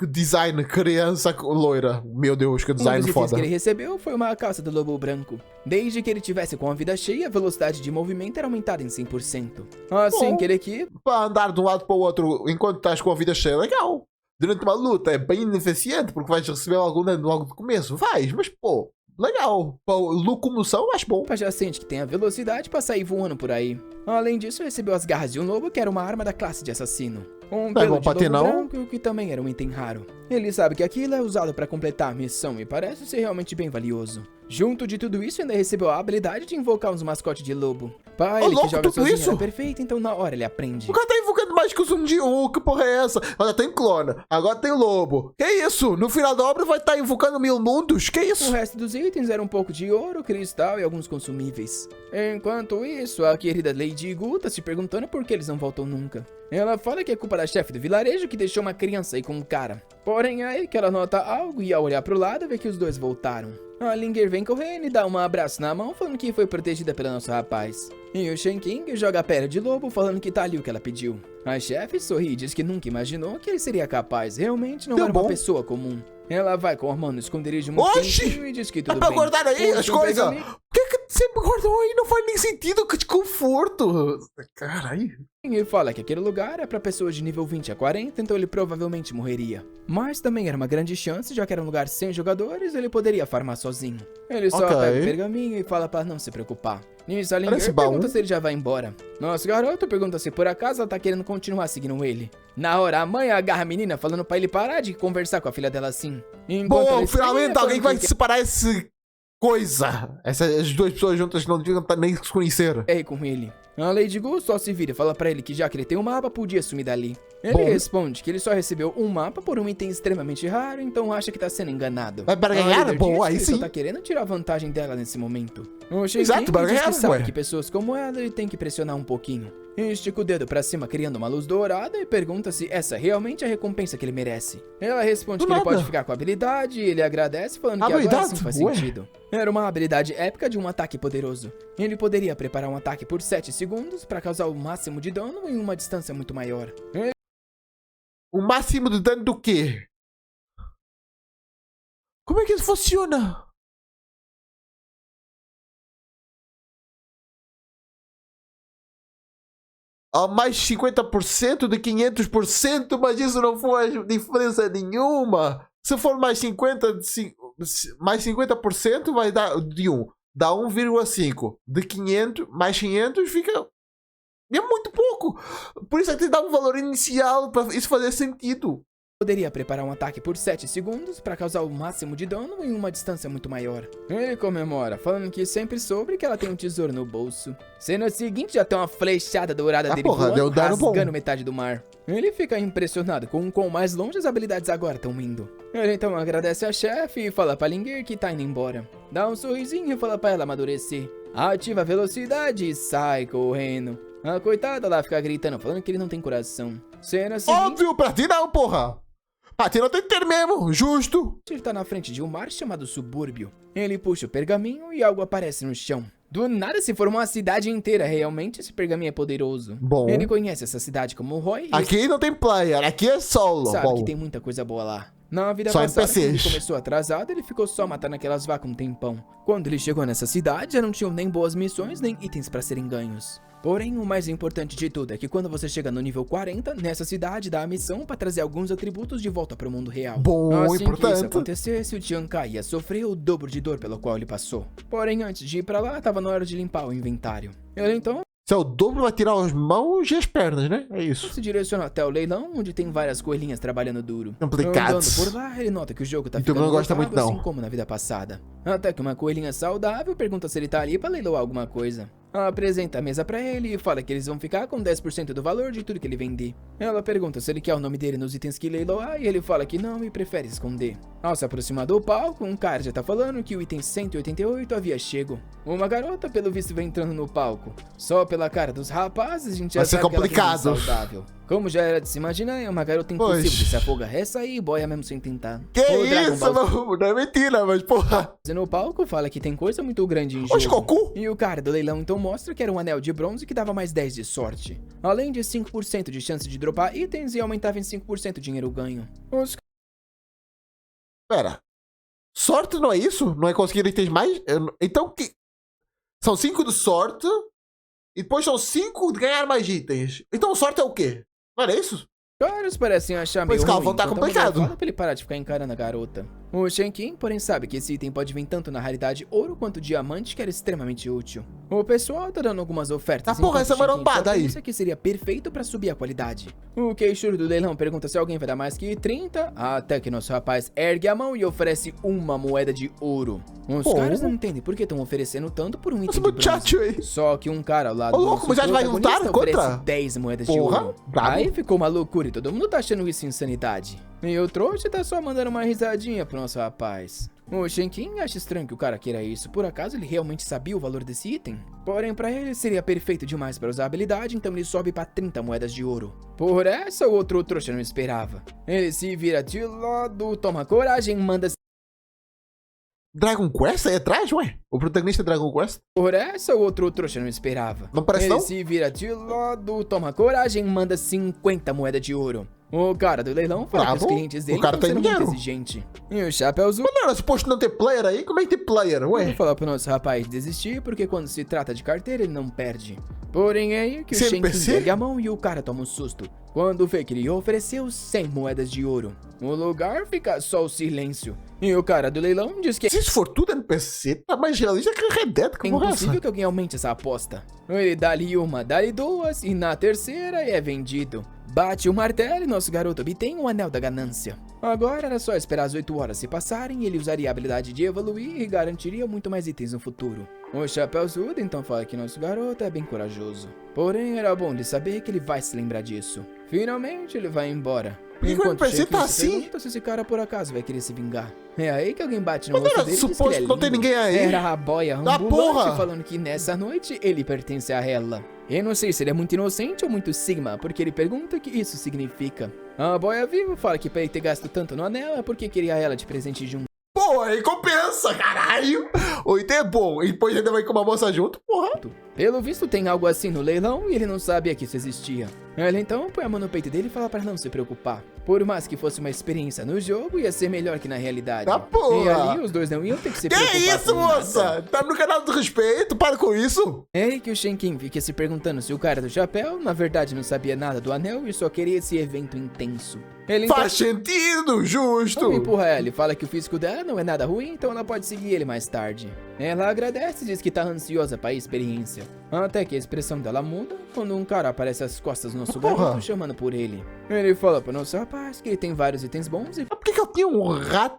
A: Design, criança loira. Meu Deus, que
B: Um dos
A: design
B: itens
A: foda.
B: que ele recebeu foi uma calça do lobo branco. Desde que ele tivesse com a vida cheia, a velocidade de movimento era aumentada em 100%. Assim
A: Bom.
B: que ele aqui,
A: Pra andar de um lado para o outro enquanto estás com a vida cheia, legal. Durante uma luta é bem ineficiente porque vais receber algum dano logo do começo. Vais, mas pô, legal. Pra locomoção, acho bom.
B: já sente que tem a velocidade pra sair voando por aí. Além disso, recebeu as garras de um lobo, que era uma arma da classe de assassino. Um
A: Não é
B: pelo
A: bom
B: de
A: pra ter,
B: lobo
A: não?
B: branco, que também era um item raro. Ele sabe que aquilo é usado pra completar a missão e parece ser realmente bem valioso. Junto de tudo isso, ainda recebeu a habilidade de invocar uns mascotes de lobo. Pra ele
A: louco,
B: que joga
A: tudo
B: sozinho
A: isso?
B: era perfeito, então na hora ele aprende.
A: O cara tá invocando mais que o Zoom de um, que porra é essa? Agora tem clona, agora tem lobo. Que isso? No final da obra vai estar invocando 1000 mundos? Que
B: O
A: isso?
B: resto dos itens era um pouco de ouro, cristal e alguns consumíveis. Enquanto isso, a querida Lady Gu tá se perguntando por que eles não voltam nunca. Ela fala que é culpa da chefe do vilarejo que deixou uma criança aí com um cara. Porém, é aí que ela nota algo e ao olhar pro lado vê que os dois voltaram. A Linger vem correndo e dá um abraço na mão falando que foi protegida pelo nosso rapaz. E o Shenking joga a pele de lobo falando que tá ali o que ela pediu. A chefe sorri e diz que nunca imaginou que ele seria capaz, realmente não
A: Deu
B: era
A: bom.
B: uma pessoa comum. Ela vai com a mão no esconderijo muito
A: Oxi!
B: quentinho e diz que tudo
A: É pra
B: bem.
A: guardar aí
B: Puxa
A: as
B: um
A: coisas.
B: pergaminho
A: Por que sempre guardou aí? Não faz nem sentido, que desconforto. Caralho.
B: e fala que aquele lugar é pra pessoas de nível 20 a 40, então ele provavelmente morreria. Mas também era uma grande chance, já que era um lugar sem jogadores, ele poderia farmar sozinho. Ele só
A: Ok.
B: pega o pergaminho e fala pra não se preocupar. Nisso, a Linger
A: Parece bom.
B: pergunta se ele já vai embora. Nosso garoto pergunta se por acaso ela tá querendo continuar seguindo ele. Na hora, a mãe agarra a menina falando pra ele parar de conversar com a filha dela assim. Enquanto ela
A: Bom,
B: espera,
A: finalmente
B: falando
A: alguém
B: que
A: vai
B: ele
A: separar esse coisa. Essas duas pessoas juntas que não deviam nem se conhecer.
B: quer ir com ele. A Lady Gu só se vira e fala pra ele que já que ele tem um mapa, podia sumir dali. Ele
A: Bom.
B: responde que ele só recebeu um mapa por um item extremamente raro, então acha que tá sendo enganado.
A: Vai para
B: A
A: ganhar?
B: líder
A: Bom,
B: diz
A: aí
B: que ele
A: sim.
B: só tá querendo tirar vantagem dela nesse momento. O Shenkin
A: Exato, para
B: diz
A: ganhar,
B: que sabe
A: ué.
B: que pessoas como ela ele tem que pressionar um pouquinho. Estica o dedo pra cima criando uma luz dourada e pergunta se essa realmente é a recompensa que ele merece. Ela responde
A: Do
B: que ele
A: nada.
B: pode ficar com a habilidade e ele agradece falando que agora
A: Habilidade?
B: sim faz
A: Ué.
B: sentido. Era uma habilidade épica de um ataque poderoso. Ele poderia preparar um ataque por 7 segundos para causar o máximo de dano em uma distância muito maior.
A: O máximo de dano do quê? Como é que isso funciona? A mais 50% de 500%, mas isso não faz diferença nenhuma. Se for mais 50% vai dar de 1. Dá 1,5. De 500, mais 500 fica... É muito pouco. Por isso é que tem que dar um valor inicial para isso fazer sentido.
B: Poderia preparar um ataque por 7 segundos para causar o máximo de dano em uma distância muito maior. Ele comemora, falando que sempre soube que ela tem um tesouro no bolso. Cena seguinte já tem uma flechada dourada dele
A: porra, deu
B: voando,
A: dano bom.
B: rasgando metade do mar. Ele fica impressionado com o quão mais longe as habilidades agora estão indo. Ele então agradece a chefe e fala pra Linger que tá indo embora. Dá um sorrisinho e fala pra ela amadurecer. Ativa a velocidade e sai correndo. A coitada lá fica gritando, falando que ele não tem coração. Cena seguinte...
A: Óbvio, pra ti não, porra. Pra ti não tem que ter mesmo, justo.
B: Ele tá na frente de um mar chamado Subúrbio. Ele puxa o pergaminho e algo aparece no chão. Do nada se formou uma cidade inteira, realmente esse pergaminho é poderoso.
A: Bom.
B: Ele conhece essa cidade como Roy e
A: Aqui não tem player, aqui é solo.
B: sabe
A: Bom,
B: que tem muita coisa boa lá. Na vida
A: Só
B: passada, quando ele
A: NPCs.
B: começou atrasado, ele ficou só matando aquelas vacas um tempão. Quando ele chegou nessa cidade, já não tinham nem boas missões, nem itens pra serem ganhos. Porém, o mais importante de tudo é que quando você chega no nível 40, nessa cidade dá a missão para trazer alguns atributos de volta para o mundo real.
A: Bom,
B: assim que isso
A: importante.
B: acontecesse, o Tiankai ia sofrer o dobro de dor pelo qual ele passou. Porém, antes de ir pra lá, tava na hora de limpar o inventário. Ele então
A: Se é o dobro, vai tirar as mãos e as pernas, né? É isso.
B: se direciona até o leilão, onde tem várias coelhinhas trabalhando duro.
A: Complicados.
B: Andando por lá, ele nota que o jogo tá
A: Então
B: ficando
A: não gosta
B: lotado,
A: muito, não.
B: assim como na vida passada. Até que uma coelhinha saudável pergunta se ele tá ali pra leiloar alguma coisa. Apresenta a mesa pra ele e fala que eles vão ficar com 10% do valor de tudo que ele vender. Ela pergunta se ele quer o nome dele nos itens que leiloar e ele fala que não e prefere esconder. Ao se aproximar do palco, um cara já tá falando que o item 188 havia chego. Uma garota, pelo visto, vem entrando no palco. Só pela cara dos rapazes, a gente já
A: Vai ser
B: sabe que ela tem
A: complicado.
B: vida saudável. Como já era de se imaginar, é uma garota impossível
A: Pois.
B: de se afogar. Essa aí, boia mesmo sem tentar.
A: Que
B: O Dragon
A: isso,
B: Ball
A: mano? Não é mentira, mas porra.
B: Z no palco fala que tem coisa muito grande em
A: Oxe,
B: jogo.
A: Goku.
B: E o cara do leilão então mostra que era um anel de bronze que dava mais 10 de sorte. Além de 5% de chance de dropar itens e aumentava em 5% o dinheiro ganho. Os
A: Pera. Sorte não é isso? Não é conseguir itens mais? Então que. São 5 de sorte. E depois são 5 de ganhar mais itens. Então sorte é o quê? Não era isso?
B: caras parecem achar meio
A: Pois, Calvão,
B: ruim,
A: tá
B: então
A: complicado.
B: fala pra ele parar de ficar encarando a garota. O Shenkin, porém, sabe que esse item pode vir tanto na raridade ouro quanto diamante, que era extremamente útil. O pessoal tá dando algumas ofertas.
A: Tá, porra,
B: enquanto
A: essa
B: o Shenkin
A: marombada
B: só
A: aí.
B: pensa que seria perfeito pra subir a qualidade. O queixudo do leilão pergunta se alguém vai dar mais que 30, até que nosso rapaz ergue a mão e oferece uma moeda de ouro. Os
A: Pô.
B: caras não entendem por que estão oferecendo tanto por um
A: Esse
B: item de bronze.
A: muchacho aí.
B: Só que um cara ao lado
A: Ô, louco,
B: do
A: mas já
B: nosso
A: vai
B: protagonista
A: lutar contra?
B: oferece 10 moedas de
A: Porra,
B: ouro.
A: brabo.
B: Aí ficou uma loucura e todo mundo tá achando isso insanidade. E o trouxa tá só mandando uma risadinha pro nosso rapaz. O Shenkin acha estranho que o cara queira isso. Por acaso ele realmente sabia o valor desse item? Porém, pra ele seria perfeito demais para usar a habilidade, então ele sobe pra 30 moedas de ouro. Por essa, o outro trouxa não esperava. Ele se vira de lado, toma coragem, manda...
A: Dragon Quest aí atrás, ué? O protagonista é Dragon Quest?
B: Por essa, o outro trouxa não esperava.
A: Não parece
B: Ele
A: não?
B: se vira de lado, toma coragem, manda 50 moedas de ouro. O cara do leilão fala que os
A: Bravo.
B: clientes dele
A: O cara
B: estão
A: tem
B: sendo muito
A: dinheiro.
B: exigente. E o Chapéu Azul
A: Mas não era suposto não ter player aí? Como é que tem player,
B: vou
A: ué?
B: falar pro nosso rapaz desistir, porque quando se trata de carteira ele não perde. Porém é aí que o Shenkin
A: CNPC?
B: ergue a mão e o cara toma um susto. Quando vê que ele ofereceu 100 moedas de ouro. O lugar fica só o silêncio. E o cara do leilão diz que
A: Se isso for tudo NPC, tá mais realista que Red Dead,
B: é
A: que porra é essa?
B: impossível que alguém aumente essa aposta. Ele dá-lhe uma, dá-lhe duas e na terceira é vendido. Bate o martelo e nosso garoto obtém o anel da ganância. Agora era só esperar as 8 horas se passarem e ele usaria a habilidade de evoluir e garantiria muito mais itens no futuro. O Chapeuzudo então fala que nosso garoto é bem corajoso. Porém era bom de saber que ele vai se lembrar disso. Finalmente ele vai embora.
A: Por que que o NPC
B: Shenkin
A: tá
B: se
A: assim?
B: pergunta se esse cara por acaso vai querer se vingar. É aí que alguém bate no
A: Mas não
B: rosto
A: era
B: dele e diz que
A: suposto
B: ele é
A: não ter
B: lindo.
A: ninguém aí?
B: Era a boia
A: Da
B: ambulante
A: porra!
B: falando que nessa noite ele pertence a ela. Eu não sei se ele é muito inocente ou muito sigma, porque ele pergunta o que isso significa. A boia viva fala que pra ele ter gasto tanto no anel é porque queria ela de presente junto.
A: Pô, aí compensa, caralho! O item é bom, e depois ainda vai com uma moça junto, porra.
B: Pelo visto tem algo assim no leilão e ele não sabia que isso existia. Ela então põe a mão no peito dele e fala pra não se preocupar. Por mais que fosse uma experiência no jogo, ia ser melhor que na realidade.
A: Tá porra!
B: E ali os dois não iam ter que se
A: Que
B: preocupar
A: isso,
B: com nada.
A: moça? Tá no canal do respeito, para com isso.
B: É aí que o Shenkin fica se perguntando se o cara do chapéu, na verdade, não sabia nada do anel e só queria esse evento intenso. Ele então
A: Faz sentido, justo.
B: empurra ela e fala que o físico dela não é nada ruim, então ela pode seguir ele mais tarde. Ela agradece e diz que tá ansiosa para a experiência. Até que a expressão dela muda quando um cara aparece às costas do nosso
A: Porra.
B: garoto chamando por ele. Ele fala pro nosso rapaz que ele tem vários itens bons e
A: Mas por que eu tinha um rato,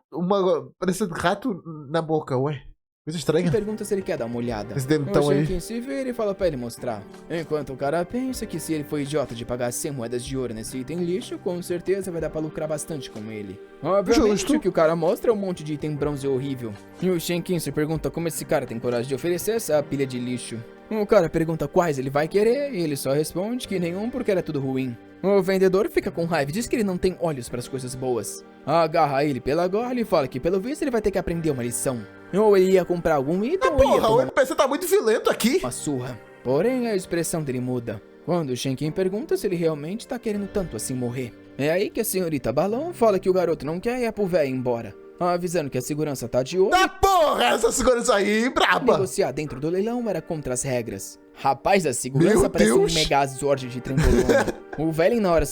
A: parecendo rato na boca, ué? Coisa estranha.
B: pergunta se ele quer dar uma olhada.
A: Esse dentão
B: o
A: aí.
B: Shenkin se vira e fala pra ele mostrar. Enquanto o cara pensa que se ele foi idiota de pagar 100 moedas de ouro nesse item lixo, com certeza vai dar pra lucrar bastante com ele. Obviamente
A: Justo.
B: o que o cara mostra é um monte de item bronze horrível. E o Shenkin se pergunta como esse cara tem coragem de oferecer essa pilha de lixo. O cara pergunta quais ele vai querer e ele só responde que nenhum porque era tudo ruim. O vendedor fica com raiva e diz que ele não tem olhos para as coisas boas. Agarra ele pela gola e fala que pelo visto ele vai ter que aprender uma lição. Ou ele ia comprar algum item ou ia
A: Porra, o
B: tomar
A: NPC tá muito violento aqui.
B: uma surra. Porém, a expressão dele muda. Quando o Shenkin pergunta se ele realmente tá querendo tanto assim morrer. É aí que a senhorita Balão fala que o garoto não quer ir pro véio embora. avisando que a segurança tá de olho.
A: Da porra, essa segurança aí, braba.
B: Negociar dentro do leilão era contra as regras. Rapaz, a segurança
A: Meu
B: parece
A: Deus.
B: um megazord de trembolona. O velho na hora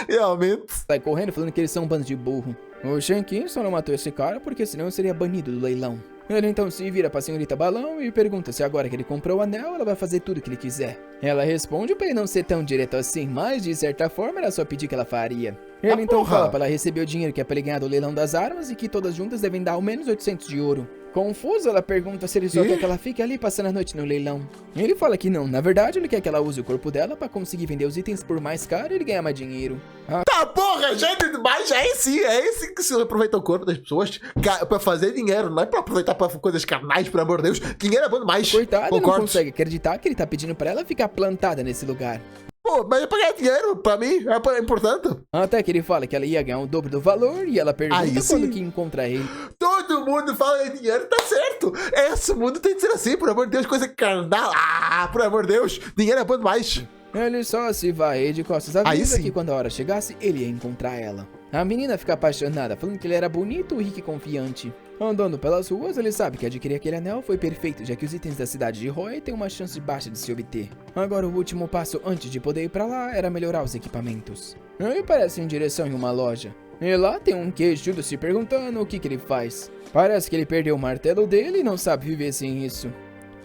A: Realmente.
B: sai correndo falando que eles são um bando de burro. O Shankin só não matou esse cara porque senão seria banido do leilão. Ele então se vira pra senhorita Balão e pergunta se agora que ele comprou o anel, ela vai fazer tudo o que ele quiser. Ela responde pra ele não ser tão direto assim, mas de certa forma era só pedir que ela faria. Ele então
A: porra.
B: fala pra ela receber o dinheiro que é pra ele ganhar do leilão das armas e que todas juntas devem dar ao menos 800 de ouro. Confusa, ela pergunta se ele só
A: Quê?
B: quer que ela fique ali passando a noite no leilão. Ele fala que não, na verdade ele quer que ela use o corpo dela pra conseguir vender os itens por mais caro e ele ganhar mais dinheiro.
A: Tá porra, gente, mas é esse que se aproveita o corpo das pessoas pra fazer dinheiro, não é pra aproveitar pra coisas carnais, pelo amor de Deus. Dinheiro é bom demais.
B: Coitada, não
A: Concordo.
B: consegue acreditar que ele tá pedindo pra ela ficar plantada nesse lugar.
A: Pô, mas é pra ganhar dinheiro, pra mim, é importante.
B: Até que ele fala que ela ia ganhar o dobro do valor e ela pergunta
A: Aí
B: quando
A: sim.
B: que encontra ele.
A: Todo mundo fala em dinheiro, tá certo. Esse mundo tem que ser assim, por amor de Deus, coisa carnal. Ah, por amor de Deus, dinheiro é bom demais.
B: Ele só se vai de costas
A: Aí
B: avisa
A: sim.
B: que quando a hora chegasse, ele ia encontrar ela. A menina fica apaixonada, falando que ele era bonito, rico e confiante. Andando pelas ruas, ele sabe que adquirir aquele anel foi perfeito, já que os itens da cidade de Roy têm uma chance baixa de se obter. Agora o último passo antes de poder ir pra lá era melhorar os equipamentos. Ele parece em direção em uma loja. E lá tem um queixudo se perguntando o que ele faz. Parece que ele perdeu o martelo dele e não sabe viver sem isso.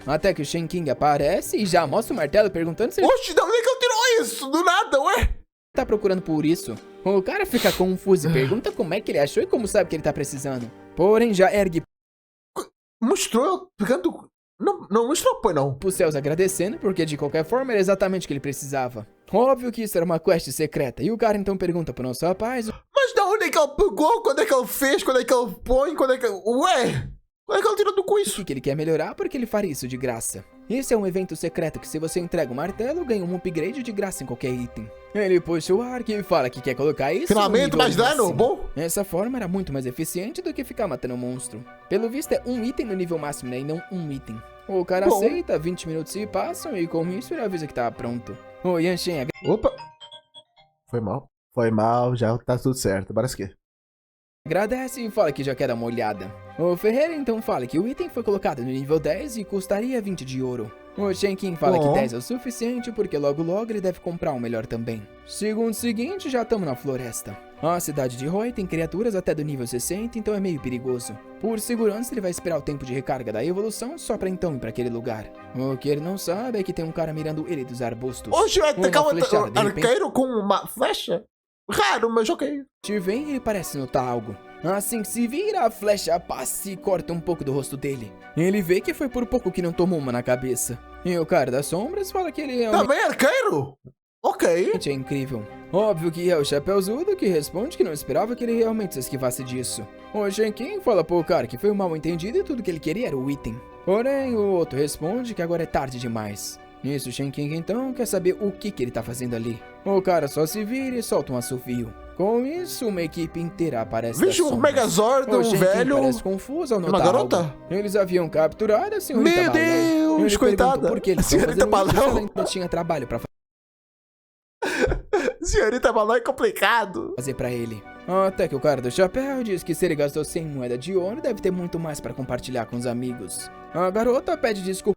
B: Até que o Shen King aparece e já mostra o martelo perguntando se ele
A: Oxe, de onde é que eu tirou isso? Do nada, ué?
B: tá procurando por isso. O cara fica confuso e pergunta como é que ele achou e como sabe que ele tá precisando. Porém, já ergue
A: Mostrou, pegando... Não mostrou, pô, não.
B: pros céus agradecendo, porque de qualquer forma era exatamente o que ele precisava. Óbvio que isso era uma quest secreta, e o cara então pergunta pro nosso rapaz
A: Mas da onde é que ele pegou? Quando é que ele fez? Quando é que ele põe? Quando é que... Ué? Quando é que ele tirou do cu
B: o
A: isso?
B: que ele quer melhorar porque ele faria isso de graça. Esse é um evento secreto que se você entrega o martelo, ganha um upgrade de graça em qualquer item. Ele puxa o arco e fala que quer colocar isso
A: Finalmente,
B: no nível
A: mais dano,
B: máximo.
A: bom?
B: Essa forma era muito mais eficiente do que ficar matando um monstro. Pelo visto é um item no nível máximo, né, e não um item. O cara
A: Bom.
B: aceita, 20 minutos se passam e com isso ele avisa que tá pronto. O Yanshin
A: Opa. Foi mal, já tá tudo certo. Parece que...
B: agradece e fala que já quer dar uma olhada. O Ferreira então fala que o item foi colocado no nível 10 e custaria 20 de ouro. O Shenkin fala
A: Bom.
B: que 10 é o suficiente porque logo ele deve comprar um melhor também. Segundo seguinte, já estamos na floresta. A cidade de Roy tem criaturas até do nível 60, então é meio perigoso. Por segurança, ele vai esperar o tempo de recarga da evolução só pra então ir pra aquele lugar. O que ele não sabe é que tem um cara mirando ele dos arbustos.
A: Oxe, vai
B: Uma
A: atacar
B: flechada, de repente.
A: arqueiro com uma flecha? Raro, mas ok.
B: Te vem e ele parece notar algo. Assim que se vira, a flecha passa e corta um pouco do rosto dele. Ele vê que foi por pouco que não tomou uma na cabeça. E o cara das sombras fala que ele realmente
A: Também arqueiro? Ok.
B: é incrível. Óbvio que é o Chapeuzudo que responde que não esperava que ele realmente se esquivasse disso. O Shenkin fala pro cara que foi um mal entendido e tudo que ele queria era o item. Porém, o outro responde que agora é tarde demais. Nisso, o Shenkin então quer saber o que ele tá fazendo ali. O cara só se vira e solta um assovio. Com isso, uma equipe inteira aparece das
A: Vixe, um
B: sombras.
A: Megazord,
B: O
A: um
B: Shenkin
A: velho...
B: parece confuso ao
A: Uma
B: notar
A: garota?
B: algo. Eles haviam capturado a senhorita
A: Meu
B: Balão.
A: Deus,
B: Ele
A: coitada.
B: pergunta por que eles
A: A
B: estão
A: senhorita
B: fazendo isso,
A: Balão.
B: ela ainda tinha trabalho pra
A: Senhorita Balão é complicado.
B: fazer pra ele. Até que o cara do chapéu diz que se ele gastou 100 moedas de ouro, deve ter muito mais pra compartilhar com os amigos. A garota pede desculpa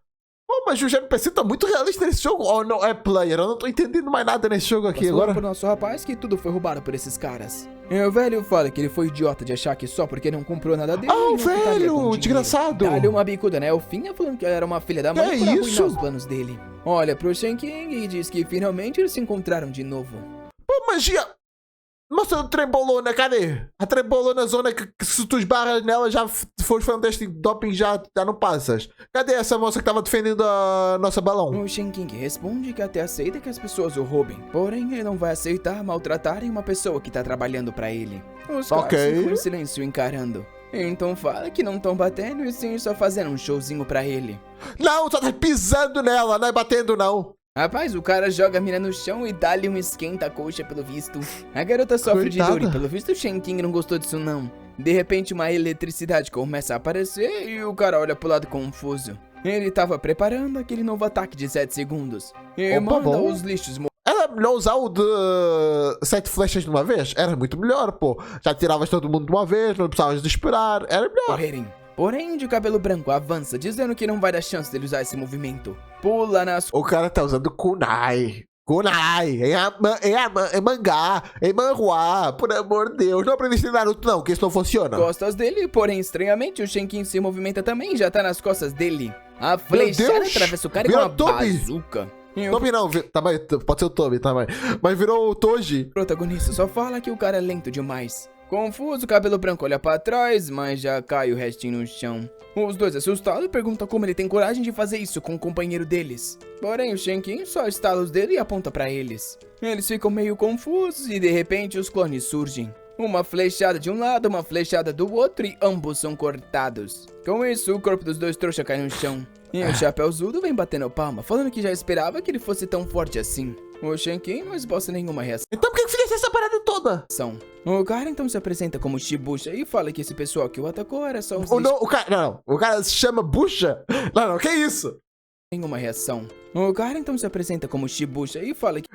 A: Pô, mas o NPC tá muito realista nesse jogo. Oh, não, é player. Eu não tô entendendo mais nada nesse jogo aqui agora.
B: pro nosso rapaz que tudo foi roubado por esses caras. E o velho fala que ele foi idiota de achar que só porque não comprou nada dele,
A: Ah, o
B: ele não ficaria com
A: velho,
B: dinheiro.
A: desgraçado.
B: Dá-lhe uma bicuda na Elfinha falando que ela era uma filha da mãe
A: Que
B: pra arruinar
A: isso?
B: os planos dele. Olha pro Shenking e diz que finalmente eles se encontraram de novo.
A: Pô, magia. Moça do trembolona, cadê? A trembolona zona que se tu esbarras nela já fores um teste de doping já não passas. Cadê essa moça que tava defendendo a nossa balão?
B: O Shenking responde que até aceita que as pessoas o roubem, porém ele não vai aceitar maltratarem uma pessoa que tá trabalhando pra ele. Os caras
A: Ok.
B: ficam em silêncio encarando. Então fala que não tão batendo e sim só fazendo um showzinho pra ele.
A: Não, só tá pisando nela, não é batendo não.
B: Rapaz, o cara joga a mina no chão e dá-lhe um esquenta-coxa pelo visto. A garota sofre de
A: Coitada.
B: dor e pelo visto o Shenking não gostou disso não. De repente uma eletricidade começa a aparecer e o cara olha pro lado confuso. Ele tava preparando aquele novo ataque de 7 segundos. E
A: Opa,
B: manda
A: bom.
B: os lixos
A: Ela era melhor usar o de 7 flechas de uma vez? Era muito melhor, pô. Já tiravas todo mundo de uma vez, não precisavas de esperar. Era melhor.
B: Porém, de cabelo branco avança, dizendo que não vai dar chance dele usar esse movimento. Pula nas...
A: O cara tá usando kunai. Kunai, em mangá, em manhwa, por amor de Deus. Não aprendeste Naruto não, que isso não funciona.
B: Costas dele, porém, estranhamente, o Shenkin se movimenta também, já tá nas costas dele. A flechada atravessa o cara com uma bazuca.
A: Tobi não, também, pode ser o Tobi também. Mas virou o Toji.
B: O protagonista só fala que o cara é lento demais. Confuso, o cabelo branco olha pra trás, mas já cai o restinho no chão. Os dois assustados perguntam como ele tem coragem de fazer isso com o companheiro deles. Porém, o Shenkin só estala os dedos e aponta pra eles. Eles ficam meio confusos e de repente os clones surgem. Uma flechada de um lado, uma flechada do outro e ambos são cortados. Com isso, o corpo dos dois trouxas cai no chão. E o Chapeuzudo vem batendo palma, falando que já esperava que ele fosse tão forte assim. O Shenkin não esboça nenhuma reação.
A: Então por que fizesse essa parada toda?
B: O cara então se apresenta como Shibuya e fala que esse pessoal que o atacou era só uns
A: o cara se chama Bucha? Não, que isso?
B: Nenhuma reação. O cara então se apresenta como Shibuya e fala que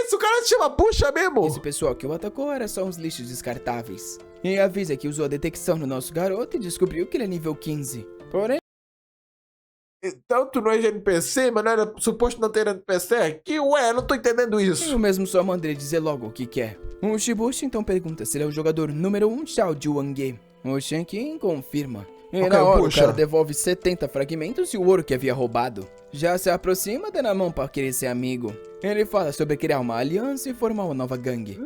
A: isso? O cara se chama Bucha mesmo?
B: Esse pessoal que o atacou era só uns lixos descartáveis. E avisa que usou a detecção no nosso garoto e descobriu que ele é nível 15. Porém...
A: Então tu não é NPC, mas não era suposto não ter NPC aqui? Ué, não tô entendendo isso.
B: Eu mesmo só mandei dizer logo o que quer. O Shibuya então pergunta se ele é o jogador número 1 Xiao Juangue. O Shenkin confirma. E na hora o cara devolve 70 fragmentos e o ouro que havia roubado. Já se aproxima, dando a mão pra querer ser amigo. Ele fala sobre criar uma aliança e formar uma nova gangue.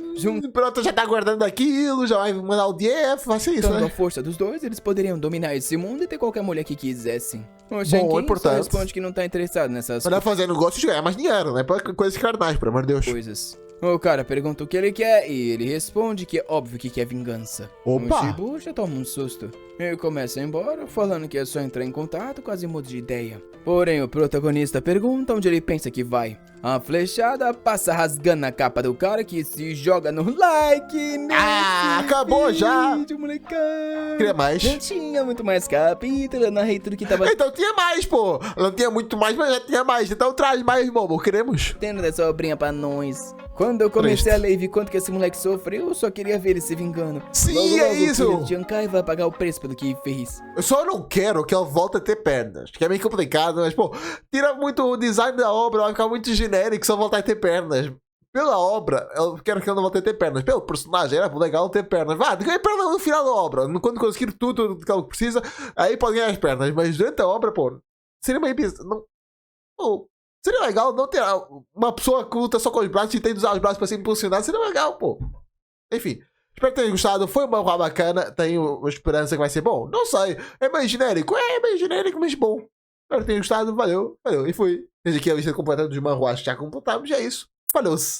A: Pronto, já tá guardando aquilo, já vai mandar o DF, vai ser isso,
B: né? Com
A: a
B: força dos dois, eles poderiam dominar esse mundo e ter qualquer mulher que quisessem. O Shenkin só responde que não tá interessado nessas
A: coisas. Pra fazer negócio de ganhar mais dinheiro, né? Pra coisas carnais, pelo amor de Deus.
B: O cara pergunta o que ele quer e ele responde que é óbvio que quer vingança.
A: Opa!
B: O Shibuya toma um susto. Ele começa a ir embora, falando que é só entrar em contato, quase muda de ideia. Porém, o protagonista pergunta onde ele pensa que vai. A flechada passa rasgando a capa do cara que se joga no like.
A: Acabou já!
B: Molecão.
A: Queria mais.
B: Já tinha muito mais capítulo, eu narrei tudo que tava...
A: Então tinha mais, pô! Não tinha muito mais, mas já tinha mais. Então traz mais, bobo. Queremos.
B: Tendo dessa obrinha pra nós. Quando eu comecei a ler e vi quanto que esse moleque sofreu, eu só queria ver ele se vingando.
A: Sim,
B: logo,
A: é isso!
B: O Jankai vai pagar o preço pelo que fez.
A: Eu só não quero que ela volte a ter pernas. Que é meio complicado, mas, pô, tira muito o design da obra, vai ficar muito genérico só voltar a ter pernas. Pela obra, eu quero que ela não volte a ter pernas. Pelo personagem, era legal ter pernas. Vá, ganha perna no final da obra. Quando conseguir tudo que ela precisa, aí pode ganhar as pernas. Mas durante a obra, pô, seria meio bizarro. Pô, seria legal não ter uma pessoa que luta só com os braços e tem de usar os braços pra se impulsionar. Seria legal, pô. Enfim, espero que tenham gostado. Foi uma coisa bacana. Tenho esperança que vai ser bom. Não sei. É meio genérico. É meio genérico, mas bom. Espero que tenham gostado. Valeu. E fui. Desde aqui a lista completa dos manhwas que já completamos. E é isso. Falou-se.